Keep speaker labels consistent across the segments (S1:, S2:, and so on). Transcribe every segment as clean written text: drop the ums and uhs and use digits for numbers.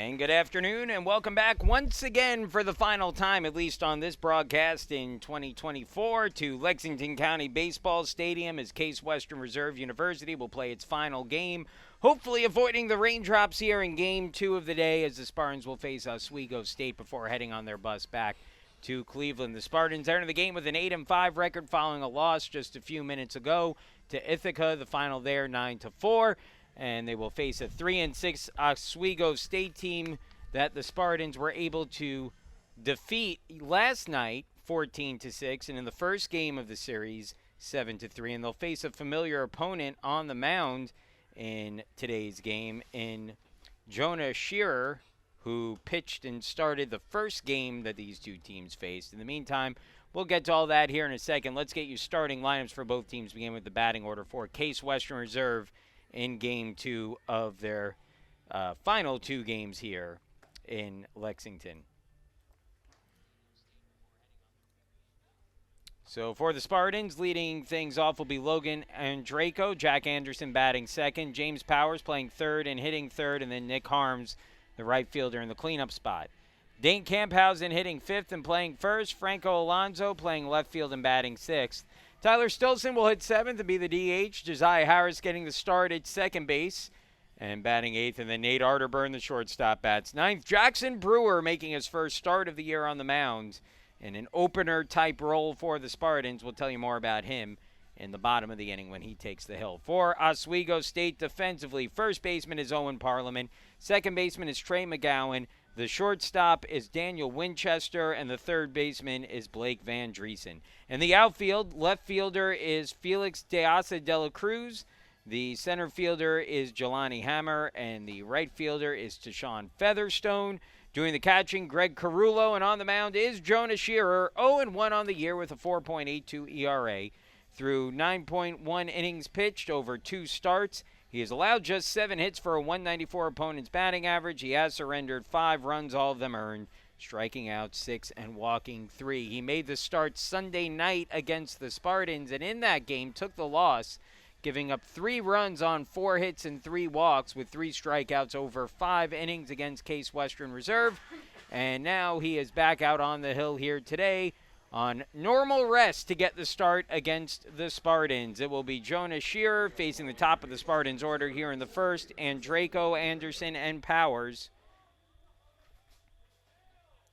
S1: And good afternoon, and welcome back once again for the final time, at least on this broadcast in 2024, to Lexington County Baseball Stadium as Case Western Reserve University will play its final game, hopefully avoiding the raindrops here in Game 2 of the day as the Spartans will face Oswego State before heading on their bus back to Cleveland. The Spartans enter the game with an 8-5 record following a loss just a few minutes ago to Ithaca. The final there 9-4. And they will face a 3-6 Oswego State team that the Spartans were able to defeat last night 14-6, and in the first game of the series 7-3. And they'll face a familiar opponent on the mound in today's game in Jonah Shearer, who pitched and started the first game that these two teams faced. In the meantime, we'll get to all that here in a second. Let's get you starting lineups for both teams, beginning with the batting order for Case Western Reserve in Game 2 of their final two games here in Lexington. So for the Spartans, leading things off will be Logan Andreyko, Jack Anderson batting second, James Powers playing third and hitting third, and then Nick Harms, the right fielder, in the cleanup spot. Dane Camphausen hitting fifth and playing first, Franco Alonso playing left field and batting sixth. Tyler Stilson will hit seventh and be the DH. Josiah Harris getting the start at second base and batting eighth. And then Nate Arterburn, the shortstop, bats ninth. Jackson Brewer making his first start of the year on the mound in an opener-type role for the Spartans. We'll tell you more about him in the bottom of the inning when he takes the hill. For Oswego State defensively, first baseman is Owen Parliament. Second baseman is Trey McGowan. The shortstop is Daniel Winchester, and the third baseman is Blake Van Driesen. In the outfield, left fielder is Felix de Asa de la Cruz. The center fielder is Jelani Hammer, and the right fielder is Tashawn Featherstone. Doing the catching, Greg Carullo, and on the mound is Jonah Shearer, 0-1 on the year with a 4.82 ERA. Through 9.1 innings pitched over two starts, he has allowed just 7 hits for a 194 opponent's batting average. He has surrendered 5 runs, all of them earned, striking out 6 and walking 3. He made the start Sunday night against the Spartans, and in that game took the loss, giving up 3 runs on 4 hits and 3 walks with 3 strikeouts over 5 innings against Case Western Reserve. And now he is back out on the hill here today on normal rest to get the start against the Spartans. It will be Jonah Shearer facing the top of the Spartans order here in the first, and Draco, Anderson, and Powers.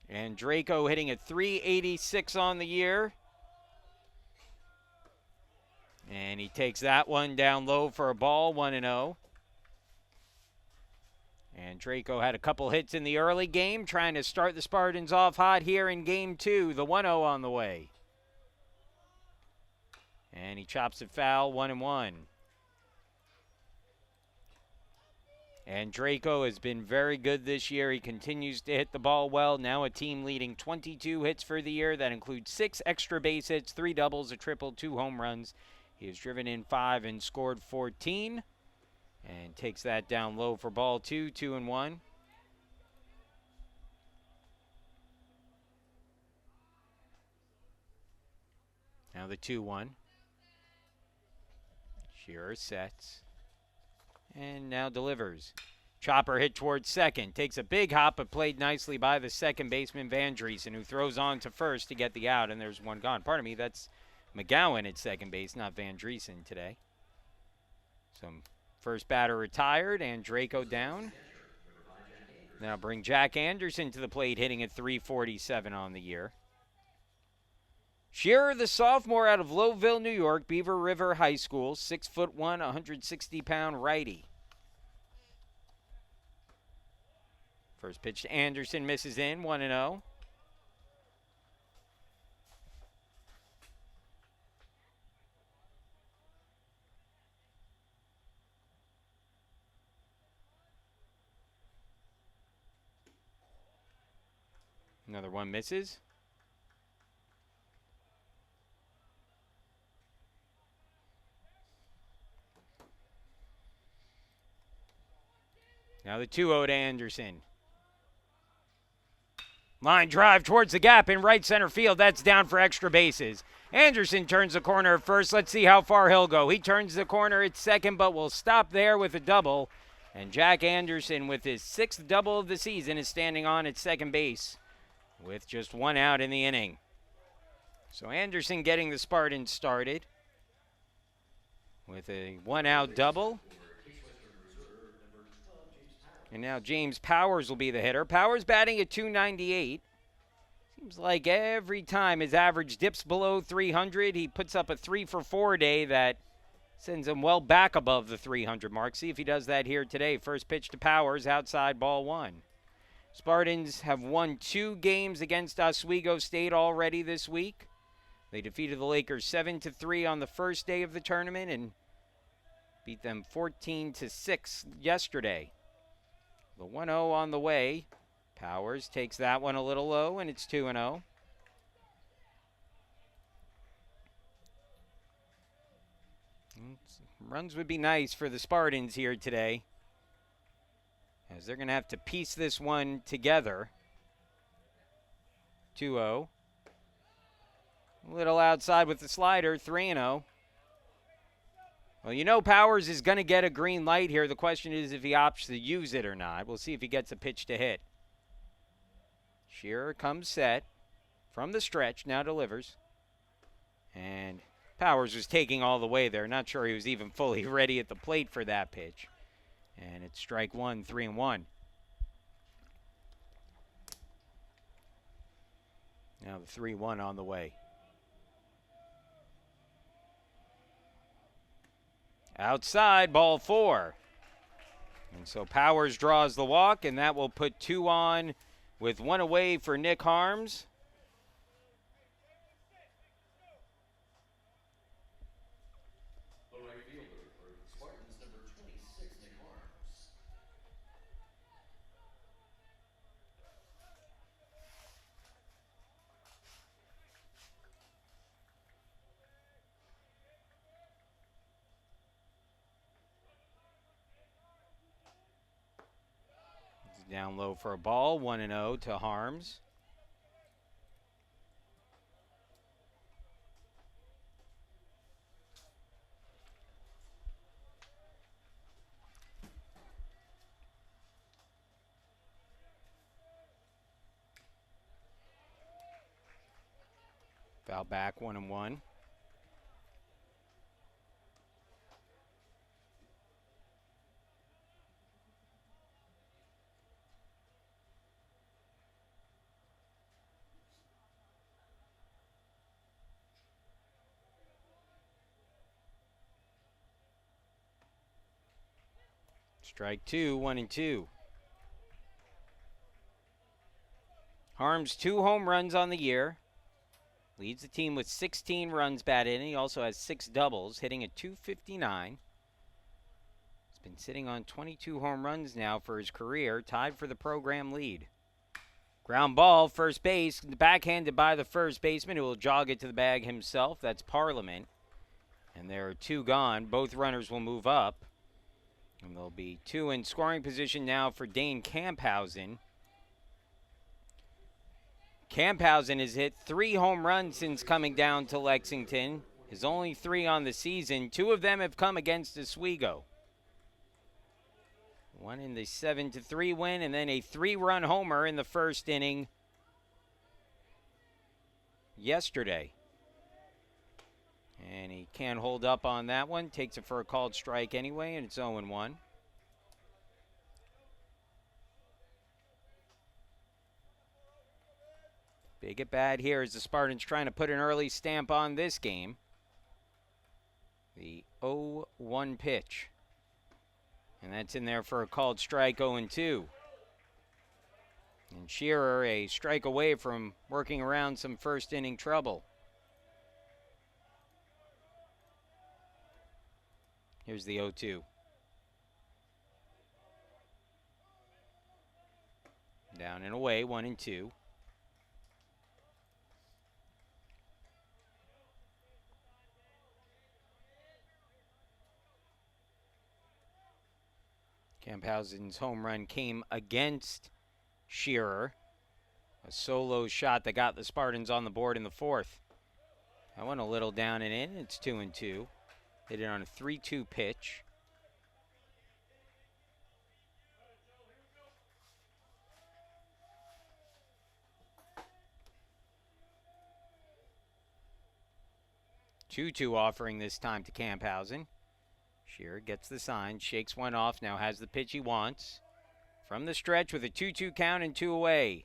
S1: And Draco hitting at 386 on the year. And he takes that one down low for a ball, 1-0. And Draco had a couple hits in the early game, trying to start the Spartans off hot here in Game 2. The 1-0 on the way. And he chops it foul, 1-1. And Draco has been very good this year. He continues to hit the ball well. Now a team leading 22 hits for the year. That includes 6 extra base hits, 3 doubles, a triple, 2 home runs. He has driven in 5 and scored 14. And takes that down low for ball 2, 2-1. Now the 2-1. Shearer sets. And now delivers. Chopper hit towards second. Takes a big hop, but played nicely by the second baseman, Van Driesen, who throws on to first to get the out, and there's one gone. Pardon me, that's McGowan at second base, not Van Driesen today. Some first batter retired, and Draco down. Now bring Jack Anderson to the plate, hitting at 347 on the year. Shearer, the sophomore out of Lowville, New York, Beaver River High School, 6'1", 160-pound righty. First pitch to Anderson, misses in, 1-0. Another one misses. Now the 2-0 to Anderson. Line drive towards the gap in right center field. That's down for extra bases. Anderson turns the corner at first. Let's see how far he'll go. He turns the corner at second, but will stop there with a double. And Jack Anderson, with his 6th double of the season, is standing on at second base with just 1 out in the inning. So Anderson getting the Spartans started with a 1-out double. And now James Powers will be the hitter. Powers batting at .298. Seems like every time his average dips below 300, he puts up a 3-for-4 day that sends him well back above the 300 mark. See if he does that here today. First pitch to Powers, outside, ball 1. Spartans have won 2 games against Oswego State already this week. They defeated the Lakers 7-3 on the first day of the tournament and beat them 14-6 yesterday. The 1-0 on the way. Powers takes that one a little low, and it's 2-0. Runs would be nice for the Spartans here today, as they're going to have to piece this one together. 2-0. A little outside with the slider, 3-0. Well, you know Powers is going to get a green light here. The question is if he opts to use it or not. We'll see if he gets a pitch to hit. Shearer comes set from the stretch, now delivers. And Powers was taking all the way there. Not sure he was even fully ready at the plate for that pitch. And it's strike 1, 3-1. Now the 3-1 on the way. Outside, ball 4. And so Powers draws the walk, and that will put 2 on with 1 away for Nick Harms.
S2: The right fielder for Spartans, number 26, Nick Harms.
S1: Down low for a ball, 1-0 to Harms. Foul back, 1-1. Strike 2, 1-2. Harms 2 home runs on the year. Leads the team with 16 runs batted in. He also has 6 doubles, hitting at .259. He's been sitting on 22 home runs now for his career, tied for the program lead. Ground ball, first base, backhanded by the first baseman, who will jog it to the bag himself. That's Parliament. And there are 2 gone. Both runners will move up. And there'll be 2 in scoring position now for Dane Camphausen. Camphausen has hit 3 home runs since coming down to Lexington. His only 3 on the season. 2 of them have come against Oswego. One in the 7-3 win, and then a 3-run homer in the first inning yesterday. And he can't hold up on that one. Takes it for a called strike anyway, and it's 0-1. Big at bat here as the Spartans trying to put an early stamp on this game. The 0-1 pitch. And that's in there for a called strike, 0-2. And Shearer a strike away from working around some first inning trouble. Here's the 0-2. Down and away, 1-2. Camphausen's home run came against Shearer. A solo shot that got the Spartans on the board in the 4th. That went a little down and in. It's 2-2. Hit it on a 3-2 pitch. 2-2 offering this time to Camphausen. Shearer gets the sign, shakes one off, now has the pitch he wants. From the stretch with a 2-2 count and 2 away.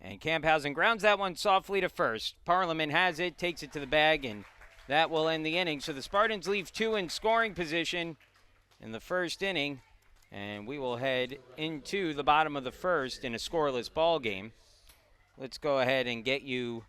S1: And Camphausen grounds that one softly to first. Parliament has it, takes it to the bag, and that will end the inning. So the Spartans leave 2 in scoring position in the first inning, and we will head into the bottom of the first in a scoreless ball game. Let's go ahead and get you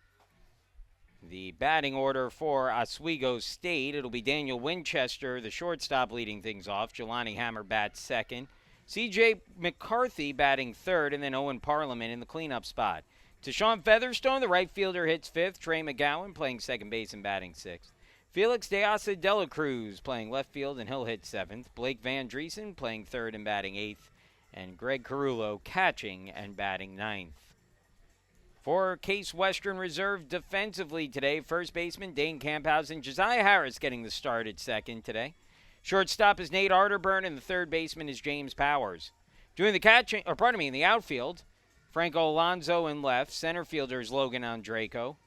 S1: the batting order for Oswego State. It'll be Daniel Winchester, the shortstop, leading things off. Jelani Hammer bats second. C.J. McCarthy batting third, and then Owen Parliament in the cleanup spot. Tashawn Featherstone, the right fielder, hits fifth. Trey McGowan playing second base and batting sixth. Felix de Asa de la Cruz playing left field, and he'll hit seventh. Blake Van Driesen playing third and batting eighth. And Greg Carullo catching and batting ninth. For Case Western Reserve defensively today, first baseman Dane Camphausen. Josiah Harris getting the start at second today. Shortstop is Nate Arterburn, and the third baseman is James Powers. Doing the catching, in the outfield, Franco Alonso in left. Center fielder is Logan Andreyko,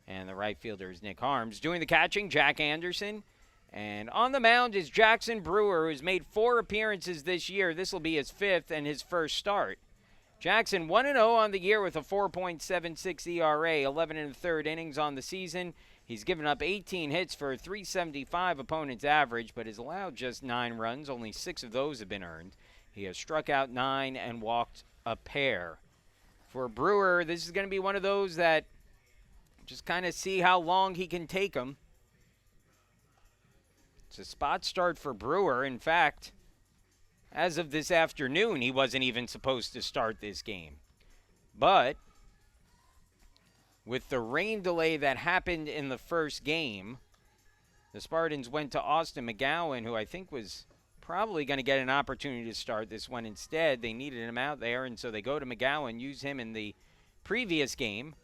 S1: and the right fielder is Nick Harms. Doing the catching, Jack Anderson. And on the mound is Jackson Brewer, who's made 4 appearances this year. This will be his 5th and his first start. Jackson 1-0 on the year with a 4.76 ERA, 11 1/3 innings on the season. He's given up 18 hits for a 375 opponent's average, but has allowed just 9 runs. Only 6 of those have been earned. He has struck out 9 and walked a pair. For Brewer, this is going to be one of those that just kind of see how long he can take them. It's a spot start for Brewer. In fact, as of this afternoon, he wasn't even supposed to start this game. But with the rain delay that happened in the first game, the Spartans went to Austin McGowan, who I think was probably going to get an opportunity to start this one. Instead, they needed him out there, and so they go to McGowan, use him in the previous game.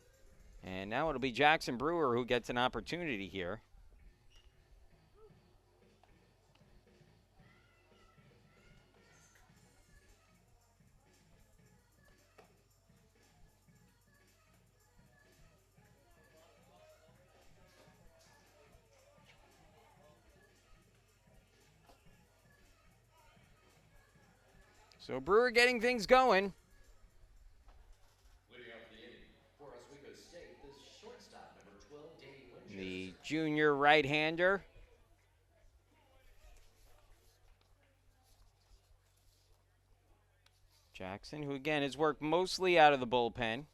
S1: And now it'll be Jackson Brewer who gets an opportunity here. So Brewer getting things going.
S2: Leading off the inning for Oswego State, the shortstop, number 12, Danny Winchester.
S1: The junior right-hander. Jackson, who again has worked mostly out of the bullpen,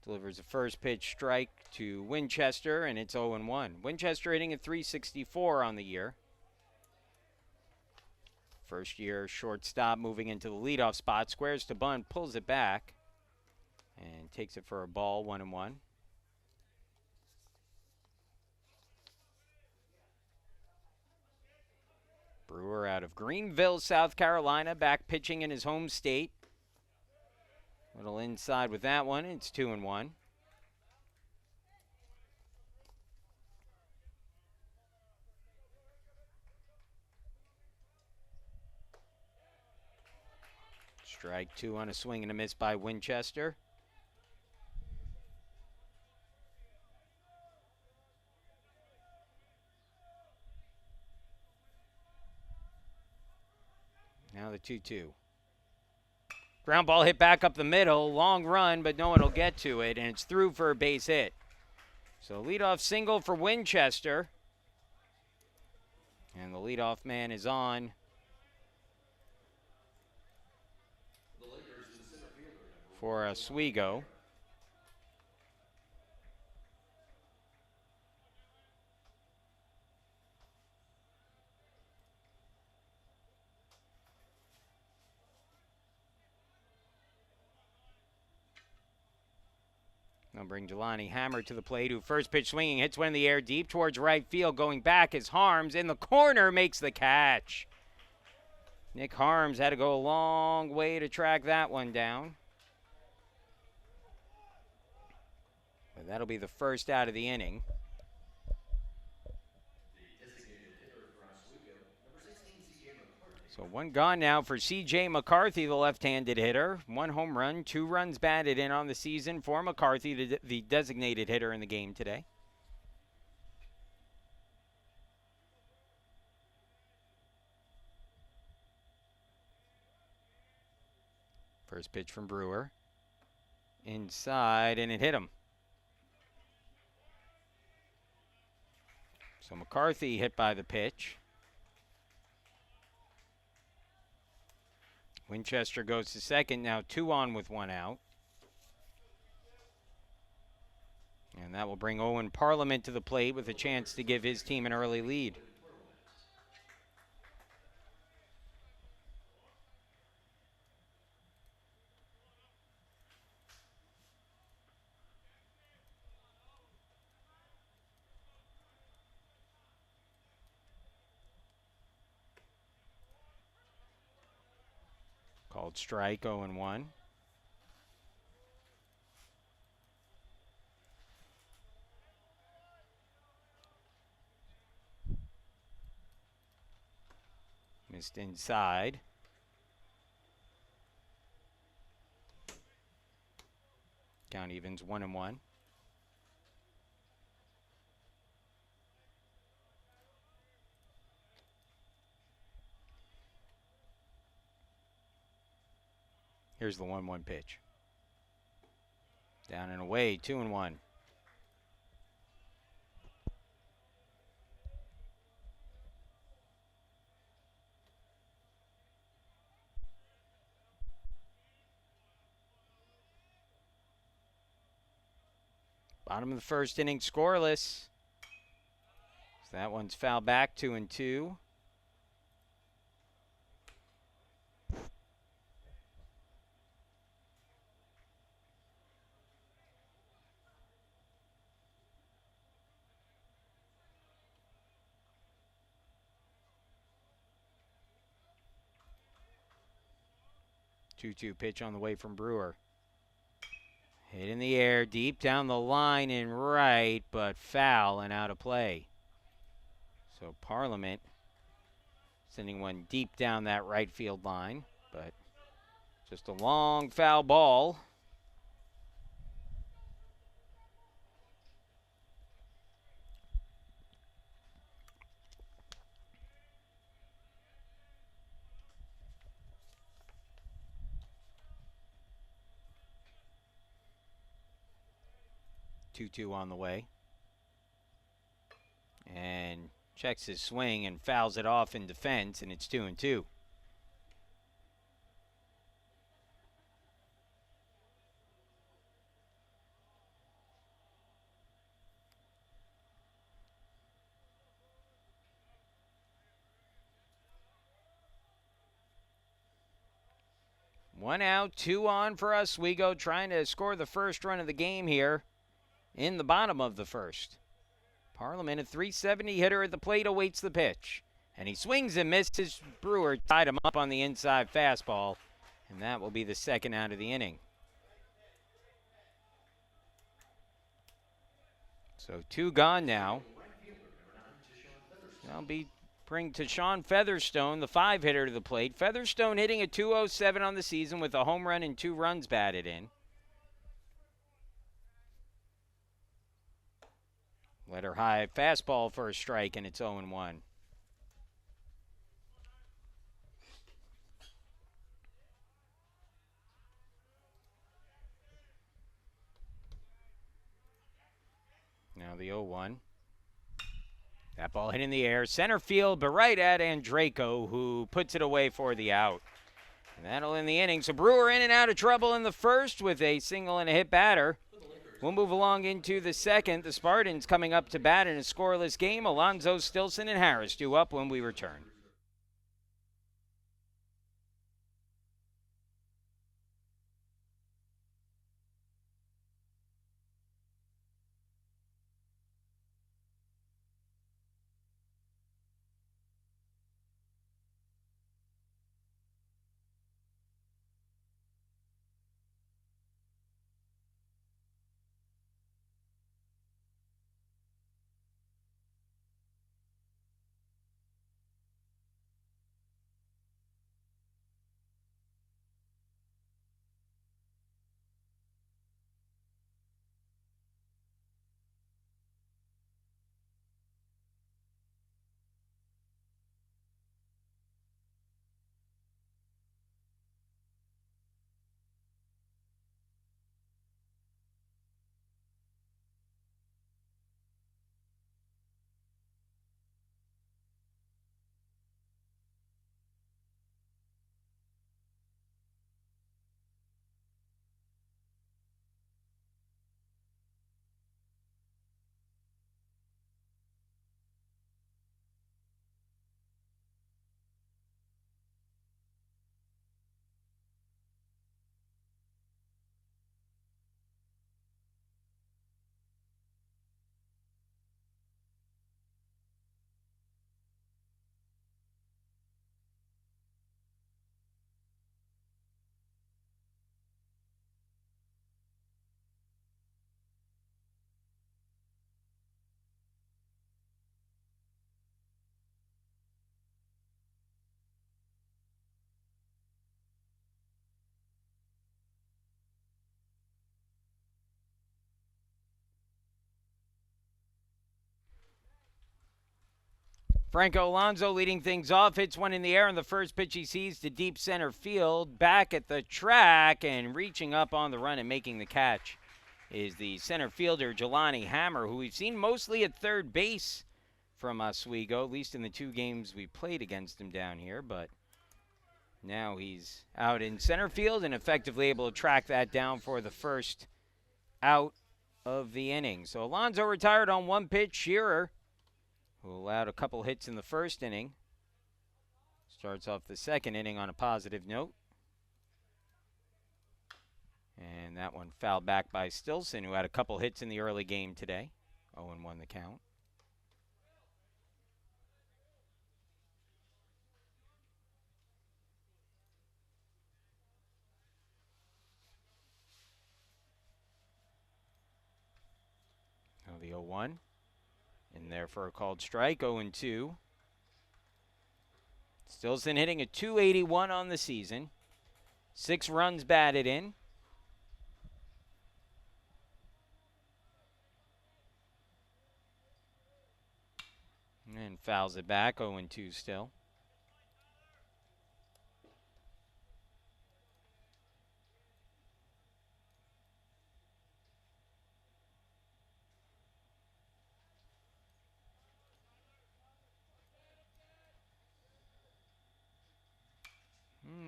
S1: delivers a first pitch strike to Winchester, and it's 0-1. Winchester hitting at .364 on the year. First year shortstop moving into the leadoff spot, squares to bunt, pulls it back, and takes it for a ball, 1-1. Brewer out of Greenville, South Carolina, back pitching in his home state. Little inside with that one, it's 2-1. Strike 2 on a swing and a miss by Winchester. Now the 2-2. Ground ball hit back up the middle. Long run, but no one will get to it, and it's through for a base hit. So leadoff single for Winchester. And the leadoff man is on. For Oswego. They'll bring Jelani Hammer to the plate, who first pitch swinging, hits one in the air deep towards right field. Going back is Harms in the corner, makes the catch. Nick Harms had to go a long way to track that one down. But that'll be the first out of the inning. So one gone now for C.J. McCarthy, the left-handed hitter. 1 home run, 2 runs batted in on the season for McCarthy, the designated hitter in the game today. First pitch from Brewer. Inside, and it hit him. So McCarthy hit by the pitch. Winchester goes to second, now 2 on with 1 out. And that will bring Owen Parliament to the plate with a chance to give his team an early lead. Called strike, 0-1. Missed inside. Count evens 1-1. Here's the 1-1 pitch. Down and away, 2-1. Bottom of the first inning, scoreless. So that one's fouled back, 2-2. Two-two pitch on the way from Brewer. Hit in the air, deep down the line and right, but foul and out of play. So Parliament sending one deep down that right field line, but just a long foul ball. Two-two on the way. And checks his swing and fouls it off in defense, and it's 2-2. One out, 2 on for Oswego, trying to score the first run of the game here in the bottom of the first. Parliament, a .370 hitter at the plate, awaits the pitch. And he swings and misses. Brewer tied him up on the inside fastball. And that will be the second out of the inning. So 2 gone now. That'll bring Tashawn Featherstone, the 5 hitter, to the plate. Featherstone hitting a .207 on the season with a home run and 2 runs batted in. Let her high fastball for a strike, and it's 0-1. Now the 0-1. That ball hit in the air, center field, but right at Andreyko, who puts it away for the out. And that'll end the inning. So Brewer in and out of trouble in the first with a single and a hit batter. We'll move along into the second. The Spartans coming up to bat in a scoreless game. Alonzo, Stilson, and Harris due up when we return. Franco Alonso leading things off, hits one in the air, and the first pitch he sees to deep center field. Back at the track and reaching up on the run and making the catch is the center fielder, Jelani Hammer, who we've seen mostly at third base from Oswego, at least in the 2 games we played against him down here. But now he's out in center field and effectively able to track that down for the first out of the inning. So Alonso retired on 1 pitch. Shearer, who allowed a couple hits in the first inning, starts off the second inning on a positive note. And that one fouled back by Stilson, who had a couple hits in the early game today. 0-1 the count. Now the 0-1. In there for a called strike, 0-2. Stilson hitting a .281 on the season. 6 runs batted in. And fouls it back, 0-2 still.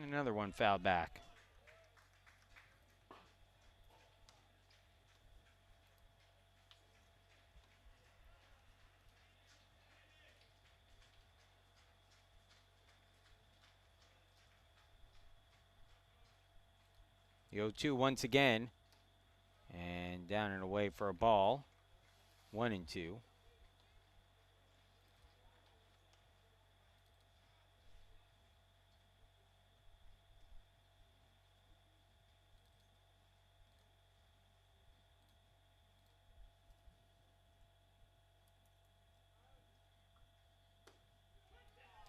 S1: Another one fouled back. The 0-2 once again. And down and away for a ball. 1-2.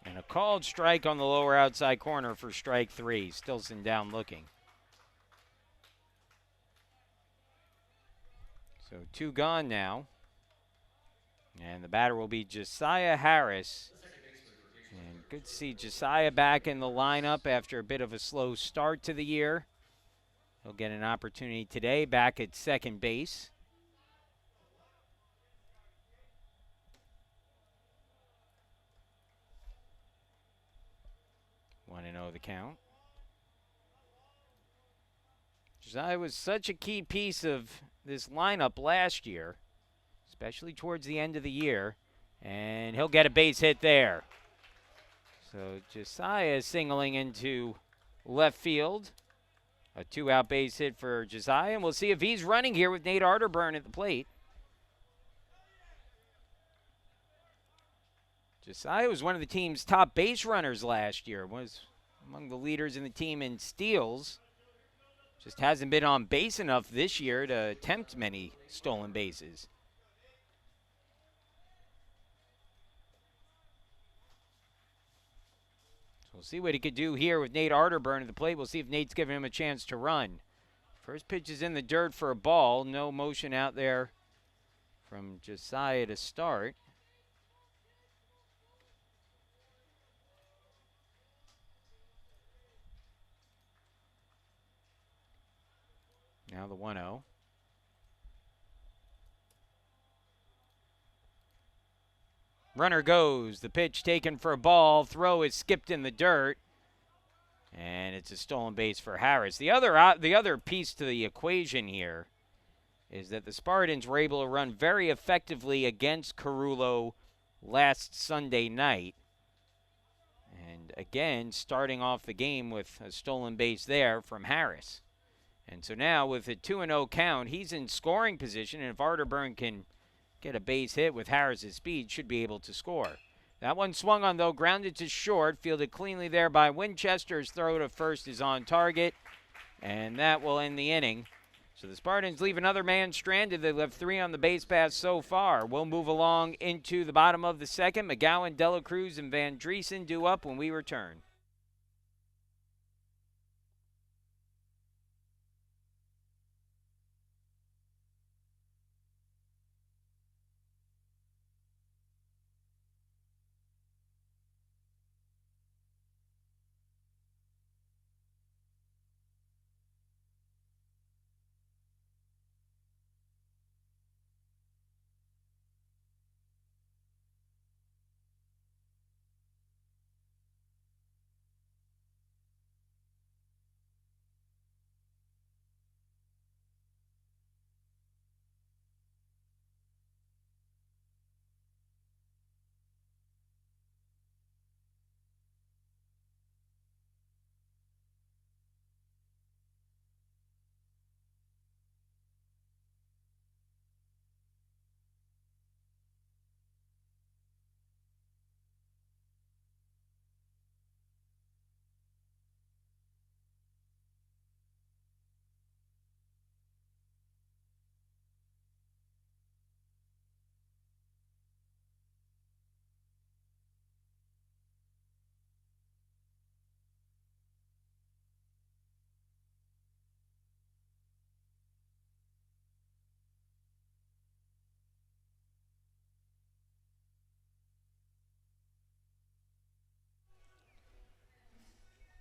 S1: And a called strike on the lower outside corner for strike 3. Stilson down looking. So 2 gone now. And the batter will be Josiah Harris. And good to see Josiah back in the lineup after a bit of a slow start to the year. He'll get an opportunity today back at second base. 1-0 the count. Josiah was such a key piece of this lineup last year, especially towards the end of the year, and he'll get a base hit there. So Josiah is singling into left field. A 2-out base hit for Josiah, and we'll see if he's running here with Nate Arterburn at the plate. Josiah was one of the team's top base runners last year, was among the leaders in the team in steals. Just hasn't been on base enough this year to attempt many stolen bases. So we'll see what he could do here with Nate Arterburn at the plate. We'll see if Nate's giving him a chance to run. First pitch is in the dirt for a ball. No motion out there from Josiah to start. Now the 1-0. Runner goes. The pitch taken for a ball. Throw is skipped in the dirt. And it's a stolen base for Harris. The other piece to the equation here is that the Spartans were able to run very effectively against Carullo last Sunday night. And again, starting off the game with a stolen base there from Harris. And so now with a 2-0 count, he's in scoring position, and if Arterburn can get a base hit with Harris's speed, should be able to score. That one swung on, though, grounded to short, fielded cleanly there by Winchester's throw to first is on target, and that will end the inning. So the Spartans leave another man stranded. They left 3 on the base pass so far. We'll move along into the bottom of the second. McGowan, Dela Cruz, and Van Driesen due up when we return.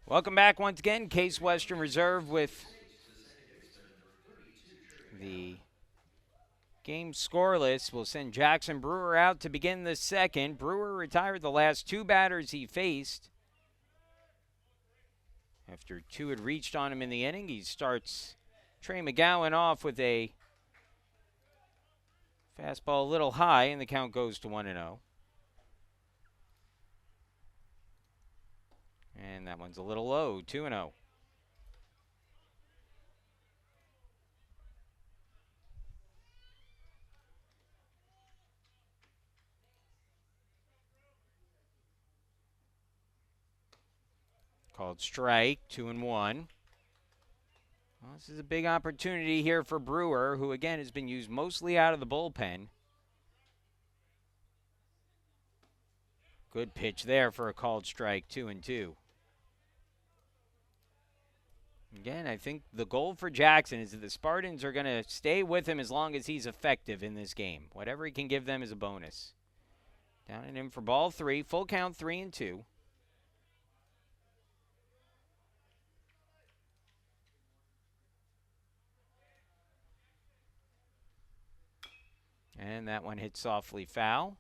S1: Welcome back once again. Case Western Reserve with the game scoreless. We'll send Jackson Brewer out to begin the second. Brewer retired the last two batters he faced. After two had reached on him in the inning, he starts Trey McGowan off with a fastball a little high, and the count goes to 1-0. And that one's a little low, 2-0. Called strike, 2-1. Well, this is a big opportunity here for Brewer, who again has been used mostly out of the bullpen. Good pitch there for a called strike, 2-2. Again, I think the goal for Jackson is that the Spartans are going to stay with him as long as he's effective in this game. Whatever he can give them is a bonus. Down and in for ball three, full count 3-2. And that one hit softly foul.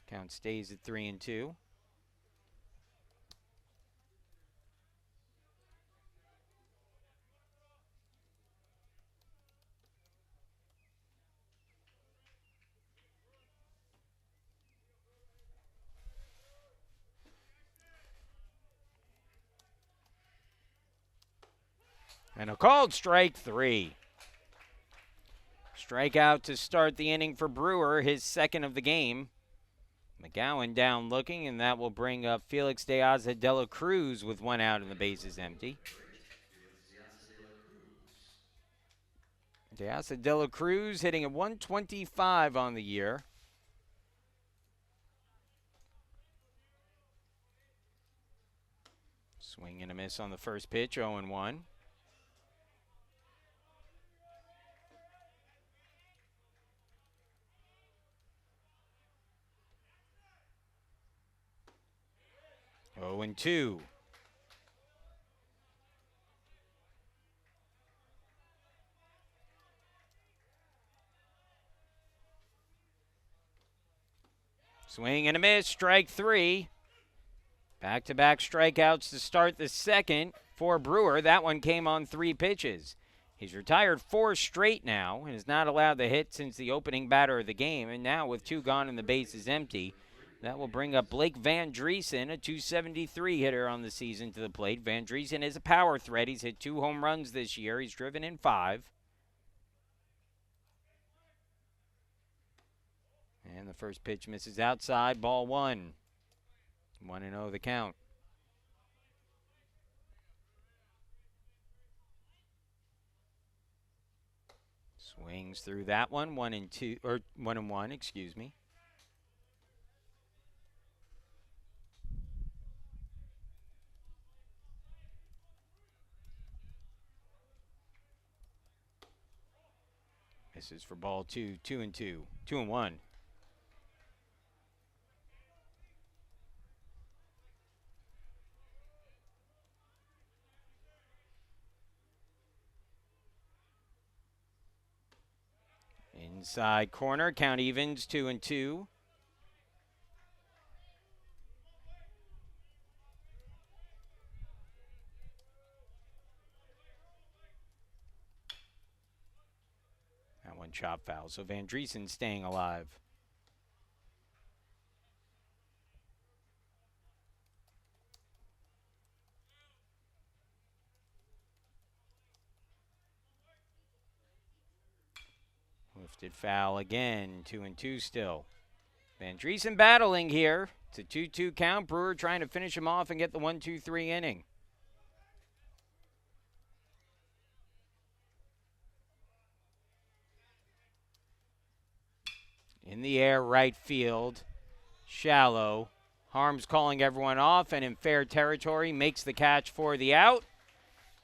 S1: Count stays at 3-2. And a called strike, 3. Strikeout to start the inning for Brewer, his second of the game. McGowan down looking, and that will bring up Felix de Aza de la Cruz with one out and the bases empty. De Aza de la Cruz hitting at 125 on the year. Swing and a miss on the first pitch, 0-1. Oh, and 2. Swing and a miss, strike 3. Back-to-back strikeouts to start the second for Brewer. That one came on 3 pitches. He's retired 4 straight now and is not allowed to hit since the opening batter of the game. And now with 2 gone and the bases empty, that will bring up Blake Van Driesen, a .273 hitter on the season, to the plate. Van Driesen is a power threat. He's hit 2 home runs this year. He's driven in 5. And the first pitch misses outside, ball 1. 1-0 the count. Swings through that one, 1-2, or 1-1, excuse me. This is for ball 2, 2-2, 2-1. Inside corner, count evens, 2-2. That one chop foul, so Van Driesen staying alive. Lifted foul again, 2-2 still. Van Driesen battling here. It's a 2-2 count. Brewer trying to finish him off and get the 1-2-3 inning. In the air, right field. Shallow. Harms calling everyone off, and in fair territory makes the catch for the out.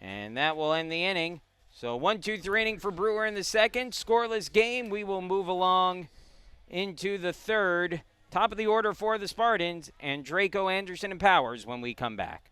S1: And that will end the inning. So 1-2-3 inning for Brewer in the second. Scoreless game. We will move along into the third. Top of the order for the Spartans, and Draco, Anderson, and Powers when we come back.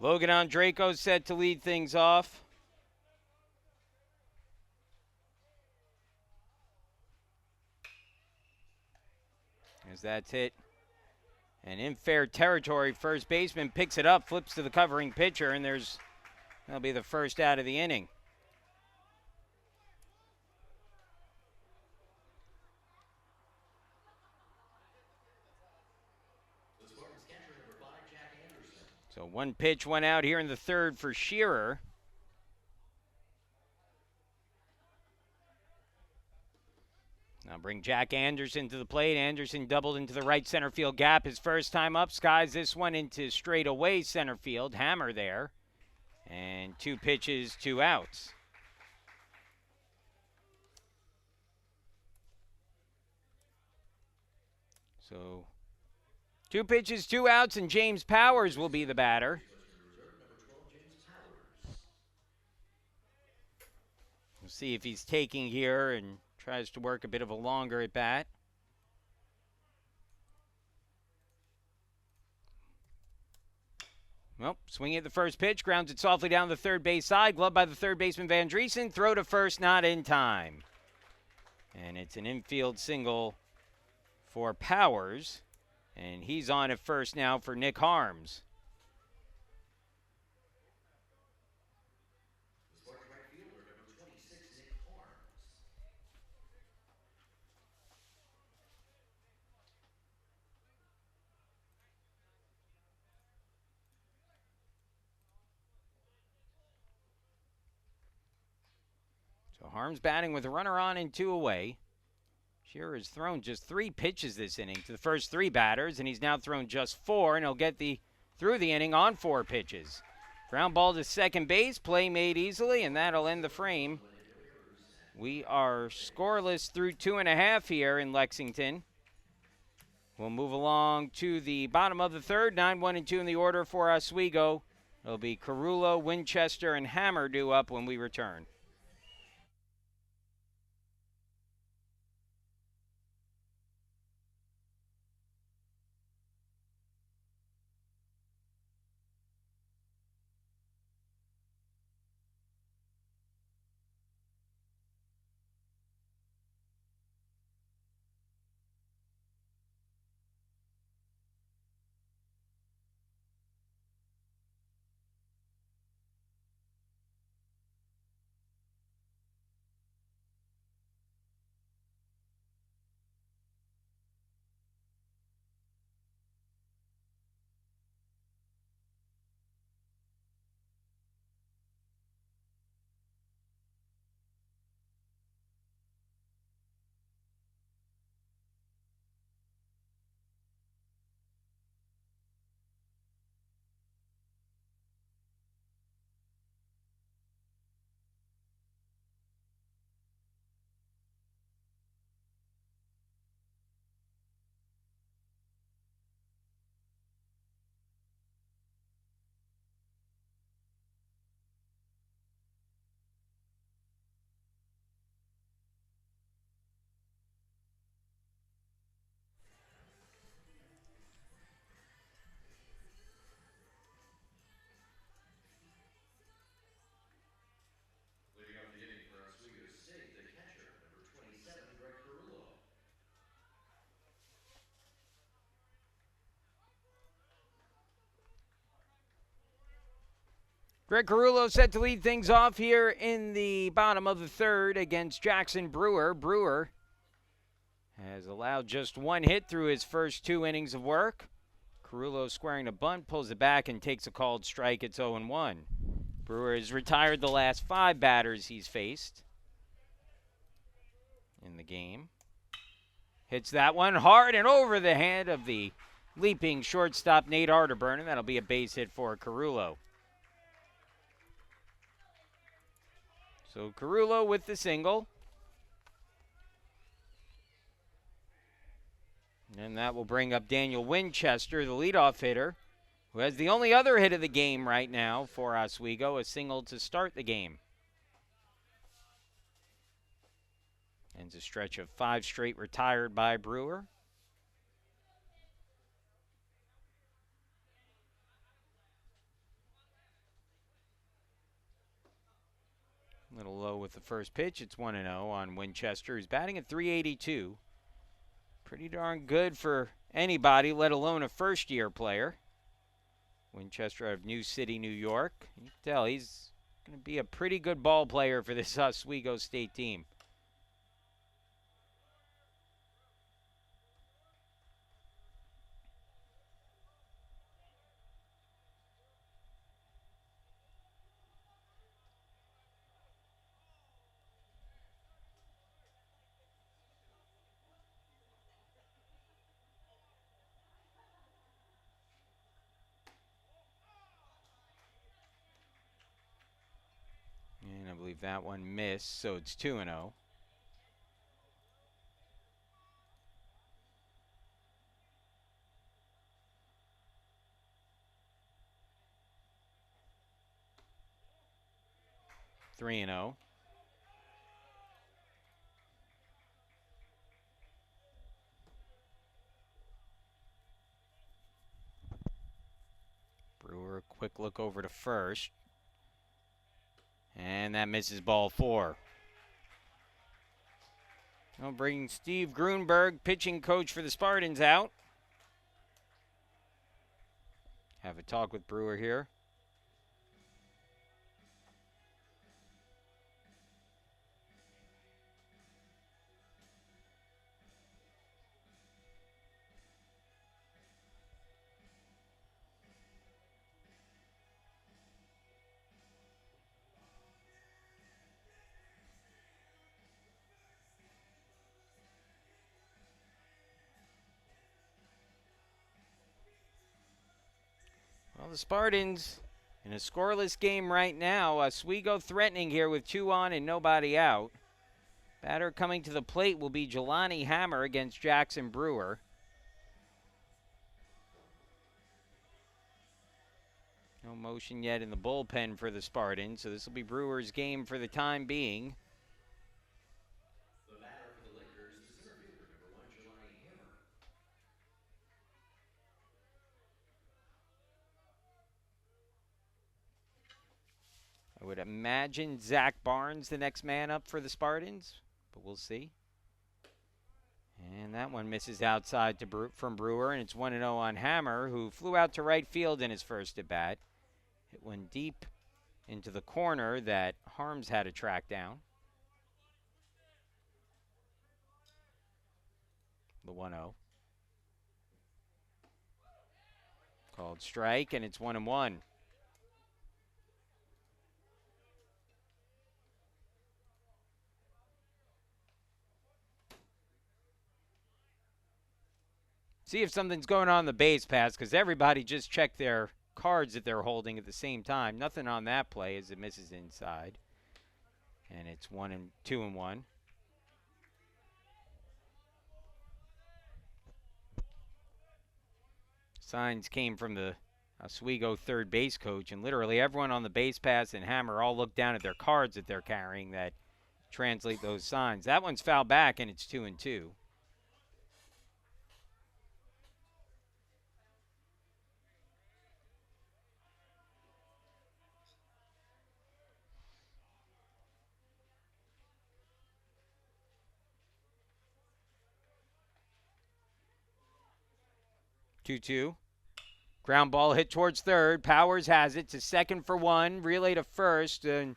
S1: Logan Andreyko set to lead things off. As that's hit. And in fair territory, first baseman picks it up, flips to the covering pitcher, and that'll be the first out of the inning.
S2: The Spartans catcher number 5, Jack Anderson.
S1: So one pitch went out here in the third for Shearer. Now bring Jack Anderson to the plate. Anderson doubled into the right center field gap his first time up. Skies this one into straightaway center field. Hammer there. And 2 pitches, 2 outs. So 2 pitches, 2 outs, and James Powers will be the batter. We'll see if he's taking here and tries to work a bit of a longer at bat. Well, swinging at the first pitch, grounds it softly down the third base side. Gloved by the third baseman Van Driesen. Throw to first, not in time. And it's an infield single for Powers. And he's on at first now for Nick Harms.
S2: The Spartan right fielder number 26, Nick Harms.
S1: So Harms batting with a runner on and 2 away. Shearer has thrown just 3 pitches this inning to the first 3 batters, and he's now thrown just 4, and he'll get through the inning on 4 pitches. Ground ball to second base, play made easily, and that'll end the frame. We are scoreless through 2.5 here in Lexington. We'll move along to the bottom of the third, 9-1 and 2 in the order for Oswego. It'll be Carullo, Winchester, and Hammer due up when we return.
S2: Leading off the inning for Oswego State, the catcher number 27, Greg Carullo.
S1: Greg Carullo set to lead things off here in the bottom of the third against Jackson Brewer. Brewer has allowed just 1 hit through his first 2 innings of work. Carullo squaring a bunt, pulls it back, and takes a called strike. It's 0-1. Brewer has retired the last 5 batters he's faced in the game. Hits that one hard and over the head of the leaping shortstop Nate Arterburn, and that'll be a base hit for Carullo. So Carullo with the single. And that will bring up Daniel Winchester, the leadoff hitter, who has the only other hit of the game right now for Oswego, a single to start the game. Ends a stretch of 5 straight retired by Brewer. the first pitch. It's 1-0 on Winchester, who's batting at .382. Pretty darn good for anybody, let alone a first-year player. Winchester out of New City, New York. You can tell he's going to be a pretty good ball player for this Oswego State team. And I believe that one missed, so it's 2-0. Three and 0. Brewer, quick look over to first. And that misses ball 4. Now bringing Steve Grunberg, pitching coach for the Spartans, out. Have a talk with Brewer here. Well, the Spartans in a scoreless game right now. Oswego threatening here with 2 on and nobody out. Batter coming to the plate will be Jelani Hammer against Jackson Brewer. No motion yet in the bullpen for the Spartans, so this will be Brewer's game for the time being.
S2: The batter for the Lakers, the center fielder, number 1, Jelani Hammer.
S1: I would imagine Zach Barnes the next man up for the Spartans, but we'll see. And that one misses outside from Brewer, and it's 1-0 on Hammer, who flew out to right field in his first at-bat. Hit one deep into the corner that Harms had to track down. The 1-0. Called strike, and it's 1-1. See if something's going on the base pass, because everybody just checked their cards that they're holding at the same time. Nothing on that play as it misses inside. And it's 2-1. Signs came from the Oswego third base coach, and literally everyone on the base pass and Hammer all look down at their cards that they're carrying that translate those signs. That one's fouled back, and it's 2-2. Two. Ground ball hit towards third. Powers has it to second for one. Relay to first, and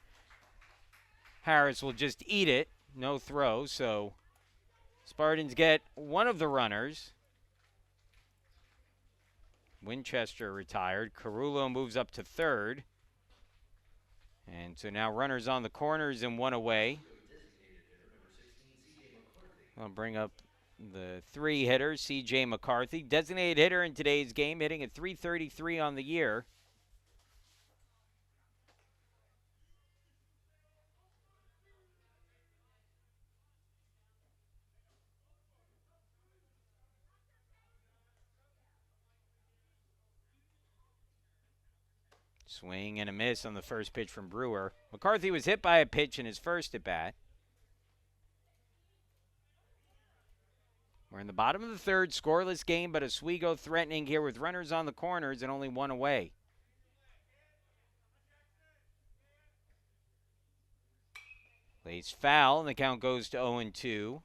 S1: Harris will just eat it. No throw, so Spartans get one of the runners. Winchester retired. Carullo moves up to third. And so now runners on the corners and one away. I'll bring up the 3 hitters, C.J. McCarthy. Designated hitter in today's game, hitting at .333 on the year. Swing and a miss on the first pitch from Brewer. McCarthy was hit by a pitch in his first at-bat. We're in the bottom of the third, scoreless game, but Oswego threatening here with runners on the corners and only one away. Base foul, and the count goes to 0-2.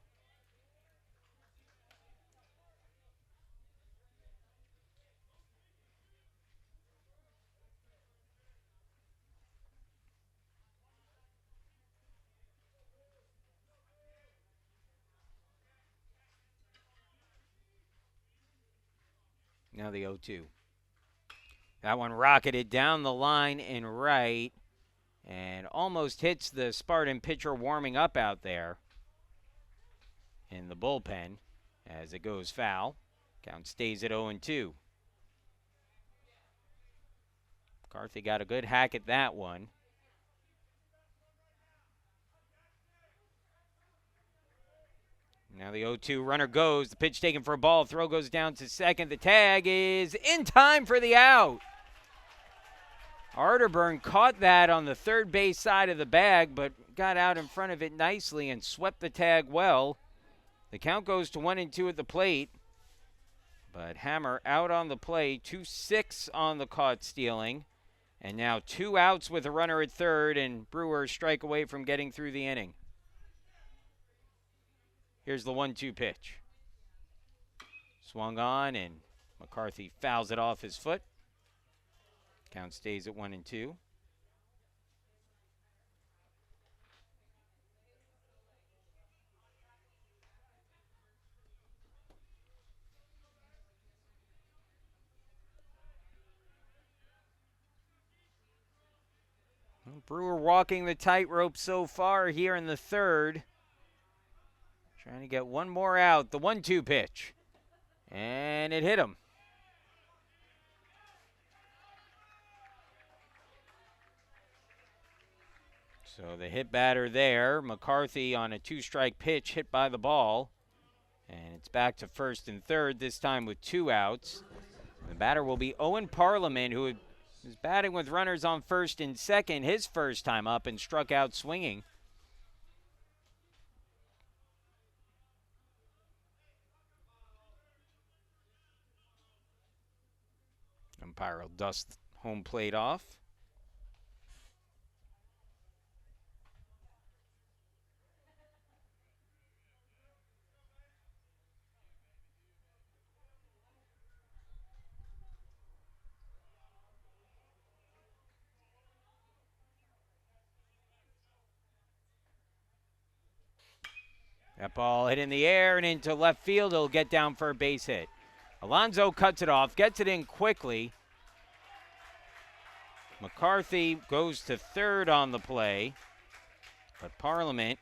S1: Now the 0-2. That one rocketed down the line and right, and almost hits the Spartan pitcher warming up out there in the bullpen as it goes foul. Count stays at 0-2. McCarthy got a good hack at that one. Now the 0-2 runner goes. The pitch taken for a ball. Throw goes down to second. The tag is in time for the out. Arterburn caught that on the third base side of the bag, but got out in front of it nicely and swept the tag well. The count goes to 1-2 at the plate. But Hammer out on the play. 2-6 on the caught stealing. And now 2 outs with a runner at third, and Brewer strike away from getting through the inning. Here's the 1-2 pitch. Swung on, and McCarthy fouls it off his foot. Count stays at 1-2. Brewer walking the tightrope so far here in the third. Trying to get one more out. The 1-2 pitch. And it hit him. So the hit batter there, McCarthy on a 2-strike pitch hit by the ball. And it's back to first and third, this time with 2 outs. The batter will be Owen Parliament, who is batting with runners on first and second, his first time up, and struck out swinging. Umpire will dust home plate off. That ball hit in the air and into left field. It'll get down for a base hit. Alonso cuts it off, gets it in quickly. McCarthy goes to third on the play. But Parliament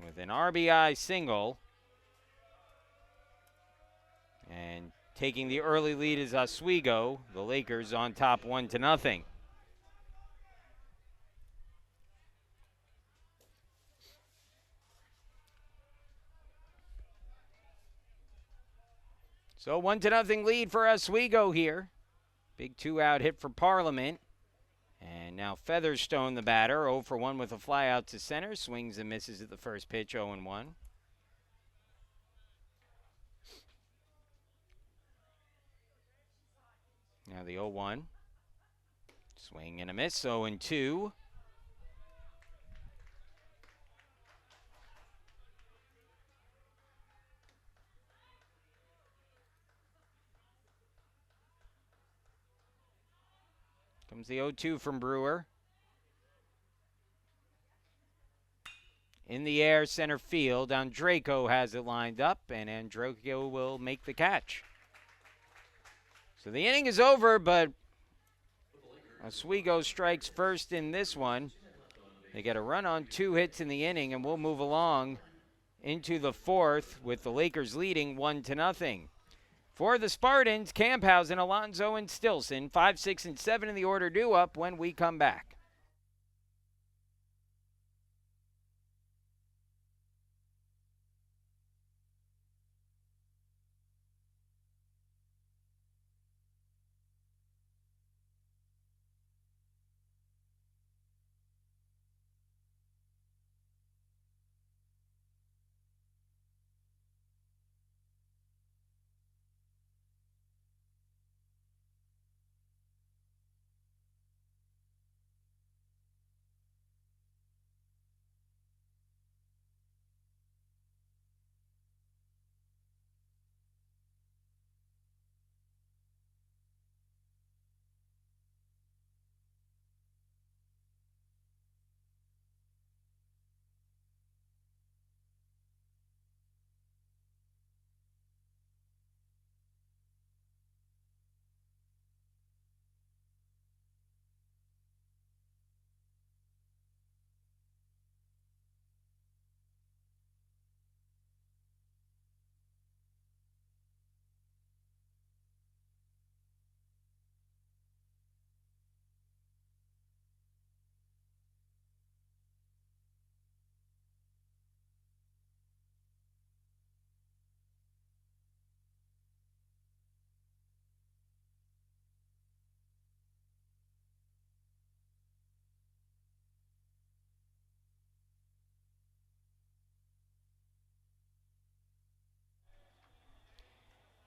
S1: with an RBI single. And taking the early lead is Oswego. The Lakers on top 1-0. So 1-0 lead for Oswego here. Big 2-out hit for Parliament. And now Featherstone, the batter, 0 for 1 with a fly out to center. Swings and misses at the first pitch, 0-1. Now the 0-1. Swing and a miss, 0-2. Comes the 0-2 from Brewer. In the air, center field. Andraco has it lined up, and Andraco will make the catch. So the inning is over, but Oswego strikes first in this one. They get a run on 2 hits in the inning, and we'll move along into the fourth with the Lakers leading 1-0. For the Spartans, Camphausen, Alonso, and Stilson, 5, 6, and 7 in the order due up when we come back.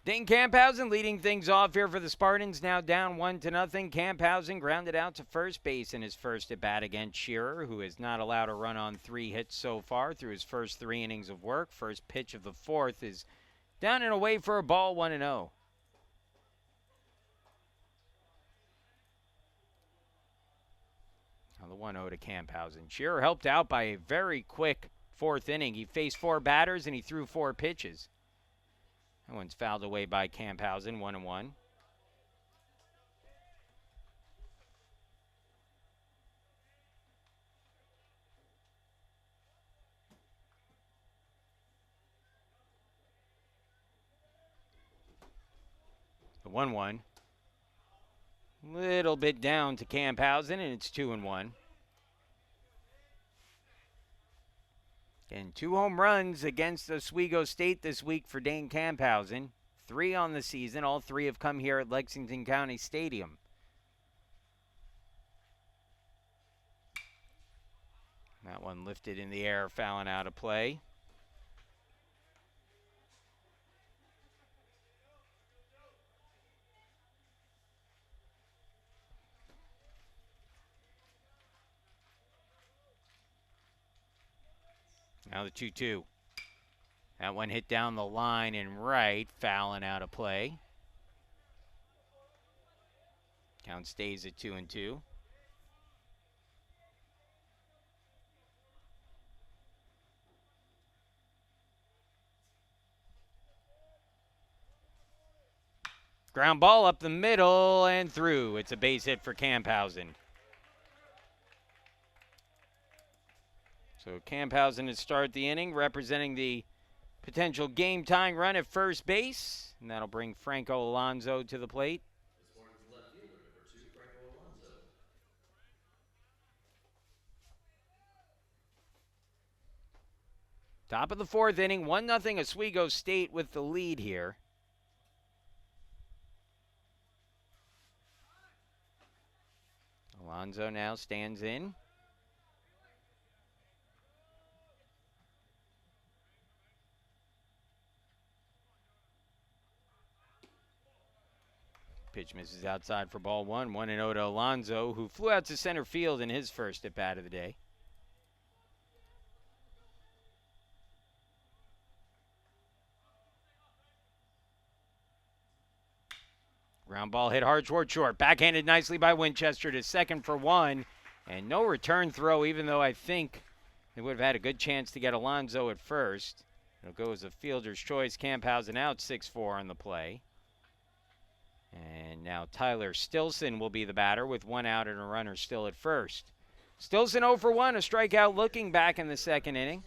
S1: Dane Camphausen leading things off here for the Spartans, now down 1-0. Camphausen grounded out to first base in his first at bat against Shearer, who has not allowed a run on 3 hits so far through his first 3 innings of work. First pitch of the 4th is down and away for a ball, 1-0. Now the 1-0 to Camphausen. Shearer helped out by a very quick 4th inning. He faced 4 batters and he threw 4 pitches. That one's fouled away by Camphausen, 1-1. The 1-1. Little bit down to Camphausen, and it's 2-1. And 2 home runs against Oswego State this week for Dane Camphausen. 3 on the season. All 3 have come here at Lexington County Stadium. That one lifted in the air, fouling out of play. Now the 2-2. That one hit down the line and right, fouling out of play. Count stays at 2-2. Ground ball up the middle and through. It's a base hit for Camphausen. So Camphausen has started the inning, representing the potential game-tying run at first base. And that'll bring Franco Alonso to the plate.
S2: The Spartans left fielder number 2, Franco Alonso.
S1: Top of the 4th inning, 1-0 Oswego State with the lead here. Alonso now stands in. Pitch misses outside for ball 1. 1-0 to Alonso, who flew out to center field in his first at bat of the day. Ground ball hit hard toward short. Backhanded nicely by Winchester to second for 1. And no return throw, even though I think they would have had a good chance to get Alonso at first. It'll go as a fielder's choice. Camphausen out 6-4 on the play. And now Tyler Stilson will be the batter with 1 out and a runner still at first. Stilson 0 for 1, a strikeout looking back in the 2nd inning.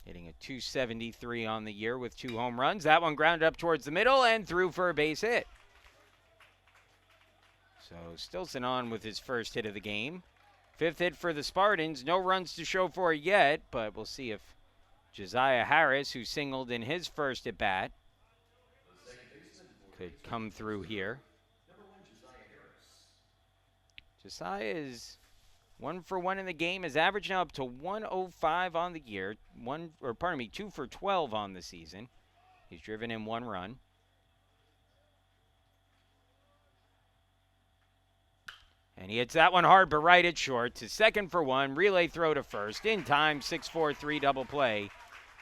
S1: Hitting a .273 on the year with 2 home runs. That one grounded up towards the middle and through for a base hit. So Stilson on with his first hit of the game. 5th hit for the Spartans. No runs to show for it yet, but we'll see if Josiah Harris, who singled in his first at bat, could come through here. Josiah is 1 for 1 in the game. His average now up to 105 on the year. 2 for 12 on the season. He's driven in 1 run. And he hits that one hard, but right at short to second for 1. Relay throw to first. In time, 6-4-3 double play.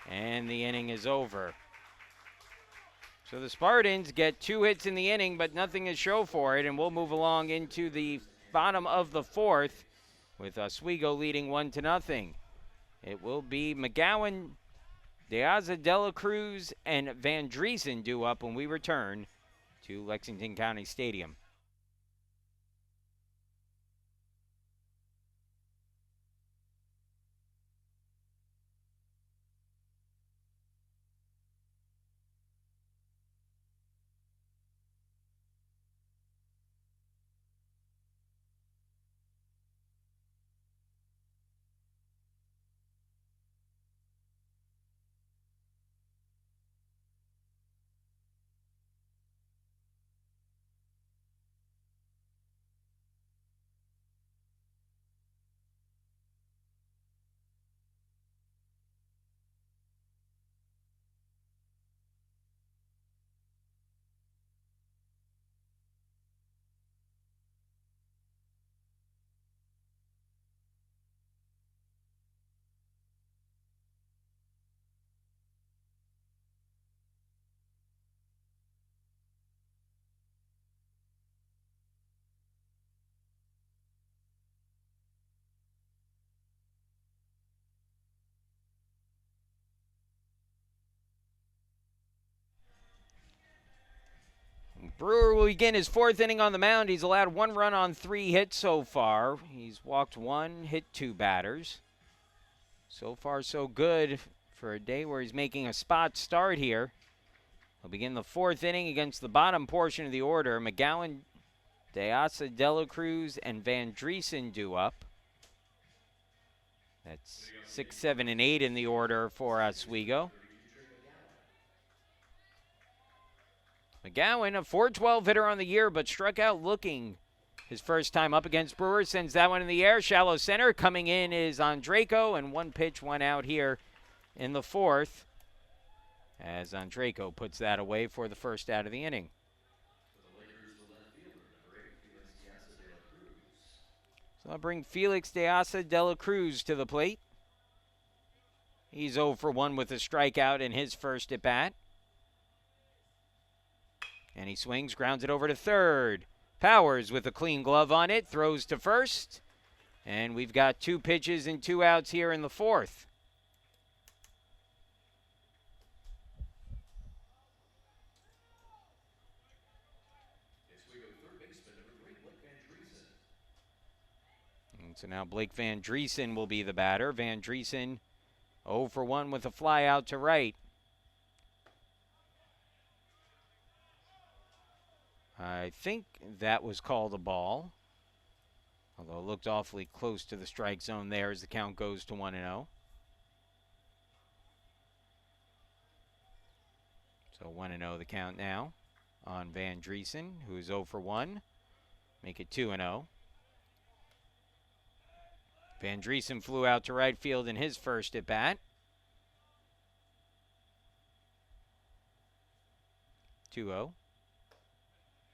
S1: And the inning is over. So the Spartans get 2 hits in the inning, but nothing to show for it. And we'll move along into the bottom of the 4th with Oswego leading 1-0. It will be McGowan, Deaza de la Cruz, and Van Driesen due up when we return to Lexington County Stadium. Brewer will begin his fourth inning on the mound. He's allowed 1 run on 3 hits so far. He's walked 1, hit 2 batters. So far, so good for a day where he's making a spot start here. He'll begin the 4th inning against the bottom portion of the order. McGowan, DeAsa, Dela Cruz, and Van Driesen due up. That's 6, 7, and 8 in the order for Oswego. McGowan, a .412 hitter on the year, but struck out looking his first time up against Brewers. Sends that one in the air. Shallow center. Coming in is Andreyko, and 1 pitch, 1 out here in the 4th. As Andreyko puts that away for the first out of the inning. So I'll bring Felix DeAsa de la Cruz to the plate. He's 0 for 1 with a strikeout in his first at bat. And he swings, grounds it over to third. Powers with a clean glove on it, throws to first. And we've got 2 pitches and 2 outs here in the 4th. And so now Blake Van Driesen will be the batter. Van Driesen 0 for 1 with a fly out to right. I think that was called a ball, although it looked awfully close to the strike zone there as the count goes to 1-0. So 1-0 the count now on Van Driesen, who is 0 for 1. Make it 2-0. Van Driesen flew out to right field in his first at bat. 2-0.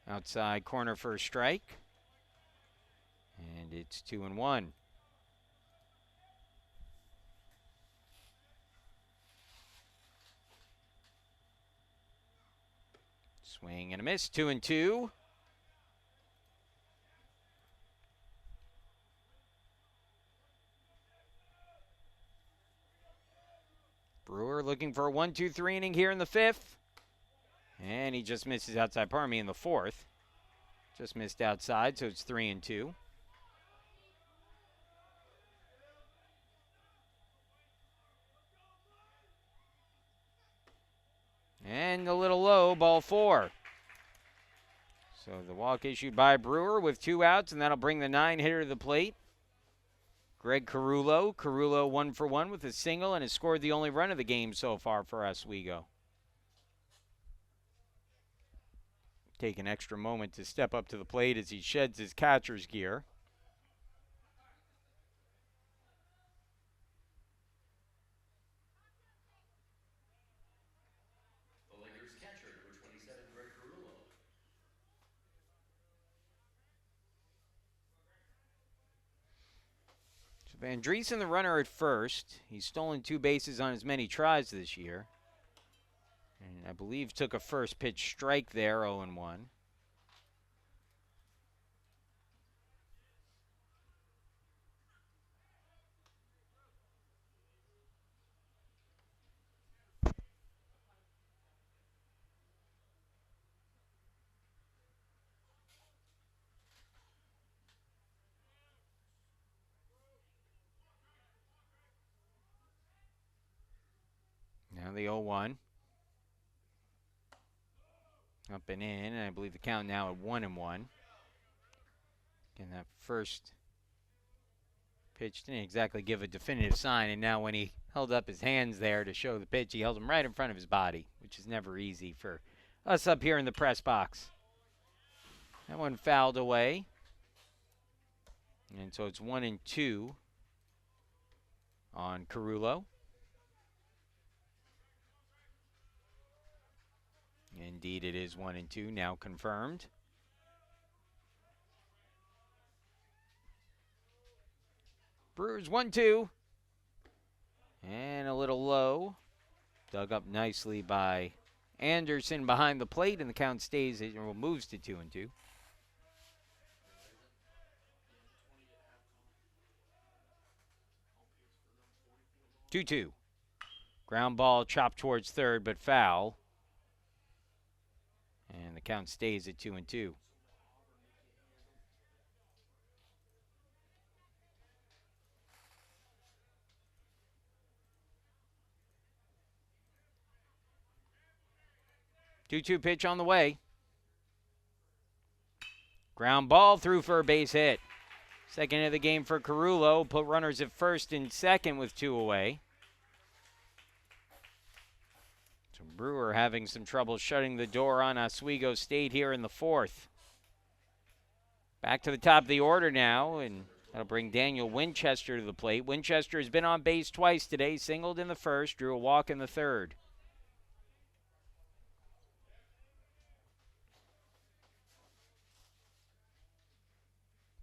S1: Outside corner for a strike. And it's 2-1. Swing and a miss. 2-2. Brewer looking for a 1-2-3 inning here in the 5th. And he just misses outside. Pardon me, in the 4th. Just missed outside, so it's 3-2. And a little low, ball 4. So the walk issued by Brewer with 2 outs, and that'll bring the 9-hitter to the plate. Greg Carullo. Carullo 1 for 1 with a single and has scored the only run of the game so far for Oswego. Take an extra moment to step up to the plate as he sheds his catcher's gear.
S2: The Lakers catcher, number 27, Greg Carullo.
S1: So Van Driesen, the runner at first. He's stolen 2 bases on as many tries this year. And I believe took a first pitch strike there, 0-1. Now the 0-1. Up and in, and I believe the count now at 1-1. Again, that first pitch didn't exactly give a definitive sign, and now when he held up his hands there to show the pitch, he held them right in front of his body, which is never easy for us up here in the press box. That one fouled away. And so it's 1-2 on Carullo. Indeed, it is 1-2, now confirmed. Brewers 1-2. And a little low. Dug up nicely by Anderson behind the plate, and the count stays, or moves to 2-2. 2-2. Ground ball chopped towards third, but foul. And the count stays at 2-2. Two-two pitch on the way. Ground ball through for a base hit. Second of the game for Carullo. Put runners at first and second with 2 away. So Brewer having some trouble shutting the door on Oswego State here in the 4th. Back to the top of the order now, and that'll bring Daniel Winchester to the plate. Winchester has been on base twice today, singled in the first, drew a walk in the third.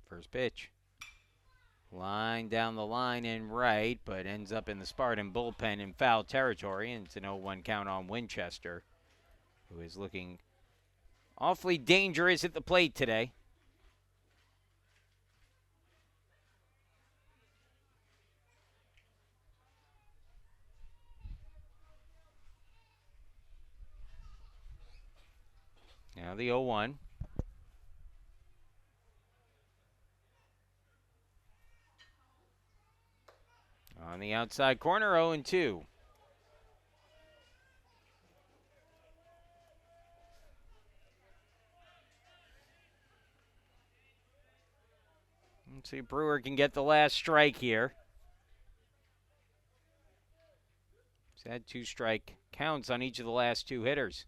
S1: First pitch. Line down the line and right, but ends up in the Spartan bullpen in foul territory, and it's an 0-1 count on Winchester, who is looking awfully dangerous at the plate today. Now the 0-1. On the outside corner, 0-2. Let's see if Brewer can get the last strike here. He's had 2 strike counts on each of the last 2 hitters.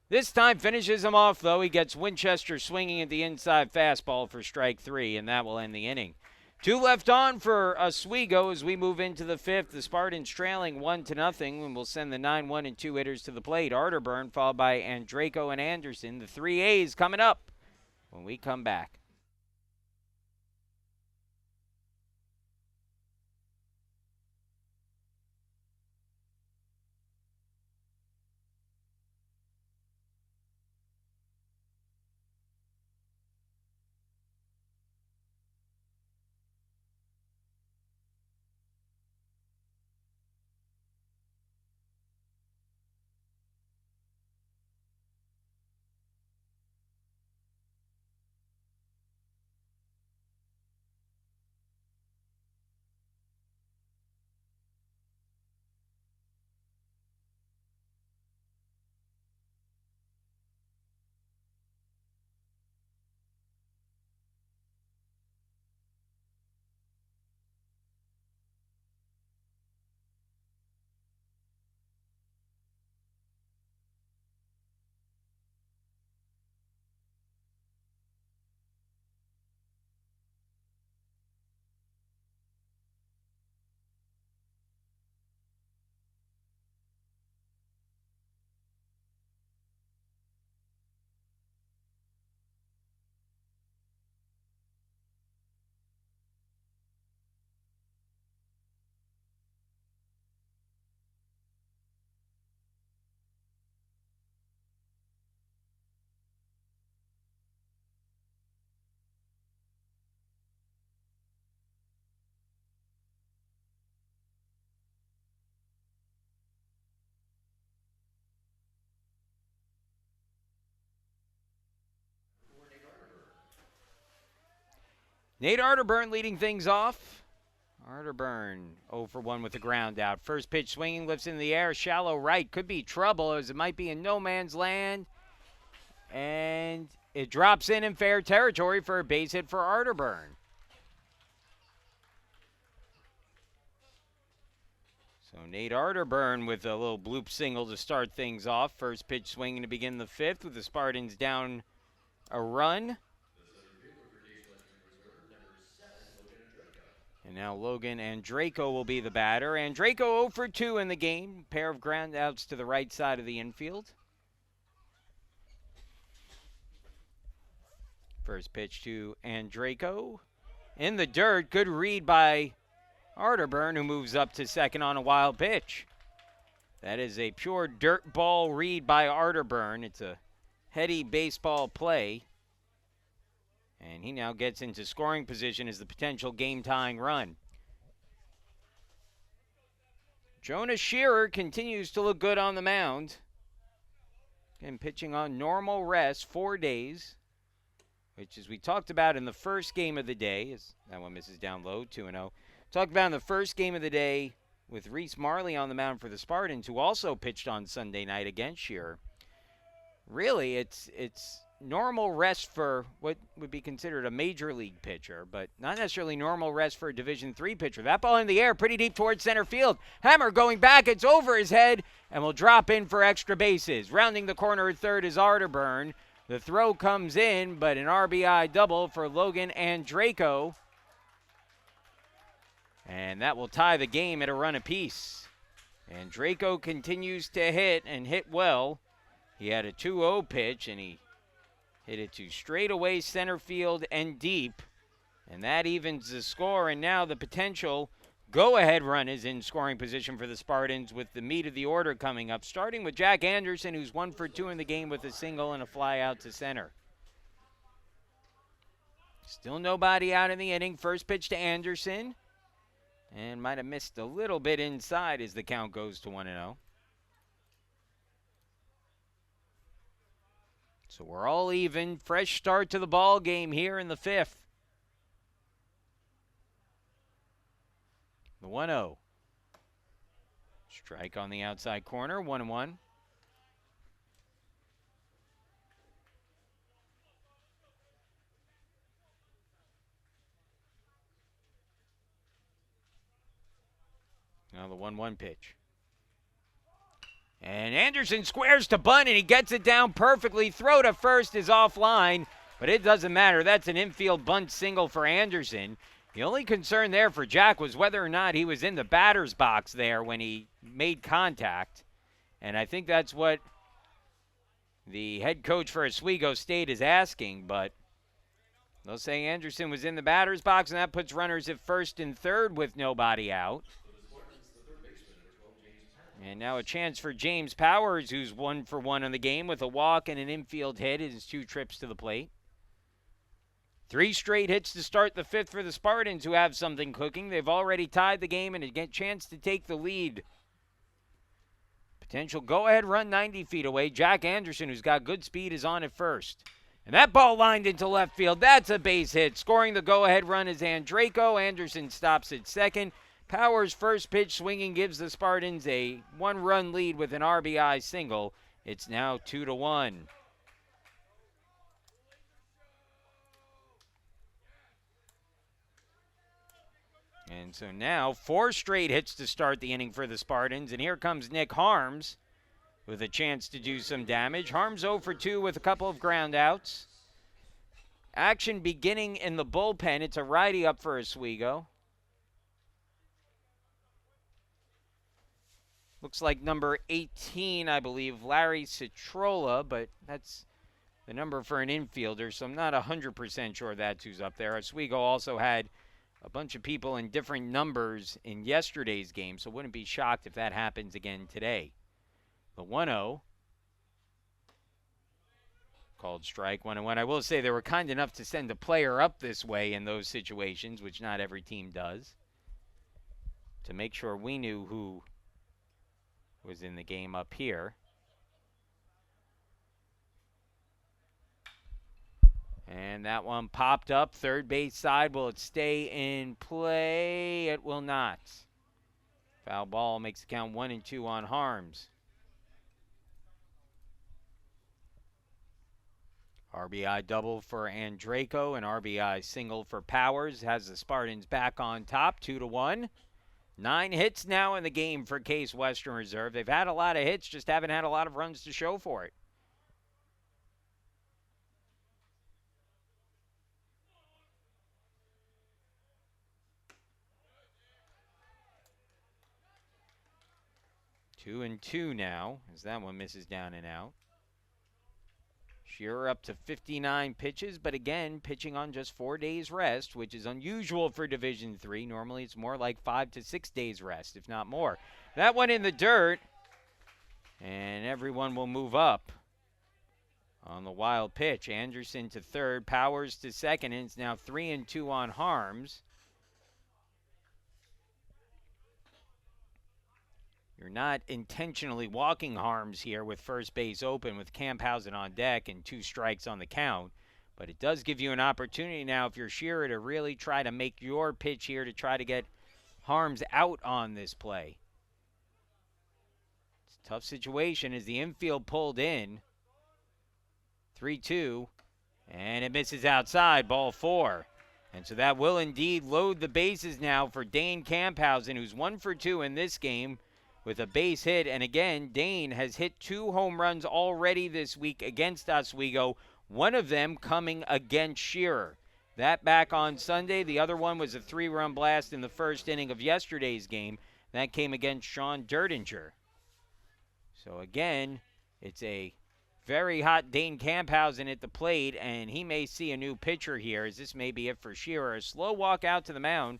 S1: This time finishes him off, though. He gets Winchester swinging at the inside fastball for strike 3, and that will end the inning. 2 left on for Oswego as we move into the 5th. The Spartans trailing 1-0, and we'll send the 9-1 and 2 hitters to the plate. Arterburn followed by Andreyko and Anderson. The 3 A's coming up when we come back. Nate Arterburn leading things off. Arterburn 0 for 1 with the ground out. First pitch swinging, lifts in the air, shallow right. Could be trouble as it might be in no man's land. And it drops in fair territory for a base hit for Arterburn. So Nate Arterburn with a little bloop single to start things off. First pitch swinging to begin the 5th with the Spartans down a run. And now Logan Andreyko will be the batter. Andreyko 0 for 2 in the game. Pair of ground outs to the right side of the infield. First pitch to Andreyko. In the dirt. Good read by Arterburn, who moves up to second on a wild pitch. That is a pure dirt ball read by Arterburn. It's a heady baseball play. And he now gets into scoring position as the potential game-tying run. Jonas Shearer continues to look good on the mound. And pitching on normal rest, 4 days, which, as we talked about in the first game of the day, as that one misses down low, 2-0. Talked about in the first game of the day with Reese Marley on the mound for the Spartans, who also pitched on Sunday night against Shearer. Really, it's normal rest for what would be considered a major league pitcher, but not necessarily normal rest for a Division III pitcher. That ball in the air, pretty deep towards center field. Hammer going back, it's over his head, and will drop in for extra bases. Rounding the corner at third is Arterburn. The throw comes in, but an RBI double for Logan and Draco. And that will tie the game at a run apiece. And Draco continues to hit and hit well. He had a 2-0 pitch, and he hit it to straightaway center field and deep. And that evens the score, and now the potential go-ahead run is in scoring position for the Spartans with the meat of the order coming up, starting with Jack Anderson, who's 1 for 2 in the game with a single and a fly out to center. Still nobody out in the inning. First pitch to Anderson, and might have missed a little bit inside as the count goes to 1-0. So we're all even. Fresh start to the ball game here in the 5th. The 1-0. Strike on the outside corner, 1-1. Now the 1-1 pitch. And Anderson squares to bunt, and he gets it down perfectly. Throw to first is offline, but it doesn't matter. That's an infield bunt single for Anderson. The only concern there for Jack was whether or not he was in the batter's box there when he made contact. And I think that's what the head coach for Oswego State is asking, but they'll say Anderson was in the batter's box, and that puts runners at first and third with nobody out. And now a chance for James Powers, who's 1 for 1 on the game with a walk and an infield hit in his 2 trips to the plate. 3 straight hits to start the 5th for the Spartans, who have something cooking. They've already tied the game and a chance to take the lead. Potential go-ahead run 90 feet away. Jack Anderson, who's got good speed, is on at first. And that ball lined into left field. That's a base hit. Scoring the go-ahead run is Andraco. Anderson stops at second. Powers' first pitch swinging gives the Spartans a 1-run lead with an RBI single. It's now 2-1. And so now 4 straight hits to start the inning for the Spartans. And here comes Nick Harms with a chance to do some damage. Harms 0 for 2 with a couple of ground outs. Action beginning in the bullpen. It's a righty up for Oswego. Looks like number 18, I believe, Larry Citrola, but that's the number for an infielder, so I'm not 100% sure that's who's up there. Oswego also had a bunch of people in different numbers in yesterday's game, so wouldn't be shocked if that happens again today. The 1-0. Called strike, 1-1. I will say they were kind enough to send a player up this way in those situations, which not every team does, to make sure we knew who was in the game up here. And that one popped up. Third base side. Will it stay in play? It will not. Foul ball makes the count 1-2 on Harms. RBI double for Andraco, and RBI single for Powers. Has the Spartans back on top, 2-1. 9 hits now in the game for Case Western Reserve. They've had a lot of hits, just haven't had a lot of runs to show for it. Two and two now, as that one misses down and out. Shearer up to 59 pitches, but again, pitching on just 4 days rest, which is unusual for Division III. Normally, it's more like 5 to 6 days rest, if not more. That one in the dirt, and everyone will move up on the wild pitch. Anderson to third, Powers to second, and it's now 3-2 on Harms. You're not intentionally walking Harms here with first base open with Camphausen on deck and 2 strikes on the count. But it does give you an opportunity now if you're Shearer to really try to make your pitch here to try to get Harms out on this play. It's a tough situation as the infield pulled in. 3-2, and it misses outside, ball 4. And so that will indeed load the bases now for Dane Camphausen, who's 1 for 2 in this game with a base hit. And again, Dane has hit 2 home runs already this week against Oswego, one of them coming against Shearer. That back on Sunday. The other one was a 3-run blast in the first inning of yesterday's game. That came against Sean Derdinger. So again, it's a very hot Dane Camphausen at the plate, and he may see a new pitcher here, as this may be it for Shearer. A slow walk out to the mound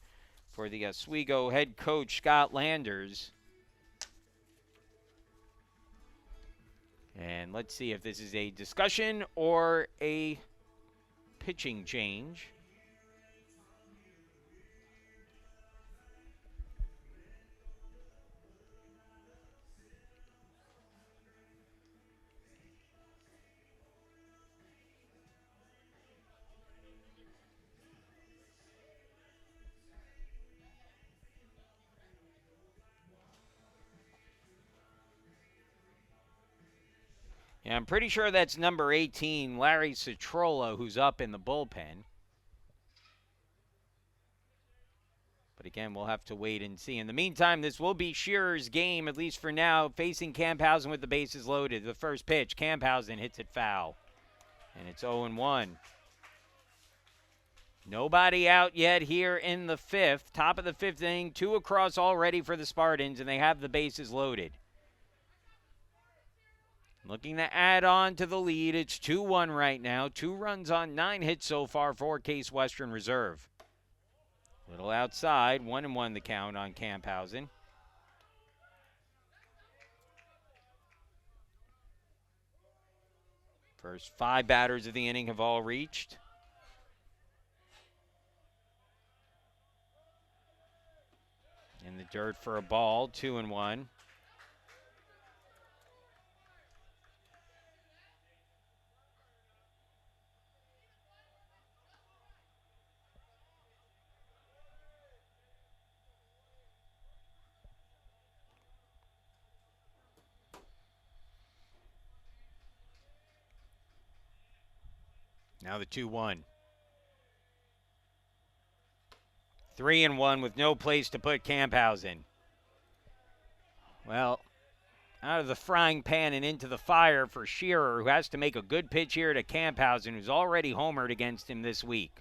S1: for the Oswego head coach, Scott Landers. And let's see if this is a discussion or a pitching change. Yeah, I'm pretty sure that's number 18, Larry Citrola, who's up in the bullpen. But again, we'll have to wait and see. In the meantime, this will be Shearer's game, at least for now, facing Camphausen with the bases loaded. The first pitch, Camphausen hits it foul. And it's 0-1. Nobody out yet here in the 5th. Top of the 5th inning, 2 across already for the Spartans, and they have the bases loaded. Looking to add on to the lead. It's 2-1 right now. 2 runs on 9 hits so far for Case Western Reserve. Little outside. 1-1 the count on Camphausen. First 5 batters of the inning have all reached. In the dirt for a ball. 2-1. Now the 2-1. 3-1 with no place to put Camphausen. Well, out of the frying pan and into the fire for Shearer, who has to make a good pitch here to Camphausen, who's already homered against him this week.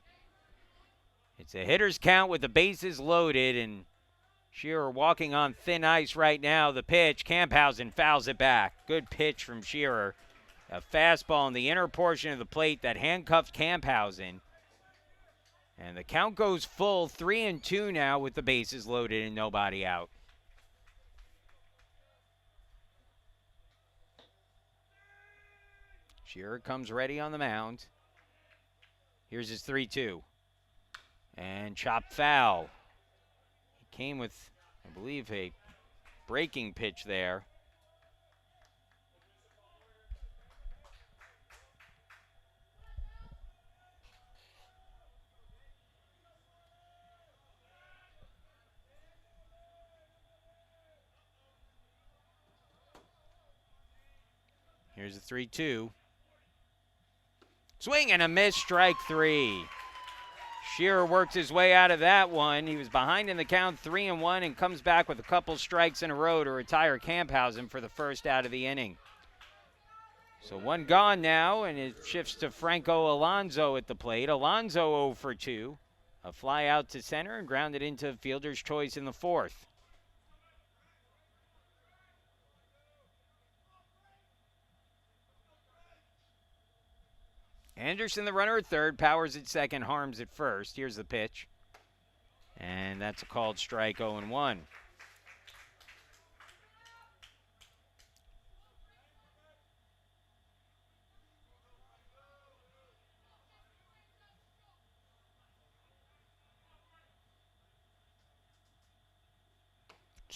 S1: It's a hitter's count with the bases loaded, and Shearer walking on thin ice right now. The pitch, Camphausen fouls it back. Good pitch from Shearer. A fastball in the inner portion of the plate that handcuffed Camphausen. And the count goes full, 3-2 now with the bases loaded and nobody out. Shearer comes ready on the mound. Here's his 3-2. And chopped foul. He came with, I believe, a breaking pitch there. Here's a 3-2. Swing and a miss, strike 3. Shearer works his way out of that one. He was behind in the count 3-1 and comes back with a couple strikes in a row to retire Camphausen for the first out of the inning. So 1 gone now, and it shifts to Franco Alonso at the plate. Alonso 0 for 2. A fly out to center and grounded into fielder's choice in the 4th. Anderson, the runner at third, Powers at second, Harms at first. Here's the pitch. And that's a called strike, 0-1.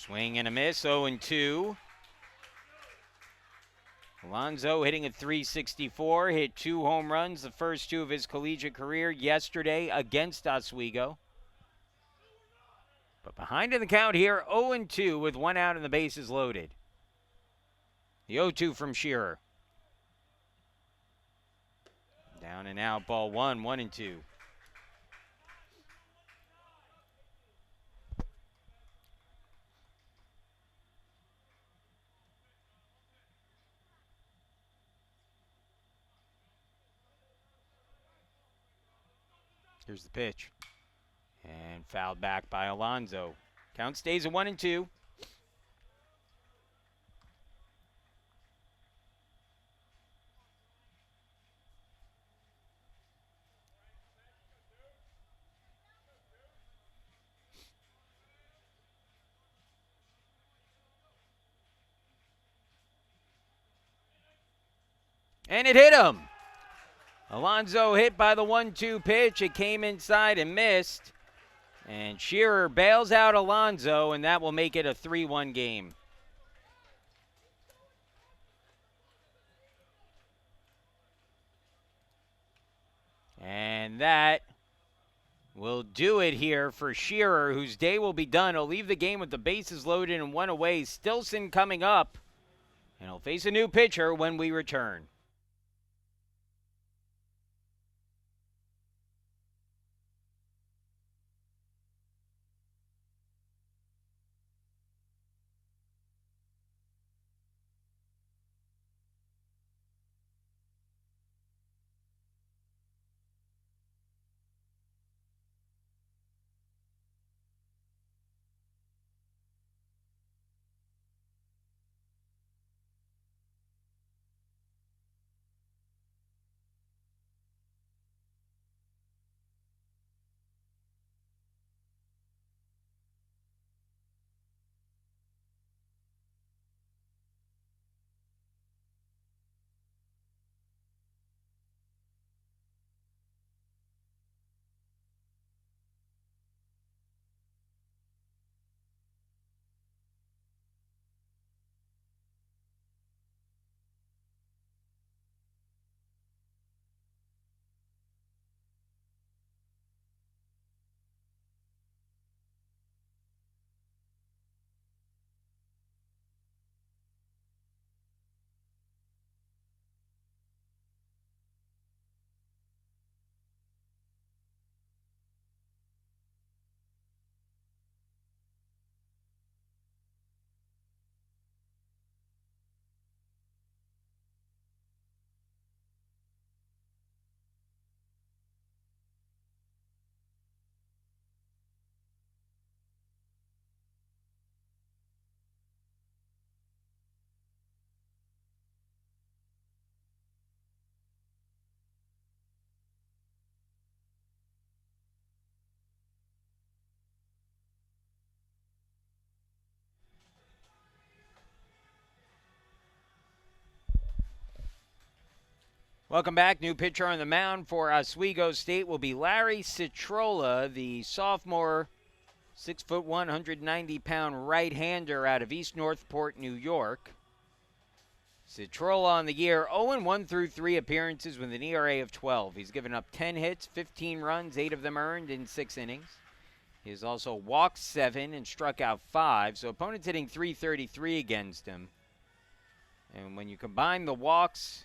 S1: Swing and a miss, 0-2. Alonso hitting at .364, hit 2 home runs, the first 2 of his collegiate career yesterday against Oswego. But behind in the count here, 0-2 with 1 out and the bases loaded. The 0-2 from Shearer. Down and out, ball 1, 1-2. Here's the pitch. And fouled back by Alonso. Count stays at 1-2. And it hit him. Alonso hit by the 1-2 pitch. It came inside and missed. And Shearer bails out Alonso, and that will make it a 3-1 game. And that will do it here for Shearer, whose day will be done. He'll leave the game with the bases loaded and 1 away. Stilson coming up, and he'll face a new pitcher when we return. Welcome back. New pitcher on the mound for Oswego State will be Larry Citrola, the sophomore, 6'1", 190-pound right-hander out of East Northport, New York. Citrola on the year, 0-1 through 3 appearances with an ERA of 12. He's given up 10 hits, 15 runs, 8 of them earned in 6 innings. He has also walked 7 and struck out 5, so opponents hitting .333 against him. And when you combine the walks,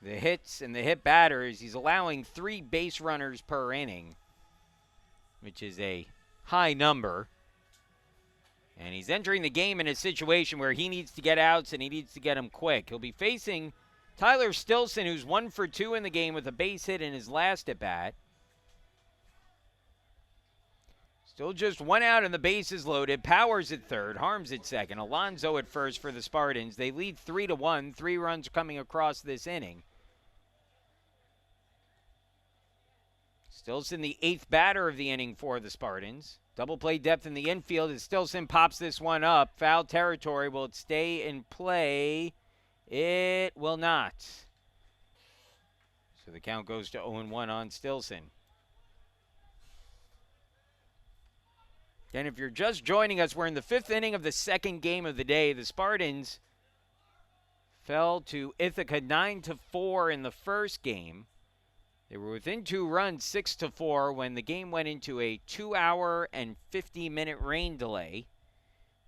S1: the hits, and the hit batters, he's allowing 3 base runners per inning, which is a high number. And he's entering the game in a situation where he needs to get outs and he needs to get them quick. He'll be facing Tyler Stilson, who's 1 for 2 in the game with a base hit in his last at-bat. Still just 1 out and the bases loaded. Powers at third, Harms at second, Alonso at first for the Spartans. They lead 3-1, 3 runs coming across this inning. Stilson, the 8th batter of the inning for the Spartans. Double play depth in the infield as Stilson pops this one up. Foul territory. Will it stay in play? It will not. So the count goes to 0-1 on Stilson. And if you're just joining us, we're in the 5th inning of the second game of the day. The Spartans fell to Ithaca 9-4 in the first game. They were within 2 runs, 6-4, when the game went into a 2-hour and 50-minute rain delay.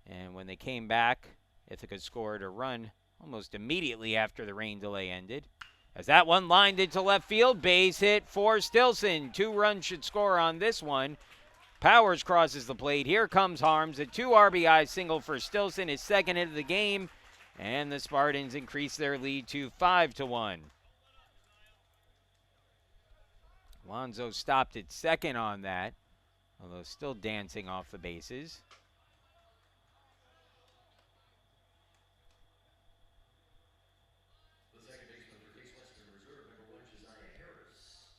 S1: And when they came back, Ithaca scored a run almost immediately after the rain delay ended. As that one lined into left field, base hit for Stilson. 2 runs should score on this one. Powers crosses the plate. Here comes Harms. A 2 RBI single for Stilson, his second hit of the game. And the Spartans increase their lead to 5-1. Alonzo stopped at second on that, although still dancing off the bases.
S2: The second baseman for Case Western Reserve, number 1, Josiah Harris.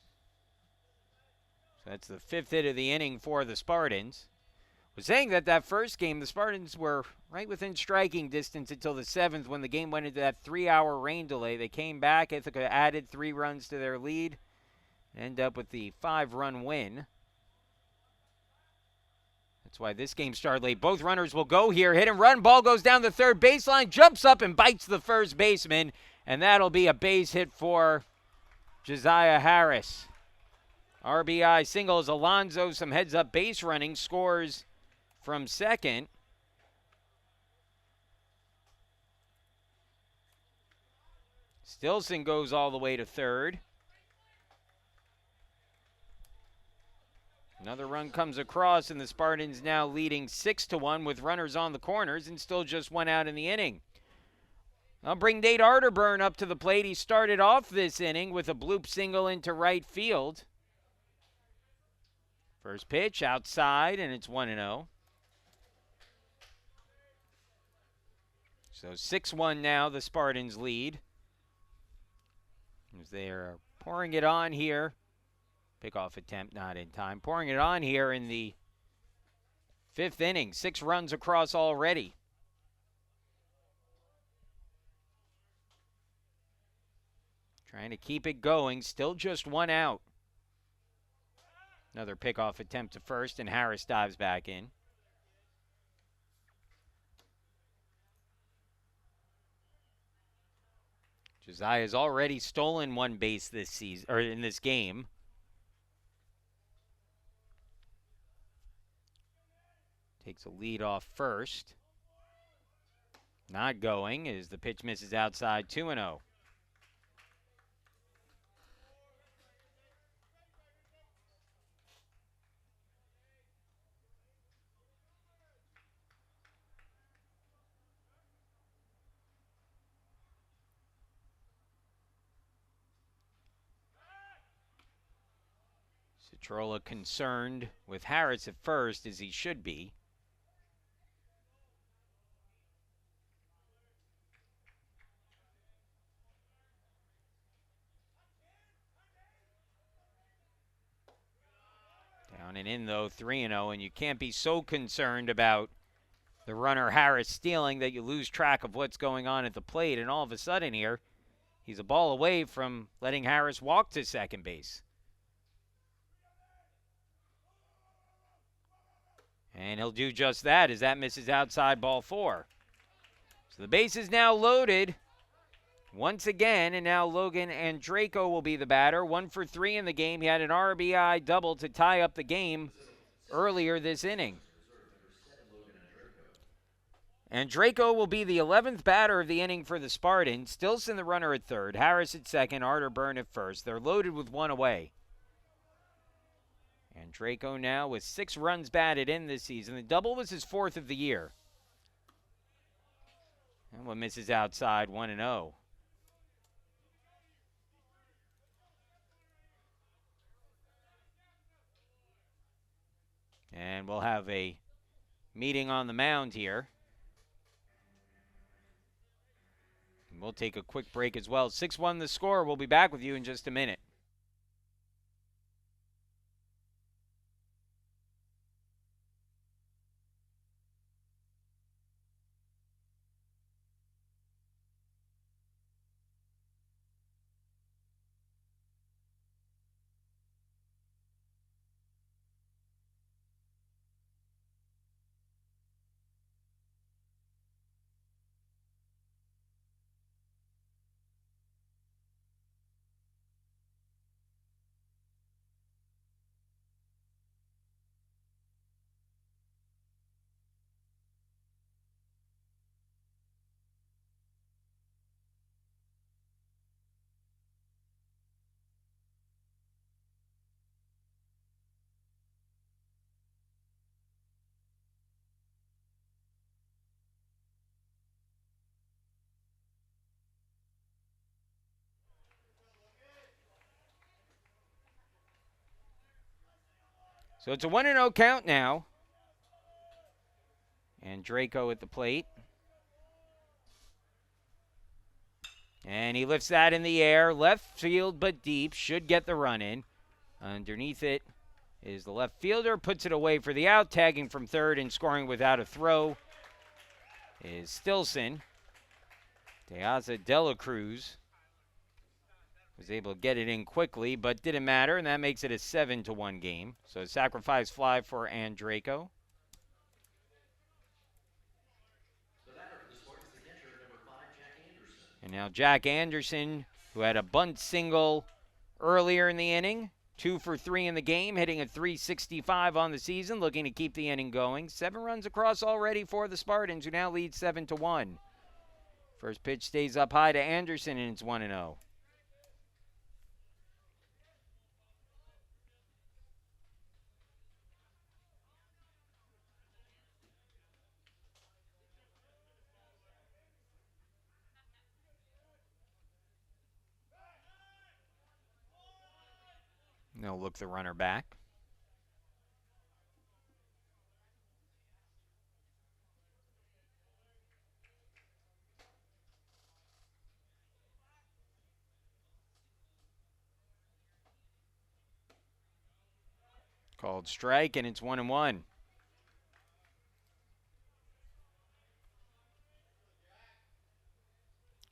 S1: So that's the 5th hit of the inning for the Spartans. Was saying that first game, the Spartans were right within striking distance until the 7th when the game went into that 3-hour rain delay. They came back. Ithaca added 3 runs to their lead. End up with the 5-run win. That's why this game started late. Both runners will go here. Hit and run. Ball goes down the third baseline. Jumps up and bites the first baseman. And that'll be a base hit for Josiah Harris. RBI singles. Alonzo, some heads-up base running, scores from second. Stilson goes all the way to third. Another run comes across, and the Spartans now leading 6-1 with runners on the corners and still just 1 out in the inning. I'll bring Nate Arterburn up to the plate. He started off this inning with a bloop single into right field. First pitch outside, and it's 1-0. So 6-1 now, the Spartans lead. As they are pouring it on here. Pickoff attempt not in time. Pouring it on here in the 5th inning. 6 runs across already. Trying to keep it going. Still just 1 out. Another pickoff attempt to first, and Harris dives back in. Josiah's already stolen 1 base this season, or in this game. Takes a lead off first. Not going as the pitch misses outside. 2-0. Citrola concerned with Harris at first, as he should be. Down and in, though, 3-0, and you can't be so concerned about the runner Harris stealing that you lose track of what's going on at the plate, and all of a sudden here, he's a ball away from letting Harris walk to second base. And he'll do just that as that misses outside, ball 4. So the base is now loaded once again, and now Logan Andraco will be the batter. 1 for 3 in the game. He had an RBI double to tie up the game earlier this inning. Andraco will be the 11th batter of the inning for the Spartans. Stilson the runner at third, Harris at second, Arterburn at first. They're loaded with 1 away. Andraco now with 6 runs batted in this season. The double was his 4th of the year. And one misses outside, 1-0. And we'll have a meeting on the mound here. And we'll take a quick break as well. 6-1 the score. We'll be back with you in just a minute. So it's a 1-0 count now. And Draco at the plate. And he lifts that in the air. Left field, but deep. Should get the run in. Underneath it is the left fielder. Puts it away for the out. Tagging from third and scoring without a throw is Stilson. Deaza de la Cruz was able to get it in quickly, but didn't matter, and that makes it a 7-1 game. So a sacrifice fly for Draco. And now Jack Anderson, who had a bunt single earlier in the inning, 2 for 3 in the game, hitting a .365 on the season, looking to keep the inning going. 7 runs across already for the Spartans, who now lead 7-1. First pitch stays up high to Anderson, and it's 1-0. They'll look the runner back. Called strike, and it's 1-1.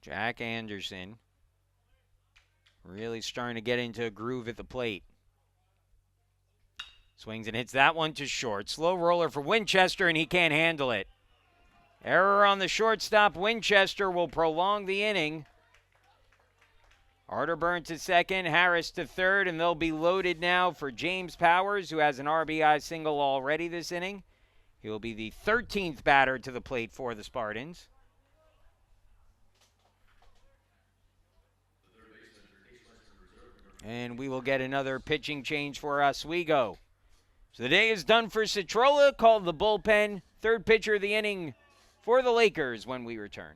S1: Jack Anderson really starting to get into a groove at the plate. Swings and hits that one to short. Slow roller for Winchester, and he can't handle it. Error on the shortstop. Winchester will prolong the inning. Arterburn to second, Harris to third, and they'll be loaded now for James Powers, who has an RBI single already this inning. He'll be the 13th batter to the plate for the Spartans. And we will get another pitching change for Oswego. So the day is done for Citrola, called the bullpen. Third pitcher of the inning for the Lakers when we return.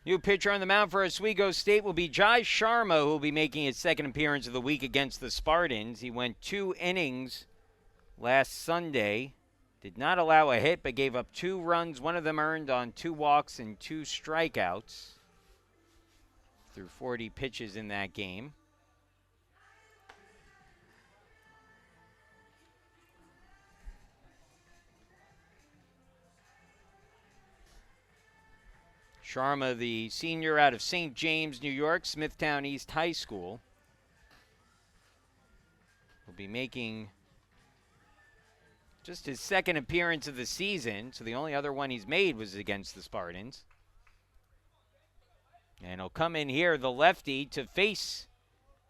S1: New pitcher on the mound for Oswego State will be Jai Sharma, who will be making his second appearance of the week against the Spartans. He went 2 innings last Sunday. Did not allow a hit, but gave up 2 runs, one of them earned on 2 walks and 2 strikeouts. Threw 40 pitches in that game. Sharma, the senior out of St. James, New York, Smithtown East High School, will be making just his second appearance of the season, so the only other one he's made was against the Spartans. And he'll come in here, the lefty, to face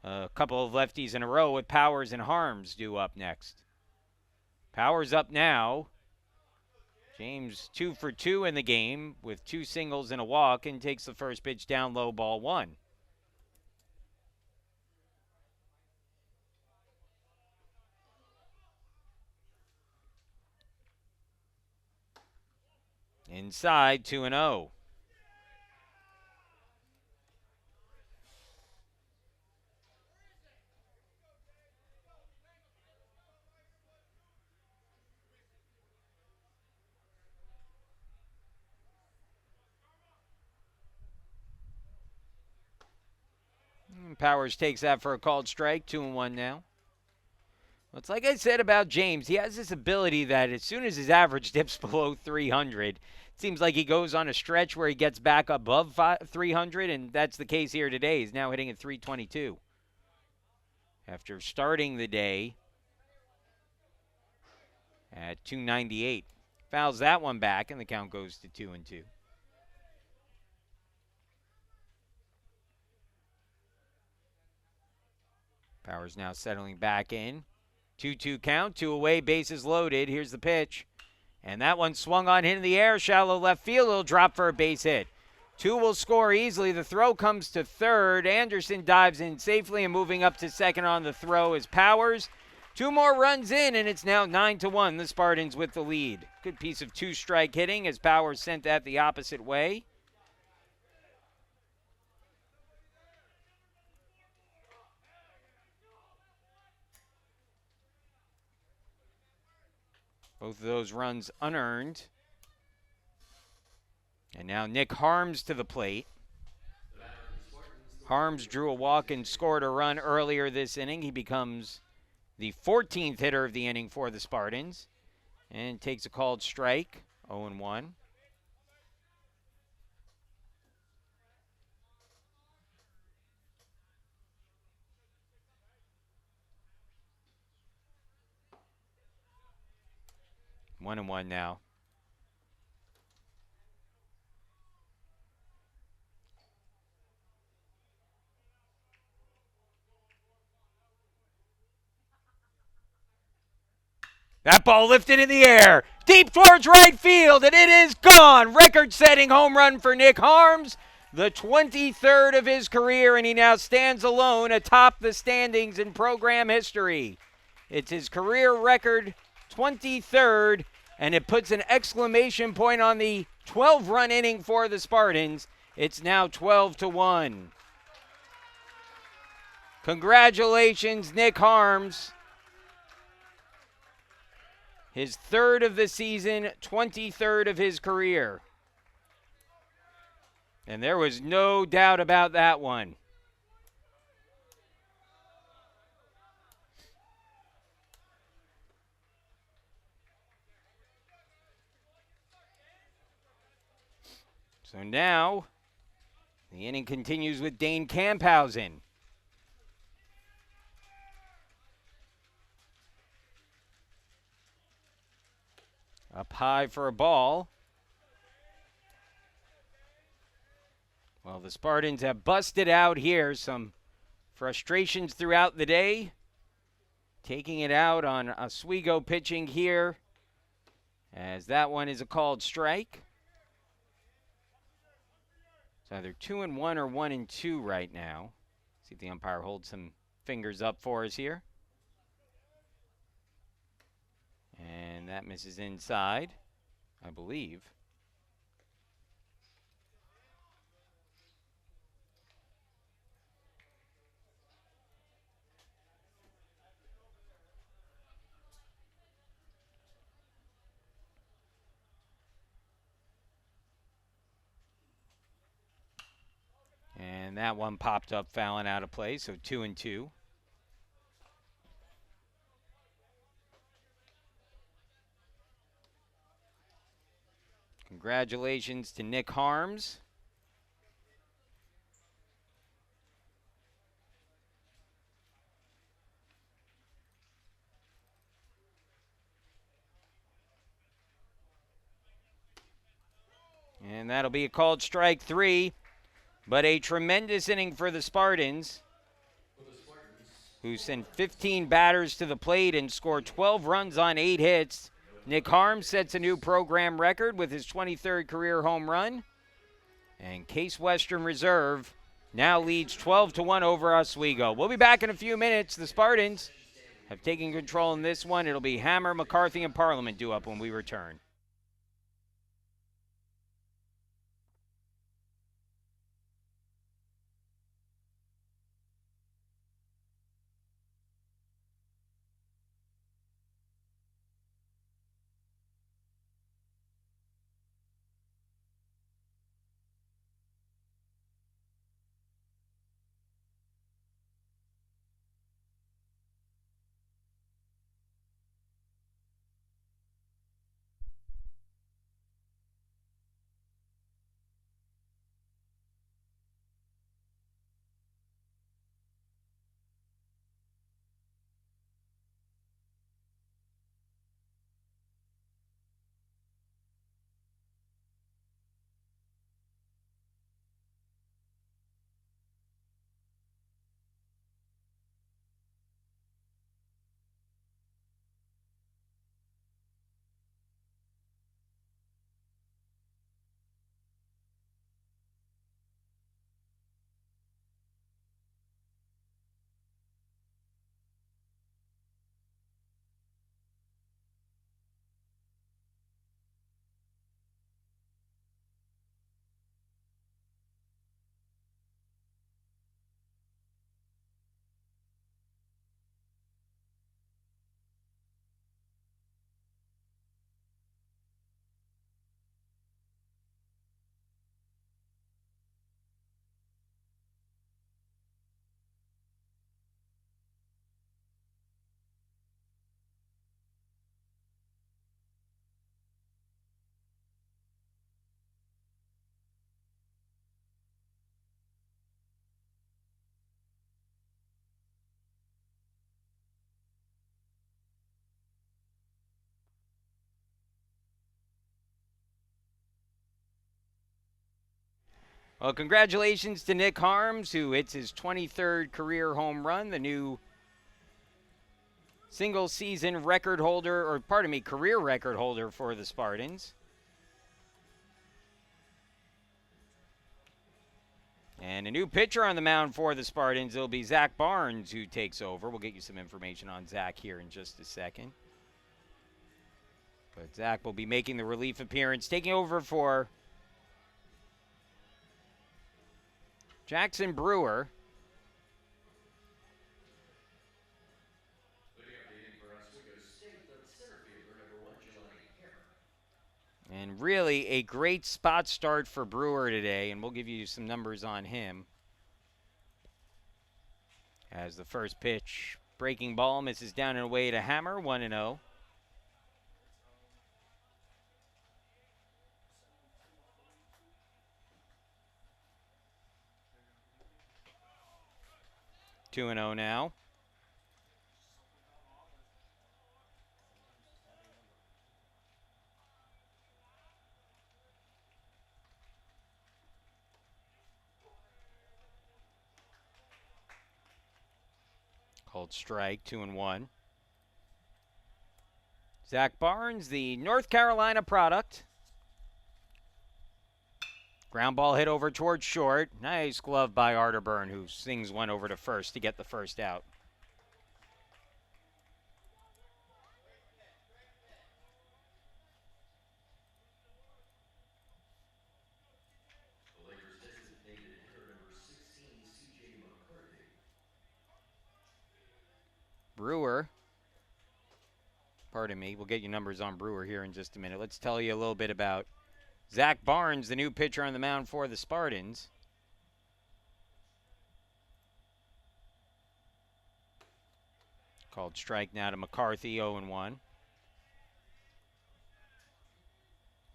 S1: a couple of lefties in a row with Powers and Harms due up next. Powers up now. James 2 for 2 in the game with 2 singles and a walk, and takes the first pitch down low, ball 1. Inside 2-0. Powers takes that for a called strike. 2-1 now. Well, it's like I said about James. He has this ability that as soon as his average dips below 300, it seems like he goes on a stretch where he gets back above 300, and that's the case here today. He's now hitting at 322 after starting the day at 298. Fouls that one back, and the count goes to 2-2. Powers now settling back in. 2-2 count, 2 away, bases loaded. Here's the pitch. And that one swung on in the air, shallow left field. It'll drop for a base hit. 2 will score easily. The throw comes to third. Anderson dives in safely, and moving up to second on the throw is Powers. 2 more runs in, and it's now 9-1. The Spartans with the lead. Good piece of 2-strike hitting as Powers sent that the opposite way. Both of those runs unearned. And now Nick Harms to the plate. Harms drew a walk and scored a run earlier this inning. He becomes the 14th hitter of the inning for the Spartans and takes a called strike, 0-1. One and one now. That ball lifted in the air, deep towards right field, and it is gone. Record-setting home run for Nick Harms, the 23rd of his career, and he now stands alone atop the standings in program history. It's his career record, 23rd, and it puts an exclamation point on the 12-run inning for the Spartans. It's now 12-1. Congratulations, Nick Harms. His 3rd of the season, 23rd of his career. And there was no doubt about that one. So now, the inning continues with Dane Camphausen. Up high for a ball. Well, the Spartans have busted out here. Some frustrations throughout the day. Taking it out on Oswego pitching here, as that one is a called strike. It's either 2-1 or 1-2 right now. See if the umpire holds some fingers up for us here. And that misses inside, I believe. And that one popped up, fouling out of play, so 2-2. Congratulations to Nick Harms. And that'll be a called strike 3. But a tremendous inning for the Spartans, who sent 15 batters to the plate and scored 12 runs on 8 hits. Nick Harms sets a new program record with his 23rd career home run. And Case Western Reserve now leads 12-1 over Oswego. We'll be back in a few minutes. The Spartans have taken control in this one. It'll be Hammer, McCarthy, and Parliament due up when we return. Well, congratulations to Nick Harms, who hits his 23rd career home run, the new single season record holder, or pardon me, career record holder for the Spartans. And a new pitcher on the mound for the Spartans. It'll be Zach Barnes who takes over. We'll get you some information on Zach here in just a second. But Zach will be making the relief appearance, taking over for Jackson Brewer.
S2: Leading up the inning for Oswego State, the center fielder, number 1, Jelani Hammer.
S1: And really a great spot start for Brewer today, and we'll give you some numbers on him. As the first pitch, breaking ball misses down and away to Hammer, 1-0. Two and 0 now. Called strike, 2-1. Zach Barnes, the North Carolina product. Ground ball hit over towards short. Nice glove by Arterburn, who sings one over to first to get the first out.
S2: The Lakers designated hitter number 16, C.J. McCarthy.
S1: Brewer. Pardon me. We'll get you numbers on Brewer here in just a minute. Let's tell you a little bit about Zach Barnes, the new pitcher on the mound for the Spartans. Called strike now to McCarthy, 0-1.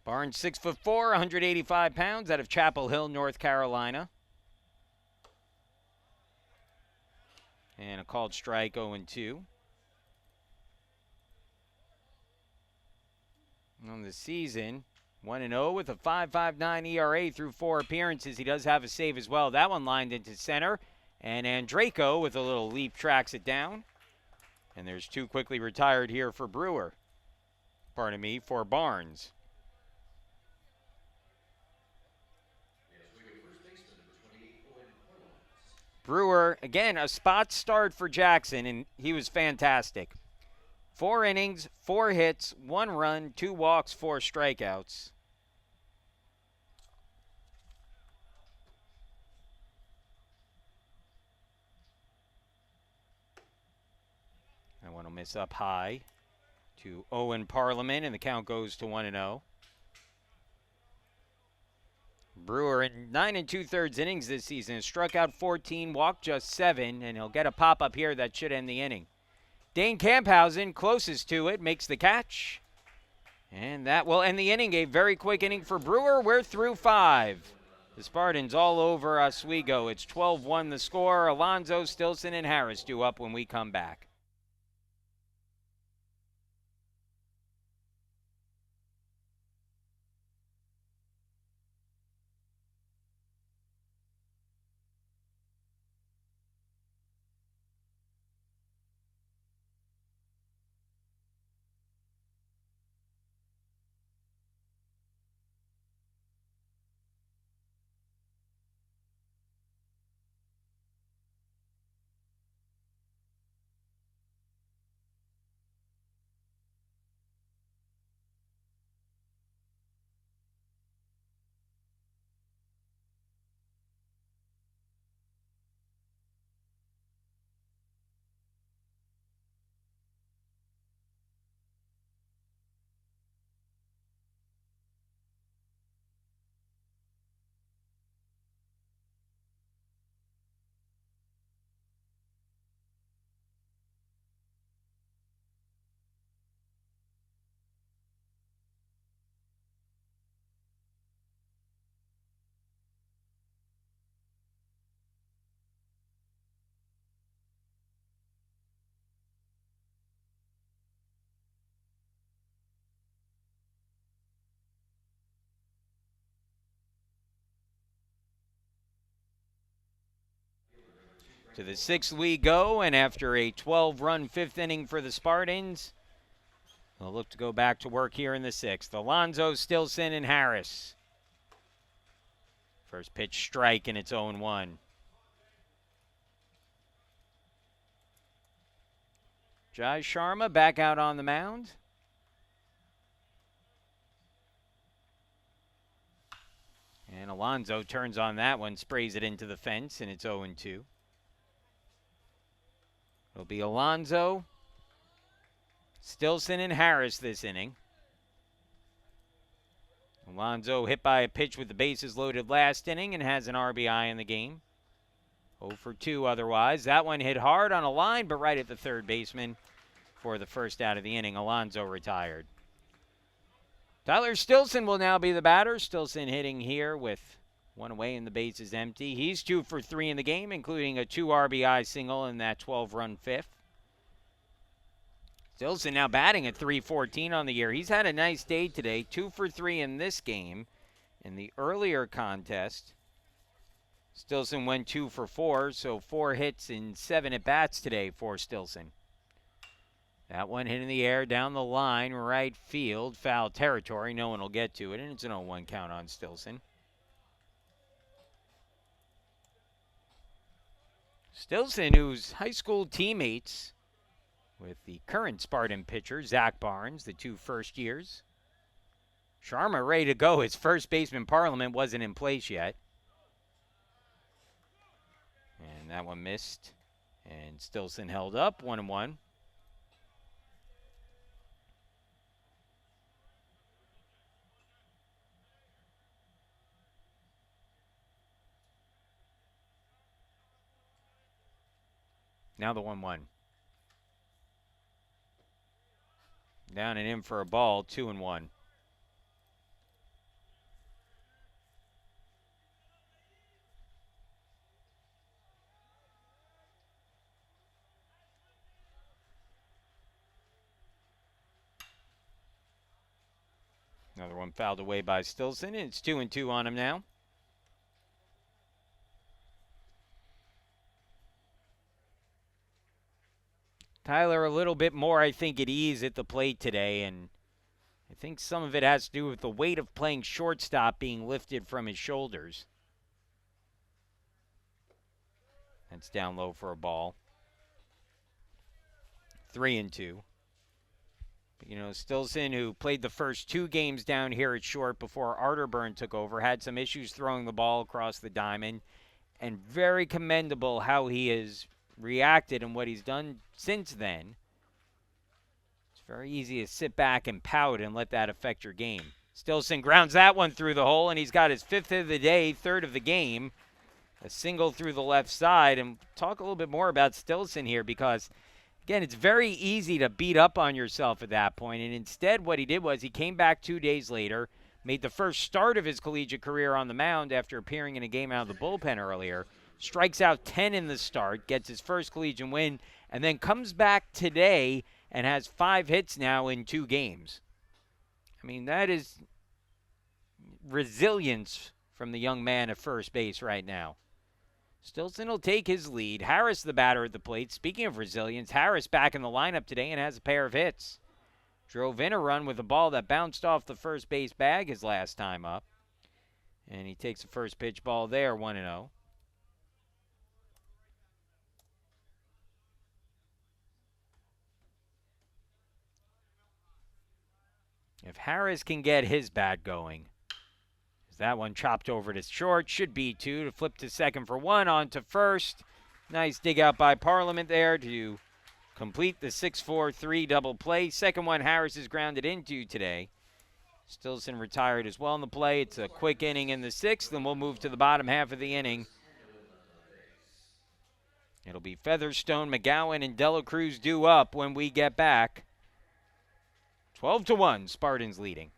S1: Barnes, 6'4", 185 pounds, out of Chapel Hill, North Carolina. And a called strike, 0-2. On the season, 1-0 with a 5.59 ERA through 4 appearances. He does have a save as well. That one lined into center. And Andraco with a little leap tracks it down. And there's 2 quickly retired here for Brewer. Pardon me, for Barnes.
S2: The Oswego first baseman, number 28, Owen Parliament.
S1: Brewer, again, a spot start for Jackson, and he was fantastic. 4 innings, 4 hits, 1 run, 2 walks, 4 strikeouts. That one will miss up high to Owen Parliament, and the count goes to 1-0. Brewer in 9 2/3 innings this season has struck out 14, walked just 7, and he'll get a pop-up here that should end the inning. Dane Camphausen, closest to it, makes the catch. And that will end the inning. A very quick inning for Brewer. We're through 5. The Spartans all over Oswego. It's 12-1 the score. Alonzo, Stilson, and Harris due up when we come back. To the sixth we go, and after a 12-run fifth inning for the Spartans, they'll look to go back to work here in the sixth. Alonso, Stilson, and Harris. First pitch strike, and it's 0-1. Jai Sharma back out on the mound. And Alonso turns on that one, sprays it into the fence, and it's 0-2. It'll be Alonso, Stilson, and Harris this inning. Alonso hit by a pitch with the bases loaded last inning and has an RBI in the game. 0 for 2 otherwise. That one hit hard on a line, but right at the third baseman for the first out of the inning. Alonso retired. Tyler Stilson will now be the batter. Stilson hitting here with one away and the base is empty. He's 2 for 3 in the game, including a 2 RBI single in that 12-run fifth. Stilson now batting at .314 on the year. He's had a nice day today. 2 for 3 in this game. In the earlier contest, Stilson went 2 for 4, so 4 hits in 7 at-bats today for Stilson. That one hit in the air down the line, right field, foul territory. No one will get to it, and it's an 0-1 count on Stilson. Stilson, whose high school teammates with the current Spartan pitcher, Zach Barnes, the 2 first years. Sharma ready to go. His first baseman Parliament wasn't in place yet. And that one missed. And Stilson held up, 1-1. Now the 1-1. Down and in for a ball, 2-1. Another one fouled away by Stilson, and it's 2-2 on him now. Tyler a little bit more, I think, at ease at the plate today, and I think some of it has to do with the weight of playing shortstop being lifted from his shoulders. That's down low for a ball. 3-2. But, you know, Stilson, who played the first 2 games down here at short before Arterburn took over, had some issues throwing the ball across the diamond, and very commendable how he has reacted and what he's done since then. It's very easy to sit back and pout and let that affect your game. Stilson grounds that one through the hole, and he's got his 5th of the day, 3rd of the game. A single through the left side. And talk a little bit more about Stilson here because, again, it's very easy to beat up on yourself at that point. And instead what he did was he came back 2 days later, made the first start of his collegiate career on the mound after appearing in a game out of the bullpen earlier. Strikes out 10 in the start, gets his first collegiate win, and then comes back today and has 5 hits now in 2 games. I mean, that is resilience from the young man at first base right now. Stilson will take his lead. Harris, the batter at the plate. Speaking of resilience, Harris back in the lineup today and has a pair of hits. Drove in a run with a ball that bounced off the first base bag his last time up. And he takes the first pitch ball there, 1-0. If Harris can get his bat going, that one chopped over to short, should be 2 to flip to second for 1, on to first. Nice dig out by Parliament there to complete the 6-4-3 double play. Second one Harris is grounded into today. Stilson retired as well in the play. It's a quick inning in the 6th, and we'll move to the bottom half of the inning. It'll be Featherstone, McGowan, and Dela Cruz due up when we get back. 12-1, Spartans leading.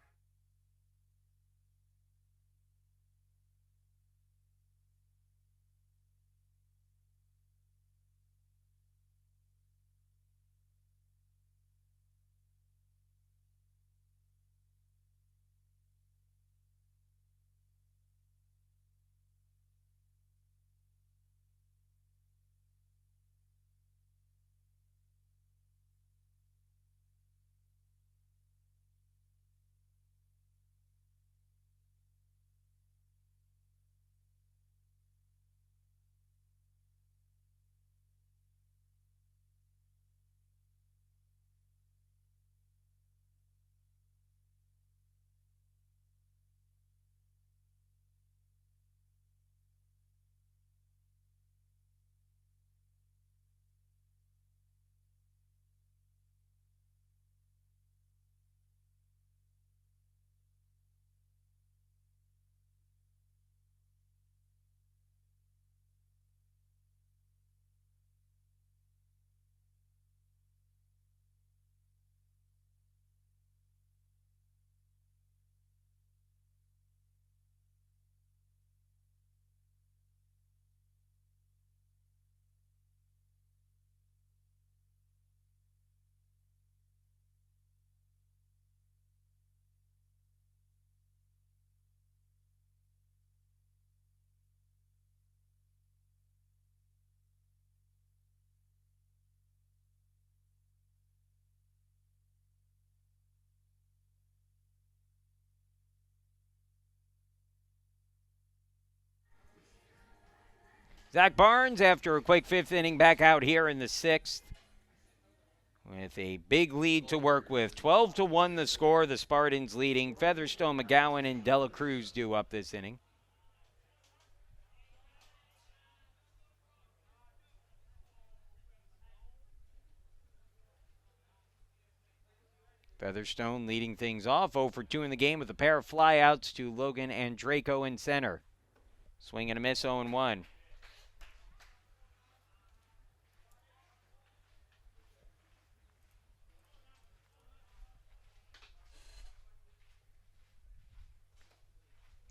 S1: Zach Barnes, after a quick fifth inning, back out here in the sixth with a big lead to work with. 12-1 the score. The Spartans leading. Featherstone, McGowan, and Dela Cruz due up this inning. Featherstone leading things off. 0 for 2 in the game with a pair of flyouts to Logan and Draco in center. Swing and a miss, 0-1.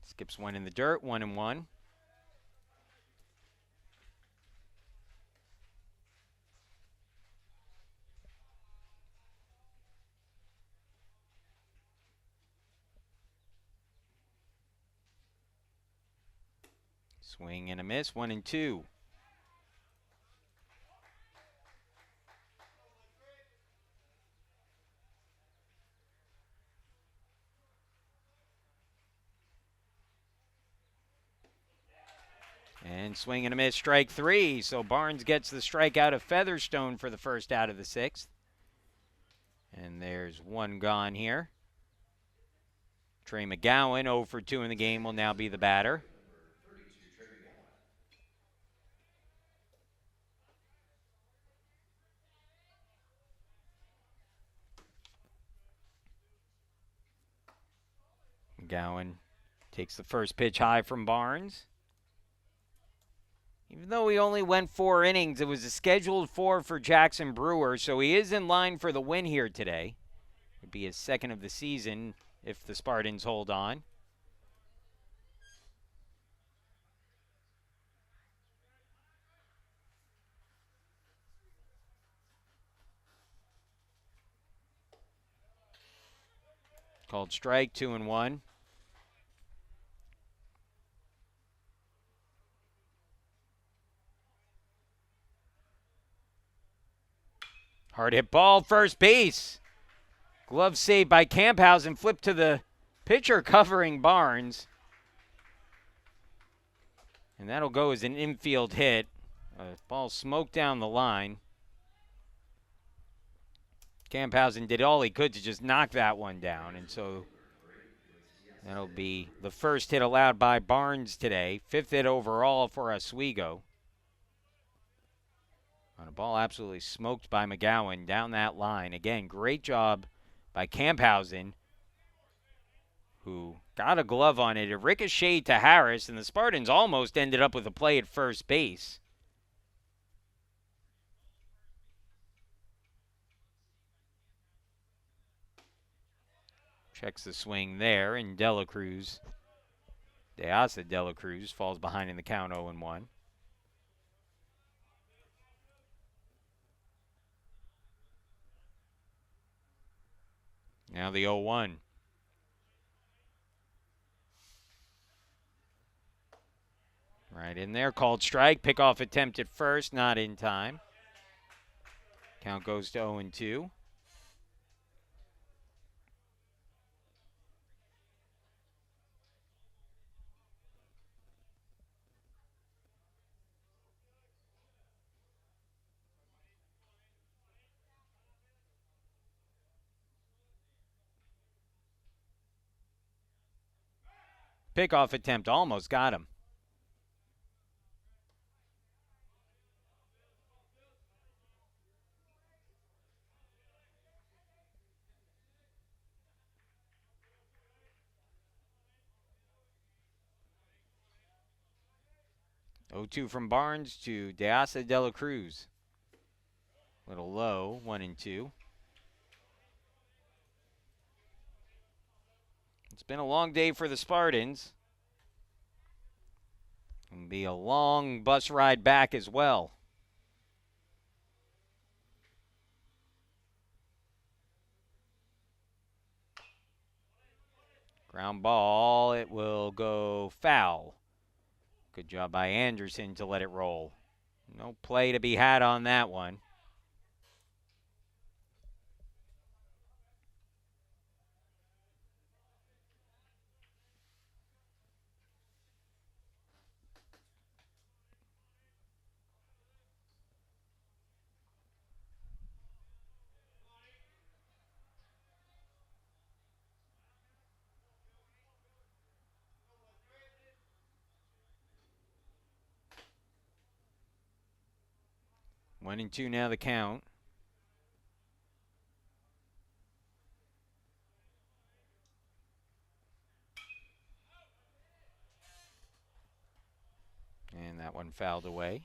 S1: Skips one in the dirt, 1-1. Swing and a miss, 1-2. And swing and a miss, strike 3. So Barnes gets the strikeout of Featherstone for the first out of the sixth. And there's one gone here. Trey McGowan, 0 for 2 in the game, will now be the batter. McGowan takes the first pitch high from Barnes. Even though he only went 4 innings, it was a scheduled 4 for Jackson Brewer, so he is in line for the win here today. Would be his second of the season if the Spartans hold on. Called strike, 2-1. Hard hit ball, first base. Glove saved by Camphausen, flipped to the pitcher covering Barnes. And that'll go as an infield hit. Ball smoked down the line. Camphausen did all he could to just knock that one down, and so that'll be the first hit allowed by Barnes today. 5th hit overall for Oswego. On a ball absolutely smoked by McGowan down that line. Again, great job by Camphausen, who got a glove on it. It ricocheted to Harris, and the Spartans almost ended up with a play at first base. Checks the swing there, and Dela Cruz, Deasa Dela Cruz, falls behind in the count, 0-1. Now the 0-1. Right in there, called strike. Pickoff attempt at first, not in time. Count goes to 0-2. Pickoff attempt almost got him. Oh, 2 from Barnes to Deasa Dela Cruz. Little low, 1-2. It's been a long day for the Spartans. It'll be a long bus ride back as well. Ground ball, it will go foul. Good job by Anderson to let it roll. No play to be had on that one. 1-2 now the count. And that one fouled away.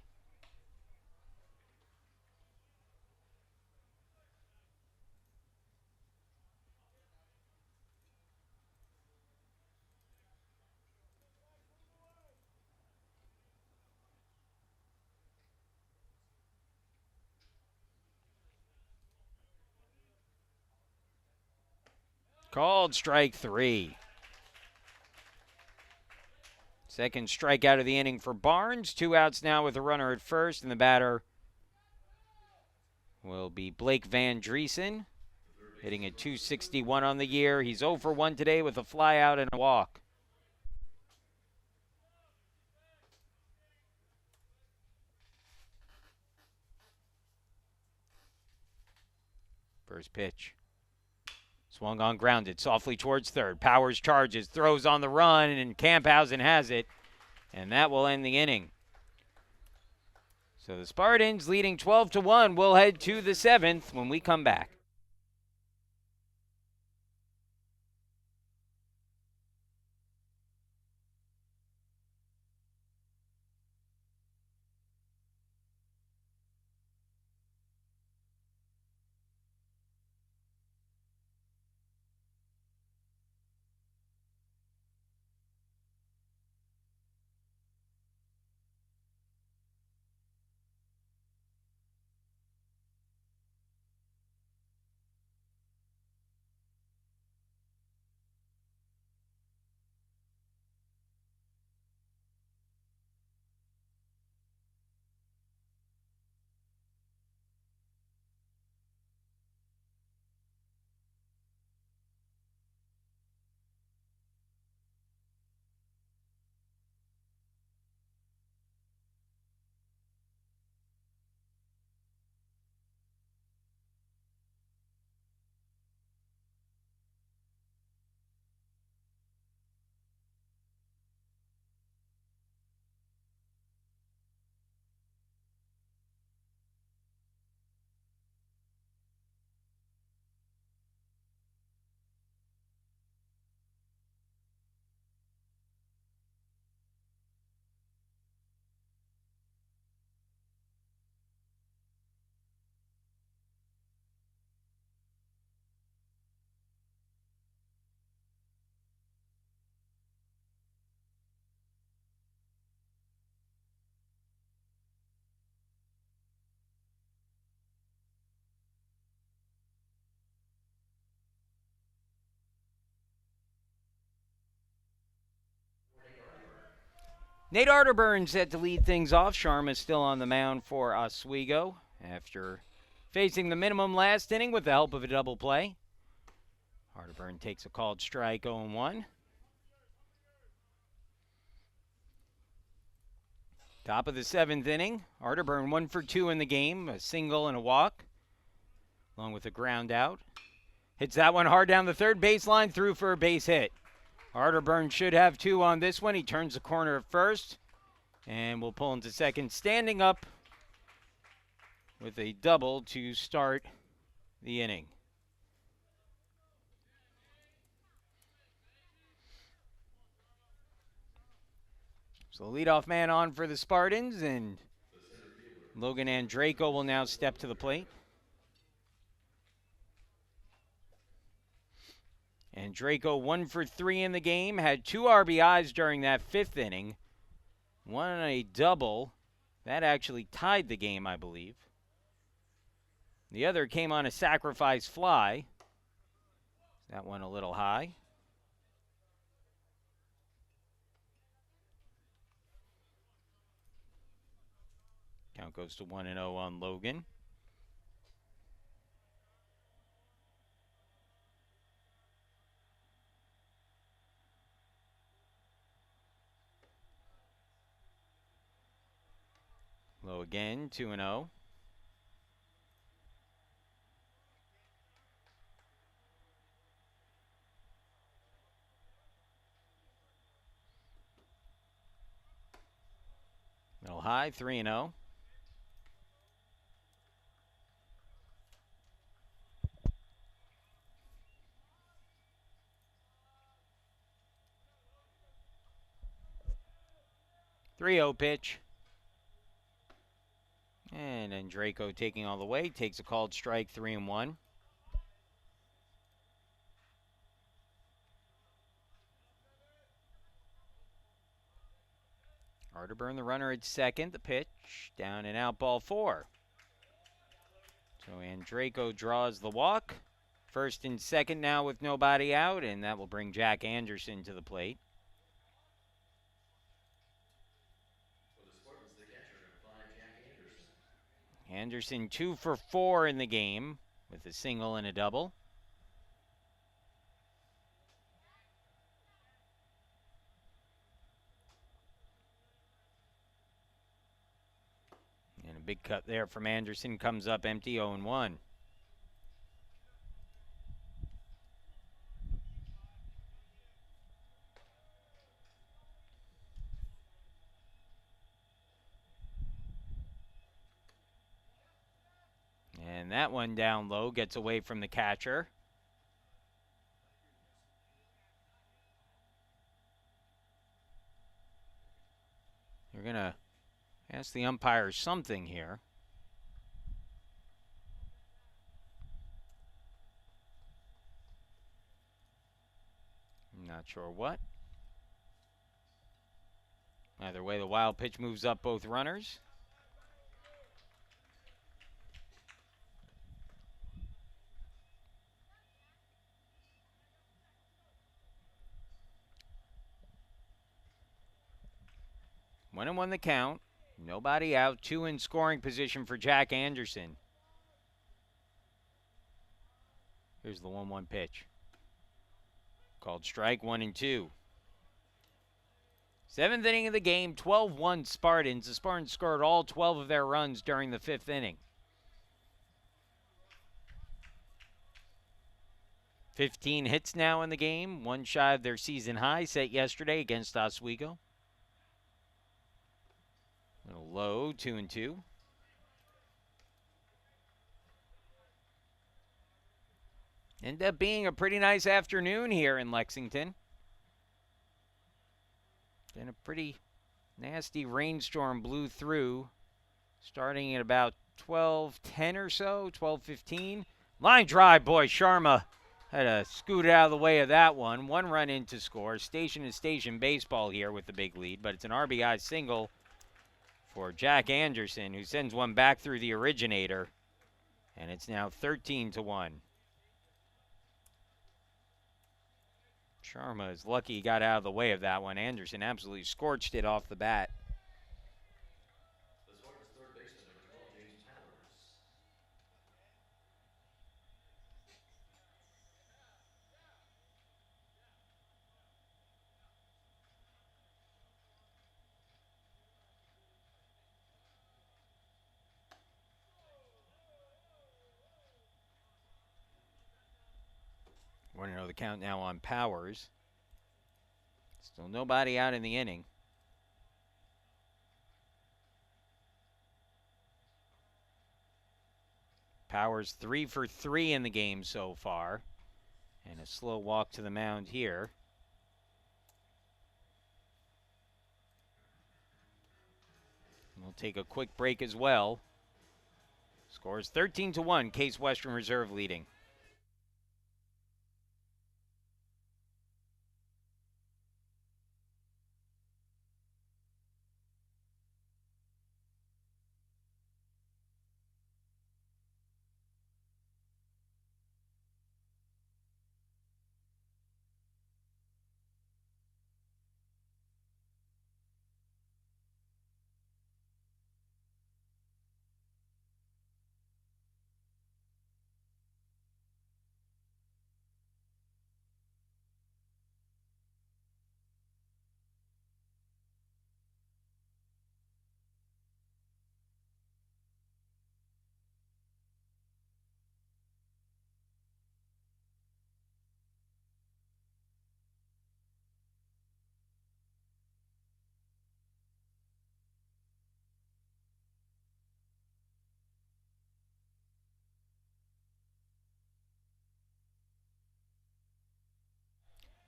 S1: Called strike 3. Second strikeout of the inning for Barnes. 2 outs now with a runner at first, and the batter will be Blake Van Driesen, hitting at .261 on the year. He's 0 for 1 today with a flyout and a walk. First pitch. Swung on, grounded, softly towards third. Powers charges, throws on the run, and Camphausen has it. And that will end the inning. So the Spartans leading 12-1. We'll head to the 7th when we come back. Nate Arterburn set to lead things off. Sharma still on the mound for Oswego after facing the minimum last inning with the help of a double play. Arterburn takes a called strike, 0-1. Top of the 7th inning. Arterburn 1 for 2 in the game, a single and a walk, along with a ground out. Hits that one hard down the third baseline, through for a base hit. Arterburn should have 2 on this one. He turns the corner at first and will pull into second, standing up with a double to start the inning. So the leadoff man on for the Spartans, and Logan Andraco will now step to the plate. Andraco 1 for 3 in the game, had 2 RBIs during that 5th inning. One on a double. That actually tied the game, I believe. The other came on a sacrifice fly. That one a little high. Count goes to 1-0 on Logan. Low again, 2-0. Middle high, 3-0. 3-0 pitch. And then Draco taking all the way, takes a called strike, 3-1. Arterburn, the runner at second. The pitch, down and out, ball 4. So Andraco draws the walk. First and second now with nobody out, and that will bring Jack Anderson to the plate.
S2: For the Spartans, the catcher, number 5, Jack Anderson.
S1: Anderson 2 for 4 in the game with a single and a double. And a big cut there from Anderson, comes up empty, 0-1. And that one down low gets away from the catcher. You're going to ask the umpire something here. I'm not sure what. Either way, the wild pitch moves up both runners. One and one the count. Nobody out. 2 in scoring position for Jack Anderson. Here's the 1-1 pitch. Called strike, 1-2. 7th inning of the game, 12-1 Spartans. The Spartans scored all 12 of their runs during the 5th inning. 15 hits now in the game, one shy of their season high set yesterday against Oswego. Little low, 2-2. Ended up being a pretty nice afternoon here in Lexington. Then a pretty nasty rainstorm blew through, starting at about 12:10 or so, 12:15. Line drive, boy, Sharma had to scoot out of the way of that one. 1 run in to score. Station to station baseball here with the big lead, but it's an RBI single for Jack Anderson, who sends one back through the originator, and it's now 13-1. Sharma is lucky he got out of the way of that one. Anderson absolutely scorched it off the bat.
S2: The Spartans' third baseman, number 12, James Powers.
S1: Want to know the count now on Powers. Still nobody out in the inning. Powers 3 for 3 in the game so far. And a slow walk to the mound here. We'll take a quick break as well. Scores 13-1, Case Western Reserve leading.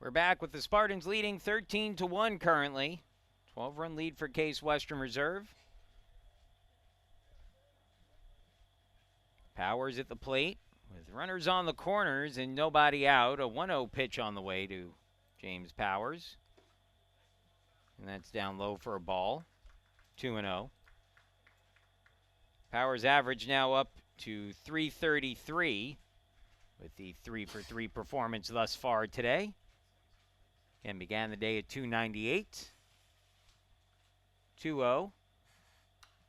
S1: We're back with the Spartans leading 13-1 currently. 12-run lead for Case Western Reserve. Powers at the plate with runners on the corners and nobody out. A 1-0 pitch on the way to James Powers. And that's down low for a ball. 2-0. Powers average now up to 333 with the 3-for-3 performance thus far today. And began the day at 298. 2-0.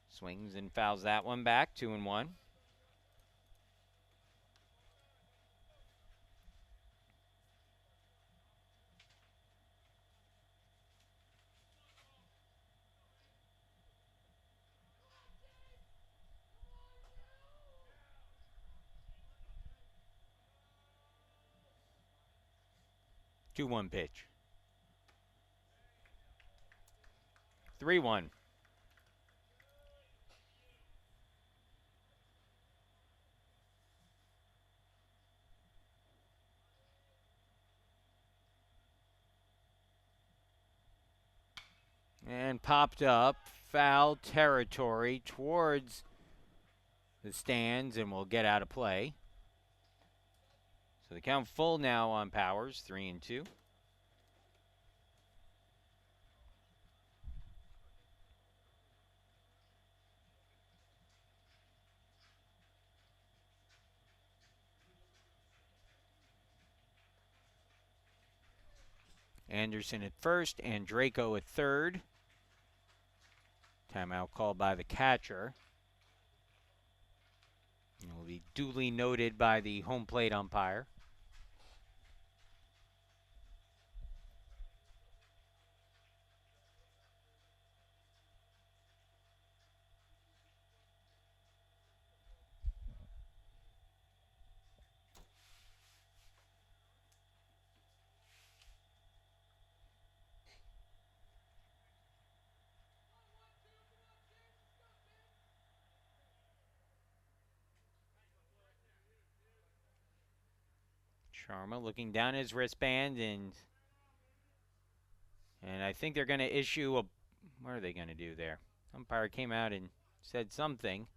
S1: Swings and fouls that one back. 2-1. Two-one pitch. 3-1. And popped up, foul territory towards the stands, and will get out of play. So the count full now on Powers, 3-2. Anderson at first and Draco at third. Timeout called by the catcher. It will be duly noted by the home plate umpire. Sharma looking down his wristband, and I think they're going to issue a. What are they going to do there? Umpire came out and said something.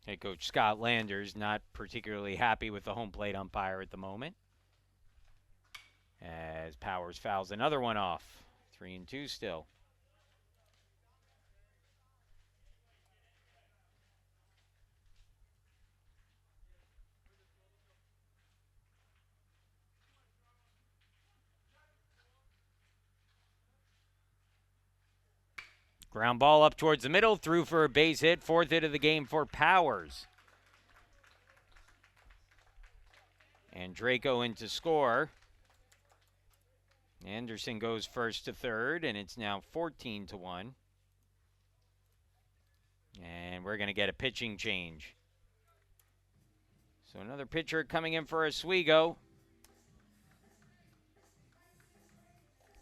S1: Head coach Scott Landers not particularly happy with the home plate umpire at the moment. As Powers fouls another one off. 3-2 still. Ground ball up towards the middle, through for a base hit. Fourth hit of the game for Powers. And Draco in to score. Anderson goes first to third, and it's now 14-1. And we're going to get a pitching change. So another pitcher coming in for Oswego.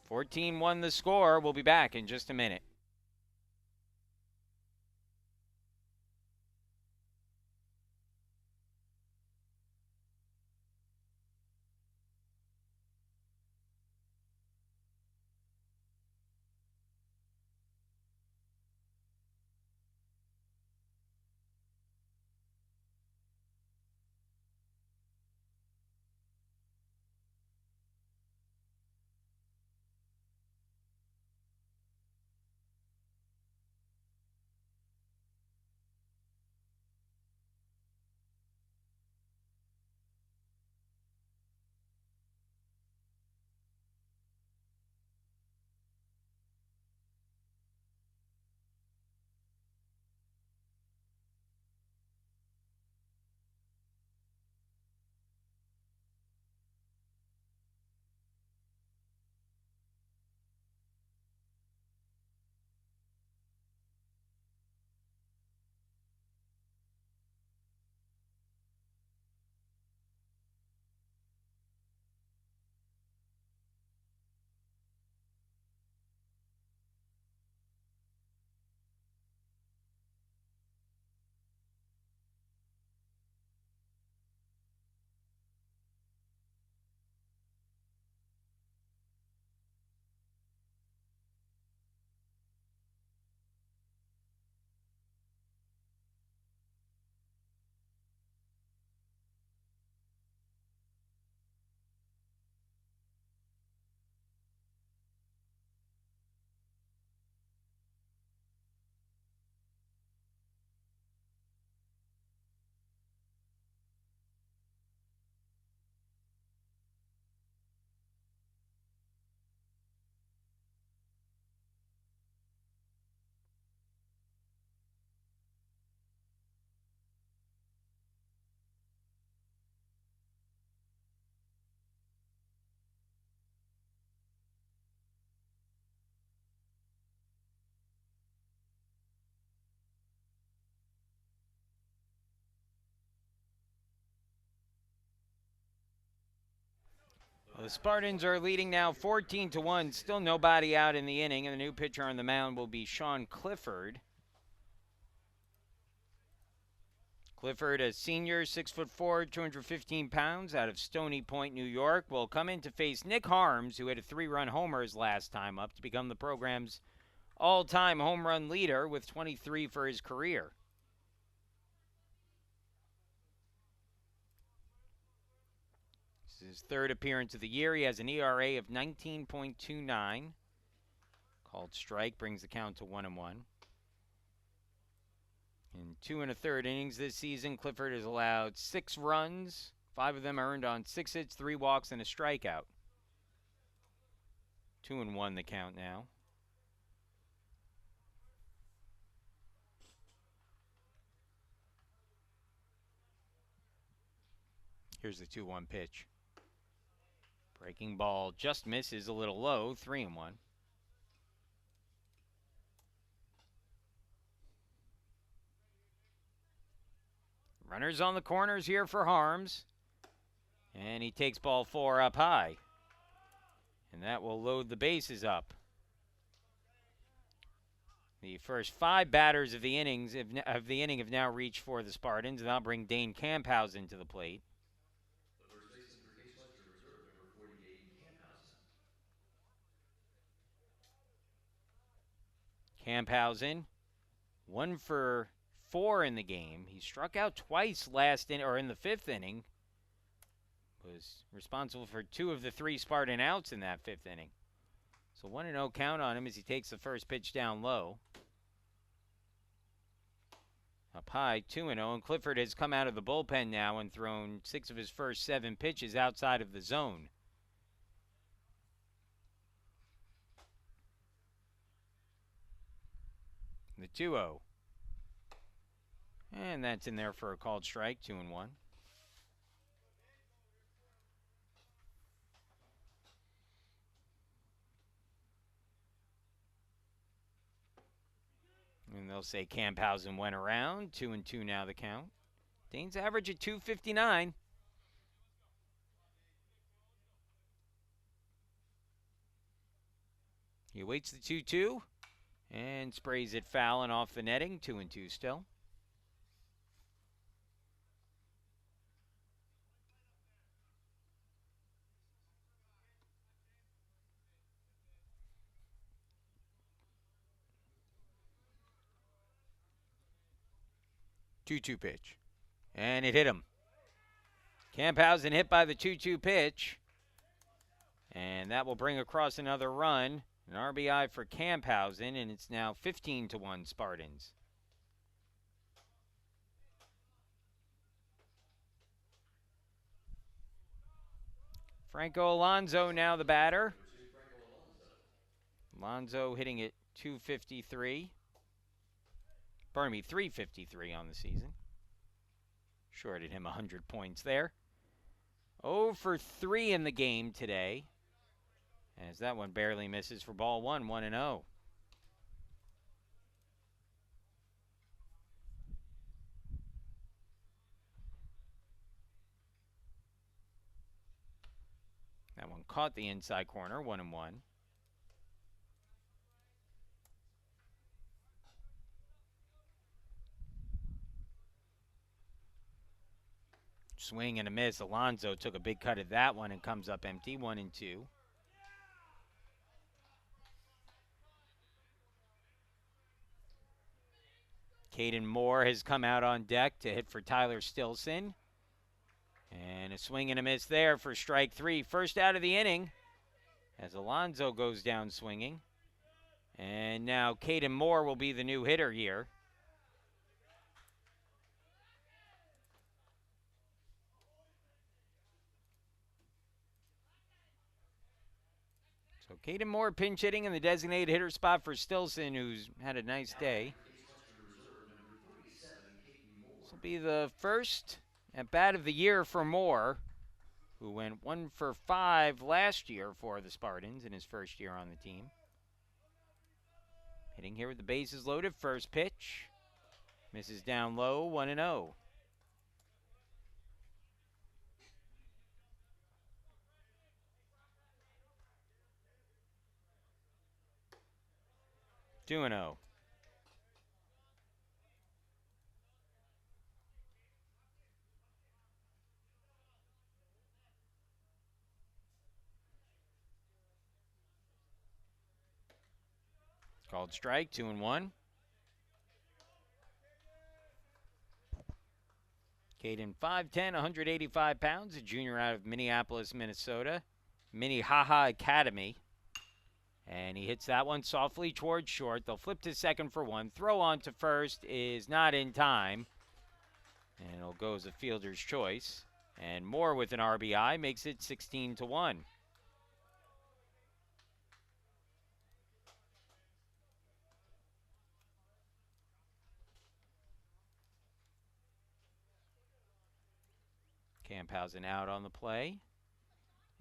S1: 14-1 the score. We'll be back in just a minute. The Spartans are leading now 14-1. Still nobody out in the inning, and the new pitcher on the mound will be Sean Clifford. Clifford, a senior, 6'4", 215 pounds, out of Stony Point, New York, will come in to face Nick Harms, who had a 3-run homer his last time up, to become the program's all-time home run leader with 23 for his career. This is his third appearance of the year. He has an ERA of 19.29. Called strike brings the count to 1-1. In 2 1/3 innings this season, Clifford has allowed 6 runs, 5 of them earned on 6 hits, 3 walks, and a strikeout. 2-1 the count now. Here's the 2-1 pitch. Breaking ball just misses, a little low, 3-1. Runners on the corners here for Harms. And he takes ball 4 up high. And that will load the bases up. The first 5 batters of the inning have now reached for the Spartans, and that'll bring Dane Camphausen to the plate.
S2: The first baseman for Case Western Reserve, number 48,
S1: Camphausen,
S2: Camphausen.
S1: 1 for 4 in the game. He struck out twice in the 5th inning. Was responsible for 2 of the 3 Spartan outs in that 5th inning. So 1-0 count on him as he takes the first pitch down low. Up high, 2-0, and Clifford has come out of the bullpen now and thrown 6 of his first 7 pitches outside of the zone. The 2-0. And that's in there for a called strike, 2-1. And they'll say Camphausen went around. 2-2 now the count. Dane's average at 259. He awaits the 2-2 and sprays it foul and off the netting. 2-2 still. Two-two pitch. And it hit him. Camphausen hit by the 2-2 pitch. And that will bring across another run. An RBI for Camphausen, and it's now 15-1 Spartans. Franco Alonso now the batter. Alonso hitting at 253. Pardon me, 353 on the season. Shorted him 100 points there. 0 for 3 in the game today, as that one barely misses for ball 1, 1-0. That one caught the inside corner, 1-1. Swing and a miss. Alonso took a big cut at that one and comes up empty, 1-2. Caden Moore has come out on deck to hit for Tyler Stilson. And a swing and a miss there for strike 3. First out of the inning as Alonso goes down swinging. And now Caden Moore will be the new hitter here. So Caden Moore pinch hitting in the designated hitter spot for Stilson, who's had a nice day. This will be the first at bat of the year for Moore, who went 1 for 5 last year for the Spartans in his first year on the team. Hitting here with the bases loaded. First pitch. Misses down low, 1-0. 2-0. Called strike, 2-1. Caden 5'10", 185 pounds, a junior out of Minneapolis, Minnesota. Minnehaha Academy. And he hits that one softly towards short. They'll flip to second for one. Throw on to first is not in time. And it'll go as a fielder's choice. And Moore with an RBI makes it 16-1. Camphausen out on the play.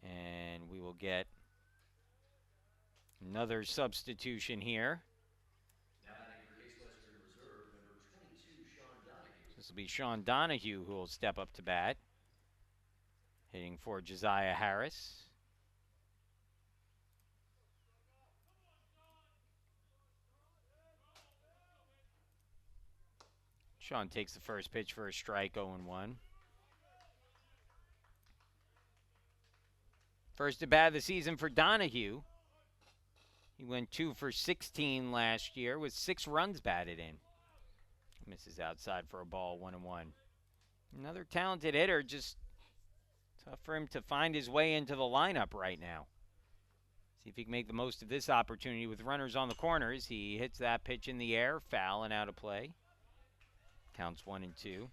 S1: And we will get another substitution here. This will be Sean Donahue who will step up to bat. Hitting for Josiah Harris. Sean takes the first pitch for a strike, 0-1. First at bat of the season for Donahue. He went 2 for 16 last year with 6 runs batted in. Misses outside for a ball, 1-1. Another talented hitter, just tough for him to find his way into the lineup right now. See if he can make the most of this opportunity with runners on the corners. He hits that pitch in the air, foul and out of play. Counts 1-2.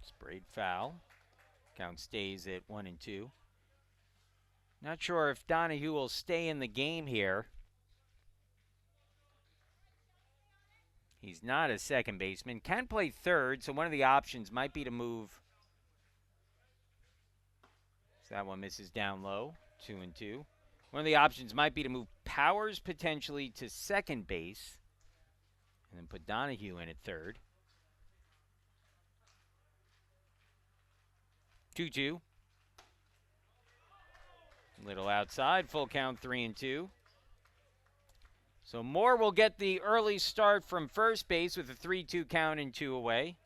S1: Sprayed foul. Count stays at 1-2. Not sure if Donahue will stay in the game here. He's not a second baseman. Can play third, so one of the options might be to move. So that one misses down low, 2-2. One of the options might be to move Powers potentially to second base and then put Donahue in at third. 2-2. Little outside, full count, 3-2. So Moore will get the early start from first base with a 3-2 count and 2 away.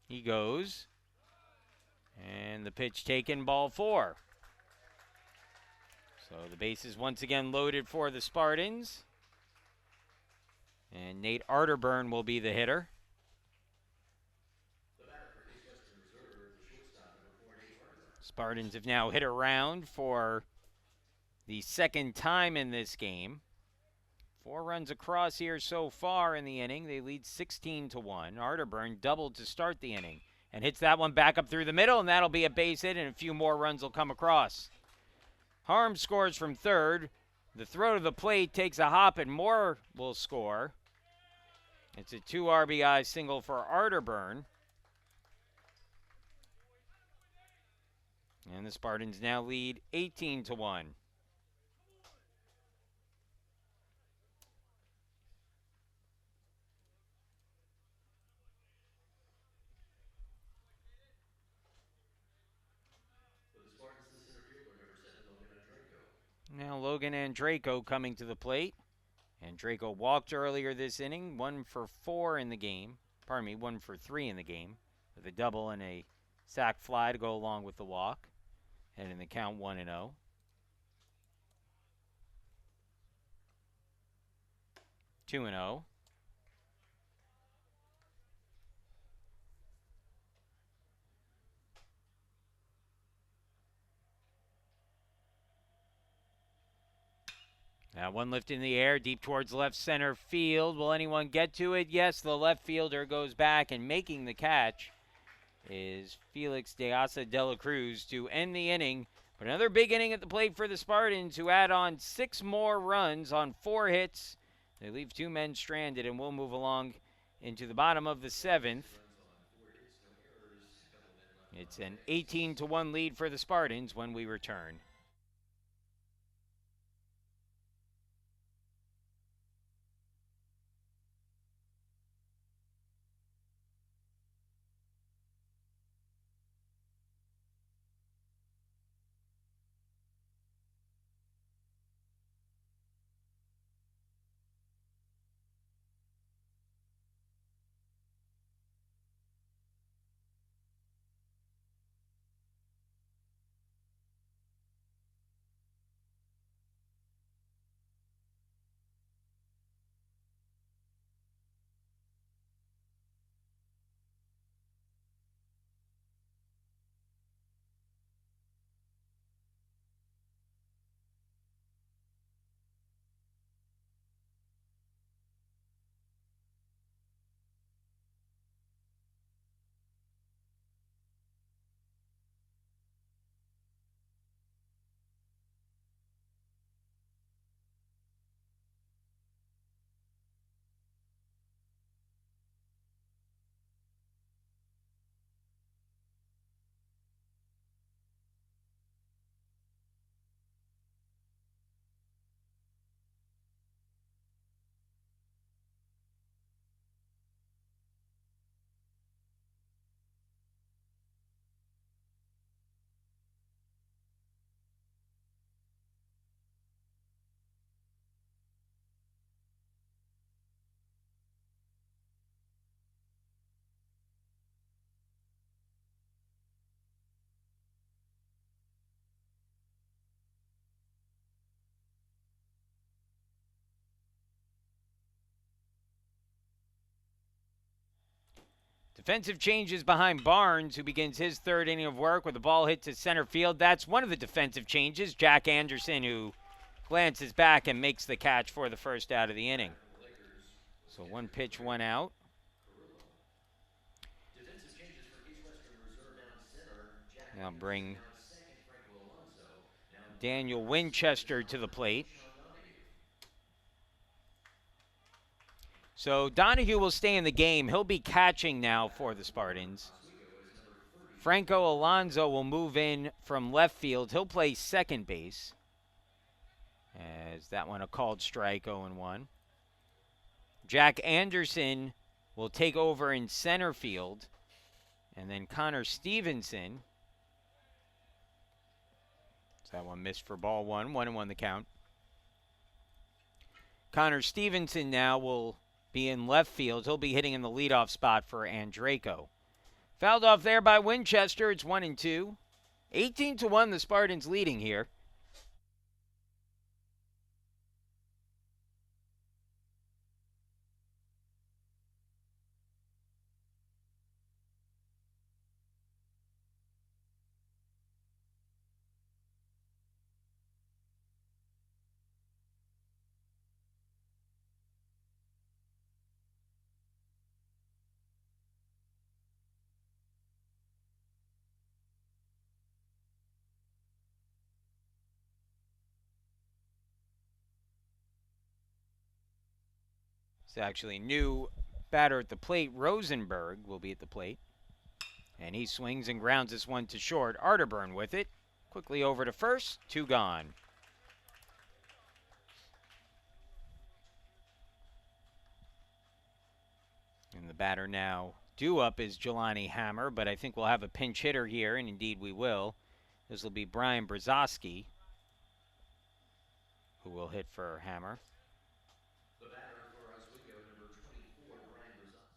S1: He goes. And the pitch taken, ball 4. So the base is once again loaded for the Spartans. And Nate Arterburn will be the hitter. Spartans have now hit around for the second time in this game. 4 runs across here so far in the inning. They lead 16-1. Arterburn doubled to start the inning and hits that one back up through the middle, and that'll be a base hit, and a few more runs will come across. Harms scores from third. The throw to the plate takes a hop, and Moore will score. It's a 2 RBI single for Arterburn. And the Spartans now lead 18-1. Now Logan Andraco coming to the plate. Andraco walked earlier this inning, 1 for 4 in the game. Pardon me, 1 for 3 in the game, with a double and a sac fly to go along with the walk. And in the count, 1-0. Two and 0. Now one lift in the air, deep towards left center field. Will anyone get to it? Yes, the left fielder goes back, and making the catch is Felix de Asa de la Cruz to end the inning. But another big inning at the plate for the Spartans, who add on 6 more runs on 4 hits. They leave 2 men stranded, and we'll move along into the bottom of the 7th. It's an 18-1 lead for the Spartans when we return. Defensive changes behind Barnes, who begins his third inning of work with the ball hit to center field. That's one of the defensive changes. Jack Anderson, who glances back and makes the catch for the first out of the inning. So one pitch, one out.
S2: Defensive changes for Case Western Reserve down center. Jack
S1: Now bring
S2: down second, Franco Alonso. Now
S1: Daniel Winchester to the plate. So Donahue will stay in the game. He'll be catching now for the Spartans. Franco Alonso will move in from left field. He'll play second base. As that one a called strike, 0-1. Jack Anderson will take over in center field. And then Connor Stevenson. So that one missed for ball one. 1-1 the count. Connor Stevenson now will be in left field. He'll be hitting in the leadoff spot for Andreyko. Fouled off there by Winchester. It's 1-2. 18-1, the Spartans leading here. It's actually new batter at the plate. Rosenberg will be at the plate. And he swings and grounds this one to short. Arterburn with it. Quickly over to first. 2 gone. And the batter now due up is Jelani Hammer, but I think we'll have a pinch hitter here, and indeed we will. This will be Brian Brzozowski, who will hit for Hammer.
S2: The batter for Oswego, number 24, Brian Brzozowski.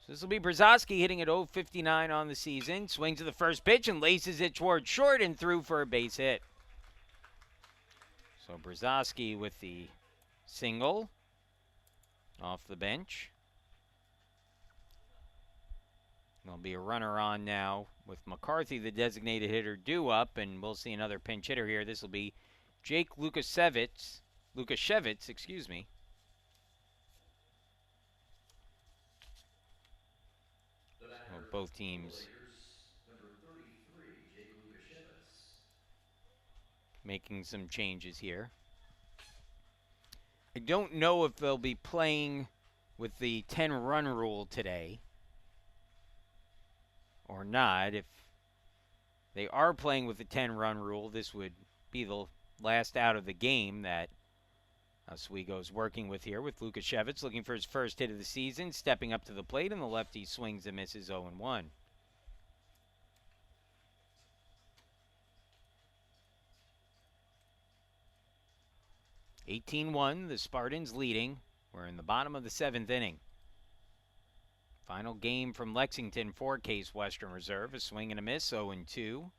S1: So this will be Brzozowski hitting at 0.59 on the season. Swings to the first pitch and laces it toward short and through for a base hit. So Brzozowski with the single off the bench. There'll be a runner on now with McCarthy, the designated hitter, due up, and we'll see another pinch hitter here. This will be Jake Lukashevitz, excuse me. Well, both teams
S2: Number 33, Jake Lukashevitz.
S1: making some changes here. I don't know if they'll be playing with the 10-run rule today or not. If they are playing with the 10-run rule, this would be the last out of the game that Oswego's working with here, with Lukashevitz looking for his first hit of the season, stepping up to the plate, and the lefty swings and misses 0-1. The Spartans leading. We're in the bottom of the 7th inning. Final game from Lexington for Case Western Reserve. A swing and a miss, 0-2.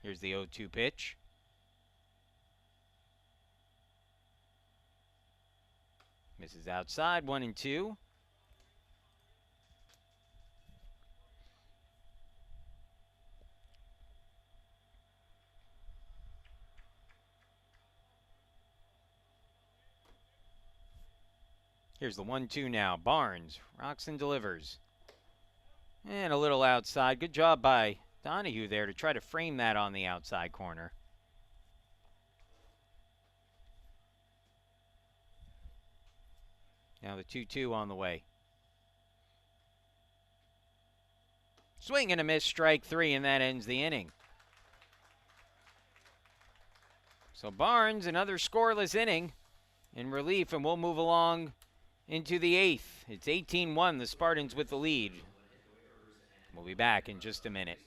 S1: Here's the 0-2 pitch. Misses outside, 1-2. Here's the 1-2 now. Barnes rocks and delivers. And a little outside. Good job by Donahue there to try to frame that on the outside corner. Now the 2-2 on the way. Swing and a miss, strike 3, and that ends the inning. So Barnes, another scoreless inning in relief, and we'll move along into the 8th. It's 18-1, the Spartans with the lead. We'll be back in just a minute.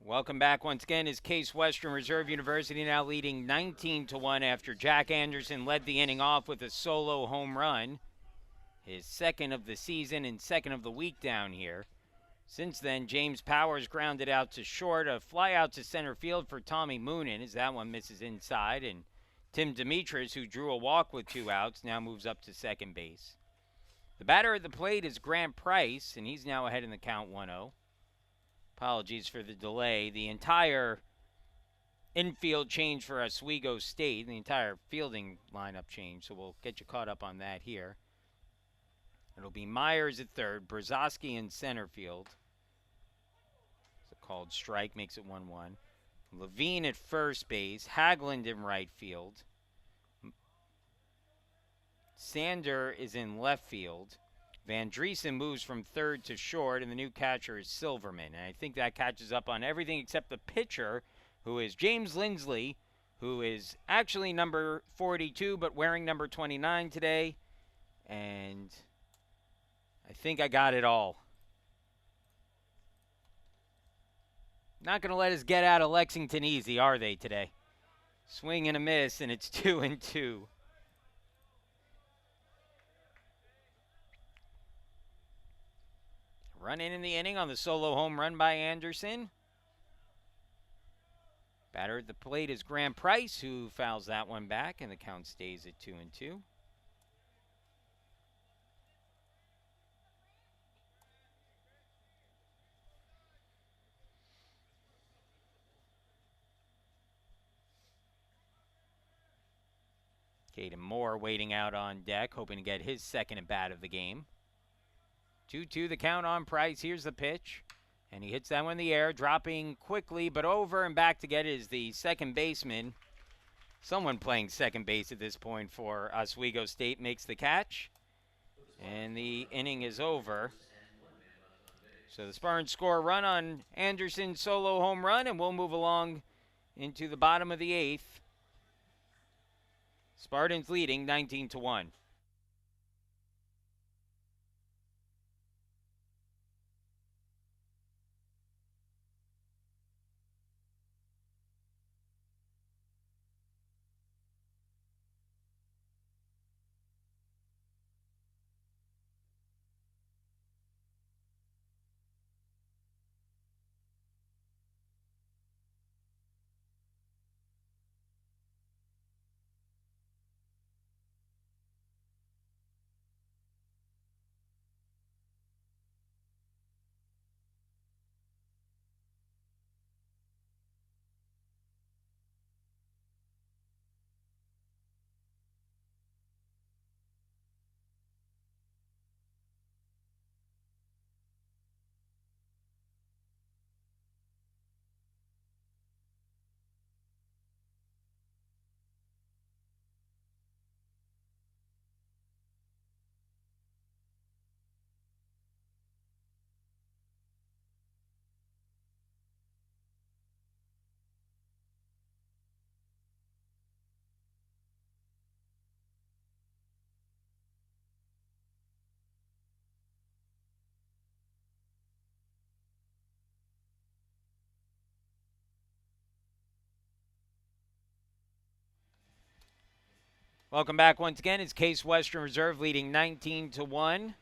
S1: Welcome back once again. Is Case Western Reserve University now leading 19-1 after Jack Anderson led the inning off with a solo home run. His second of the season and second of the week down here. Since then, James Powers grounded out to short, a fly out to center field for Tommy Moonen as that one misses inside, and Tim Demetrius, who drew a walk with 2 outs, now moves up to second base. The batter at the plate is Grant Price, and he's now ahead in the count 1-0. Apologies for the delay. The entire infield change for Oswego State, the entire fielding lineup change, so we'll get you caught up on that here. It'll be Myers at third, Brzozowski in center field. It's a called strike, makes it 1-1. Levine at first base, Haglund in right field. Sander is in left field. Van Driesen moves from third to short, and the new catcher is Silverman. And I think that catches up on everything except the pitcher, who is James Lindsley, who is actually number 42 but wearing number 29 today. And I think I got it all. Not going to let us get out of Lexington easy, are they, today? Swing and a miss, and it's 2-2. Run in the inning on the solo home run by Anderson. Batter at the plate is Grant Price, who fouls that one back, and the count stays at 2-2. Caden Moore waiting out on deck, hoping to get his second at bat of the game. 2-2 the count on Price. Here's the pitch. And he hits that one in the air, dropping quickly, but over and back to get it is the second baseman. Someone playing second base at this point for Oswego State makes the catch. And the inning is over. So the Spartans score a run on Anderson's solo home run, and we'll move along into the bottom of the 8th. Spartans leading 19-1. Welcome back once again. It's Case Western Reserve leading 19-1.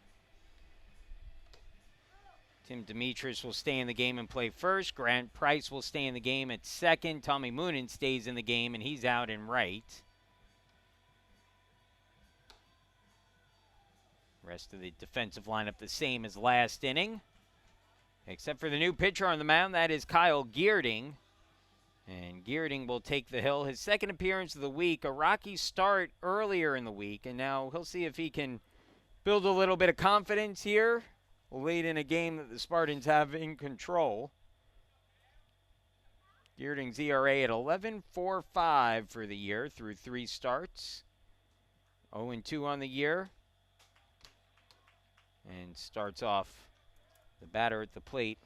S1: Tim Demetrius will stay in the game and play first. Grant Price will stay in the game at second. Tommy Moonen stays in the game, and he's out in right. Rest of the defensive lineup the same as last inning. Except for the new pitcher on the mound, that is Kyle Geerding. And Geerding will take the hill. His second appearance of the week, a rocky start earlier in the week, and now he'll see if he can build a little bit of confidence here late in a game that the Spartans have in control. Geerding's ERA at 11.45 for the year through 3 starts. 0-2 on the year. And starts off the batter at the plate.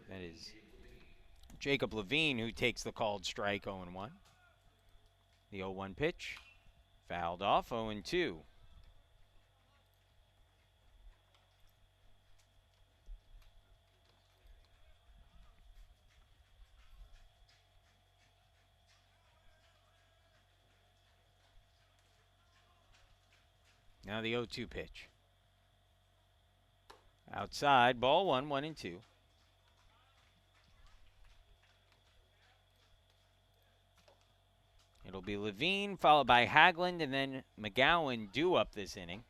S1: That is Jacob Levine, who takes the called strike, 0-1. The 0-1 pitch, fouled off, 0-2. Now the 0-2 pitch. Outside, ball 1, 1-2. It'll be Levine, followed by Haglund, and then McGowan due up this inning.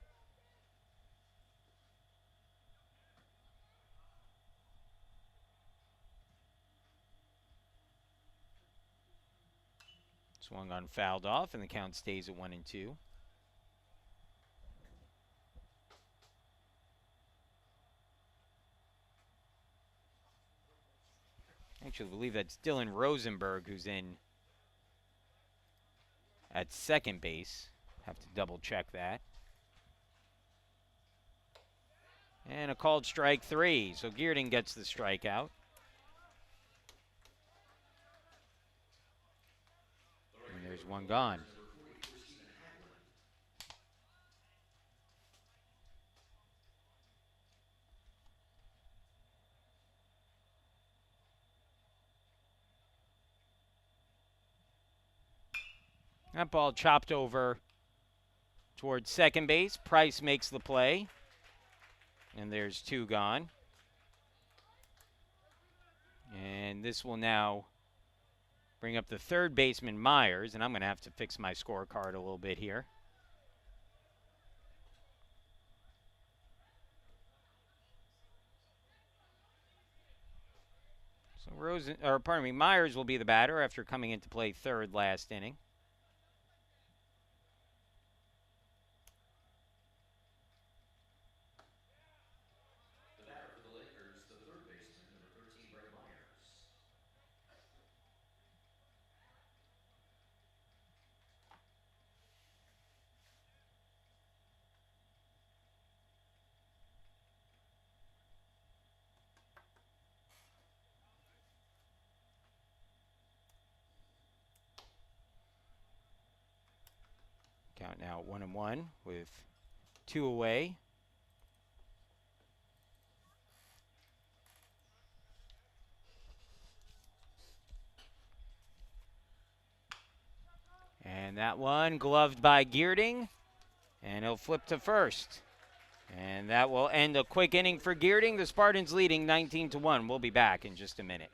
S1: Swung on, fouled off, and the count stays at 1-2. Actually, I believe that's Dylan Rosenberg who's in at second base. Have to double check that. And a called strike 3, so Geerding gets the strikeout. And there's one gone. That ball chopped over towards second base. Price makes the play. And there's 2 gone. And this will now bring up the third baseman, Myers. And I'm going to have to fix my scorecard a little bit here. So Myers will be the batter after coming into play third last inning. Count now at 1-1 with 2 away. And that one gloved by Geerding. And he'll flip to first. And that will end a quick inning for Geerding. The Spartans leading 19-1. We'll be back in just a minute.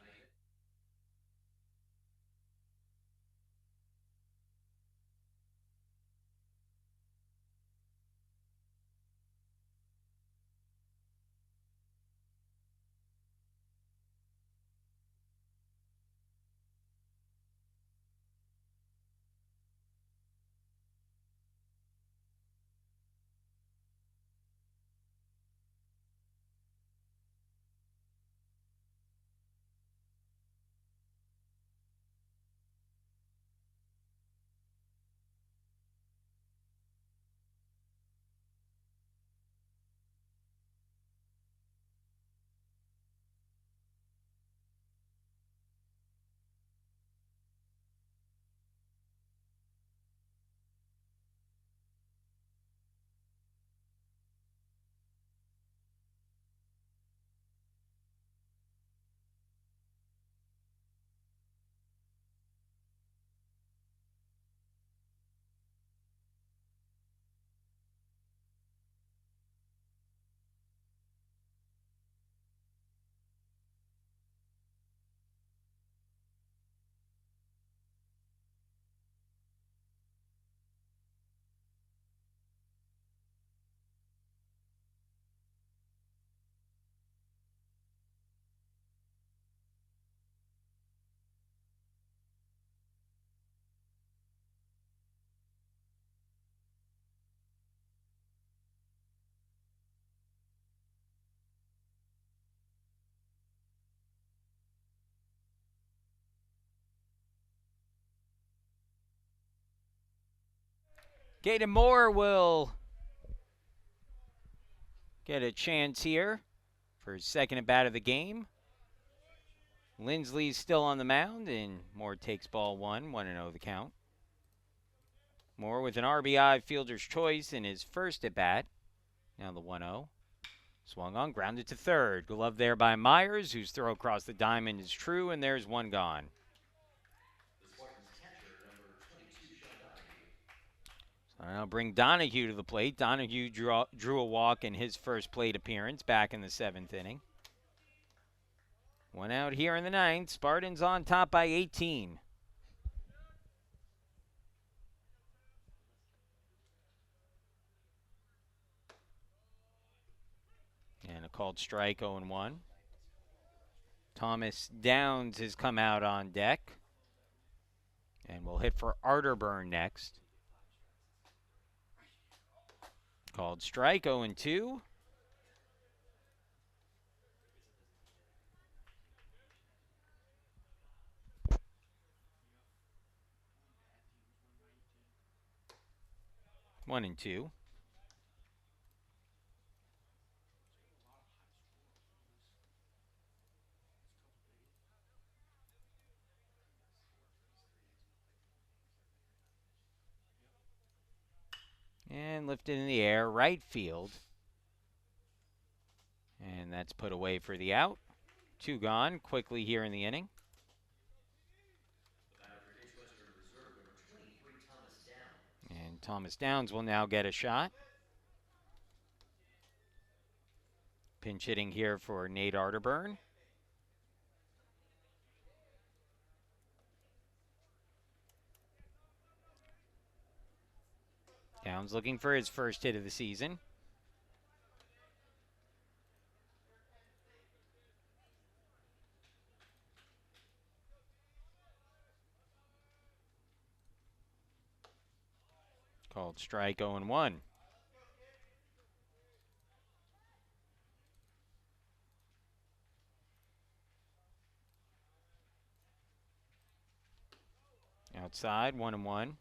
S1: Gaten Moore will get a chance here for his second at bat of the game. Lindsley's still on the mound, and Moore takes ball 1, 1-0 the count. Moore with an RBI fielder's choice in his first at bat. Now the 1-0. Swung on, grounded to third. Glove there by Myers, whose throw across the diamond is true, and there's one gone. I'll bring Donahue to the plate. Donahue drew a walk in his first plate appearance back in the 7th inning. One out here in the 9th. Spartans on top by 18. And a called strike, 0-1. Thomas Downs has come out on deck. And we'll hit for Arterburn next. Called strike, 0-2. One and two. And lifted in the air, right field. And that's put away for the out. 2 gone quickly here in the inning. And Thomas Downs will now get a shot. Pinch hitting here for Nate Arterburn. Downs looking for his first hit of the season. Called strike, 0-1. Outside, 1-1.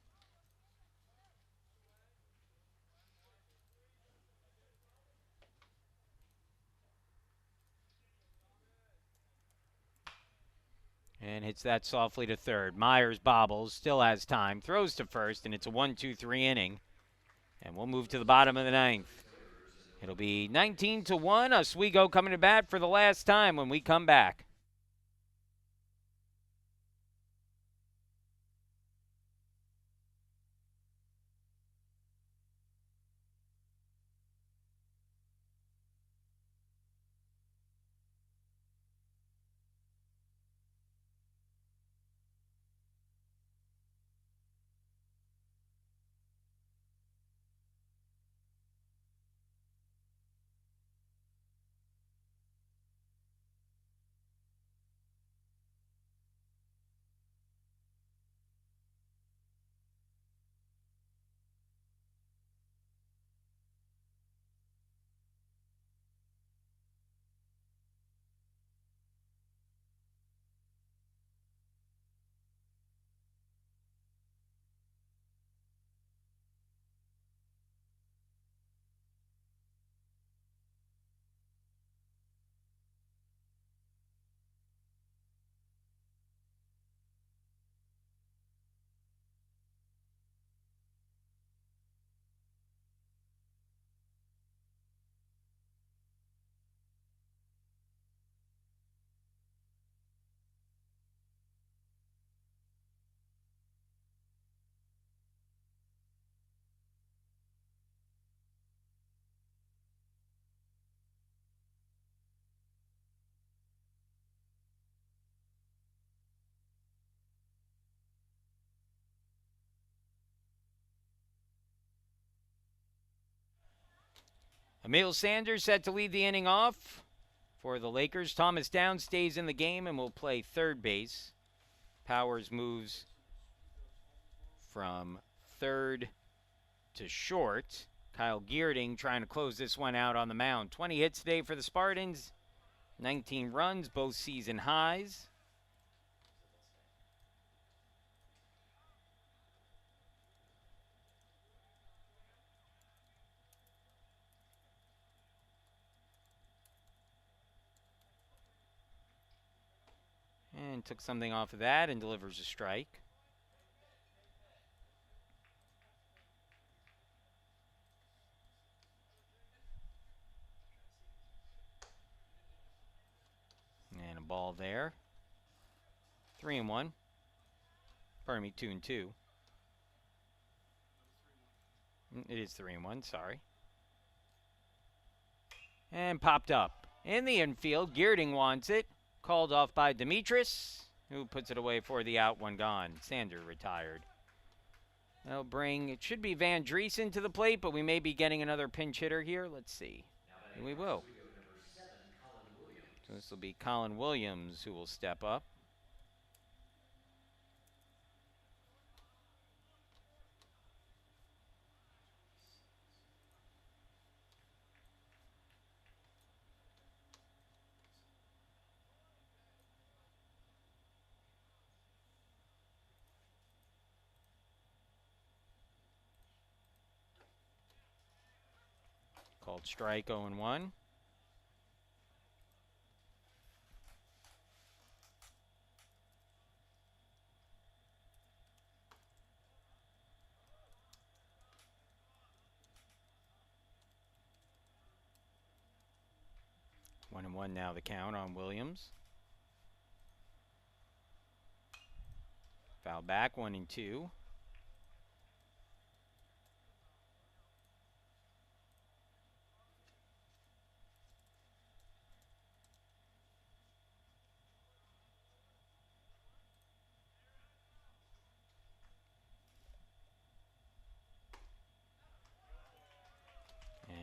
S1: And hits that softly to third. Myers bobbles, still has time, throws to first, and it's a 1-2-3 inning. And we'll move to the bottom of the 9th. It'll be 19-1. Oswego coming to bat for the last time when we come back. Emil Sanders set to lead the inning off for the Lakers. Thomas Downs stays in the game and will play third base. Powers moves from third to short. Kyle Geerding trying to close this one out on the mound. 20 hits today for the Spartans. 19 runs, both season highs. And took something off of that and delivers a strike. And a ball there. 3-1. Pardon me, 2-2. It is 3-1, sorry. And popped up. In the infield, Geerding wants it. Called off by Demetris, who puts it away for the out, one gone. Sander retired. That'll bring, it should be Van Driesen to the plate, but we may be getting another pinch hitter here. Let's see. And we will. So this will be Colin Williams who will step up. Called strike 0-1. One and one now the count on Williams. Foul back, 1-2.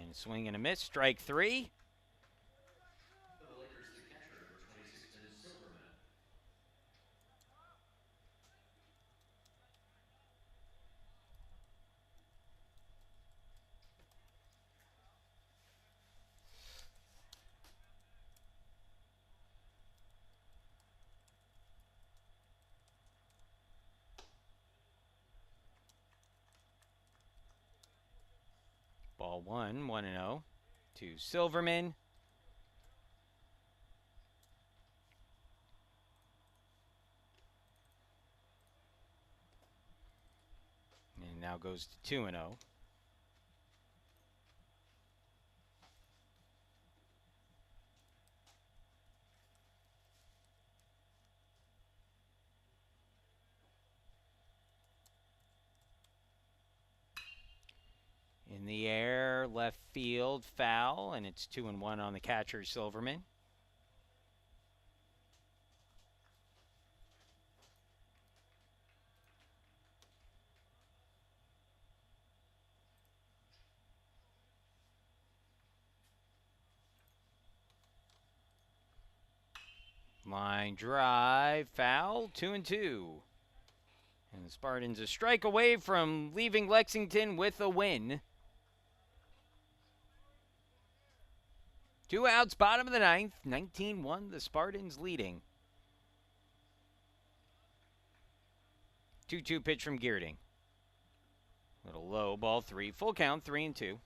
S1: And swing and a miss, strike 3.
S2: For the Lakers, the catcher, number 26, is Silverman.
S1: Ball 1-0 to Silverman. And now goes to 2-0. In the air, left field, foul, and it's 2-1 on the catcher, Silverman. Line drive, foul, 2-2. And the Spartans a strike away from leaving Lexington with a win. 2 outs, bottom of the ninth, 19-1, the Spartans leading. 2-2 pitch from Geerding. Little low, ball 3, full count, 3-2.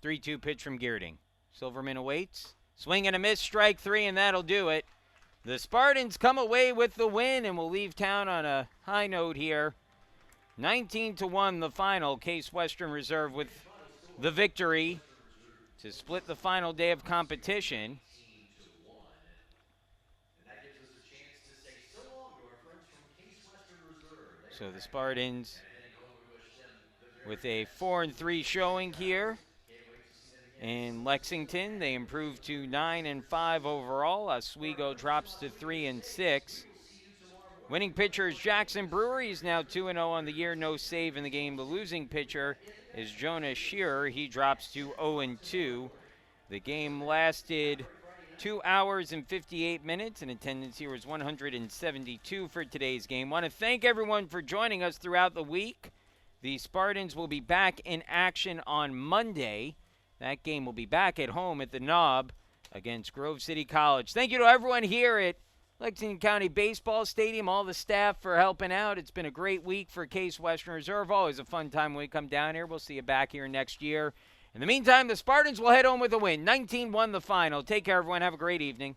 S1: Three-two pitch from Geerding. Silverman awaits. Swing and a miss, strike 3, and that'll do it. The Spartans come away with the win and will leave town on a high note here. 19-1 the final. Case Western Reserve with the victory to split the final day of competition. So the Spartans with a 4-3 showing here. In Lexington, they improved to 9-5 overall. Oswego drops to 3-6. Winning pitcher is Jackson Brewer. He's now 2-0 on the year, no save in the game. The losing pitcher is Jonas Shearer. He drops to 0-2. The game lasted 2 hours and 58 minutes, and attendance here was 172 for today's game. Want to thank everyone for joining us throughout the week. The Spartans will be back in action on Monday. That game will be back at home at the Knob against Grove City College. Thank you to everyone here at Lexington County Baseball Stadium, all the staff for helping out. It's been a great week for Case Western Reserve. Always a fun time when we come down here. We'll see you back here next year. In the meantime, the Spartans will head home with a win. 19-1 the final. Take care, everyone. Have a great evening.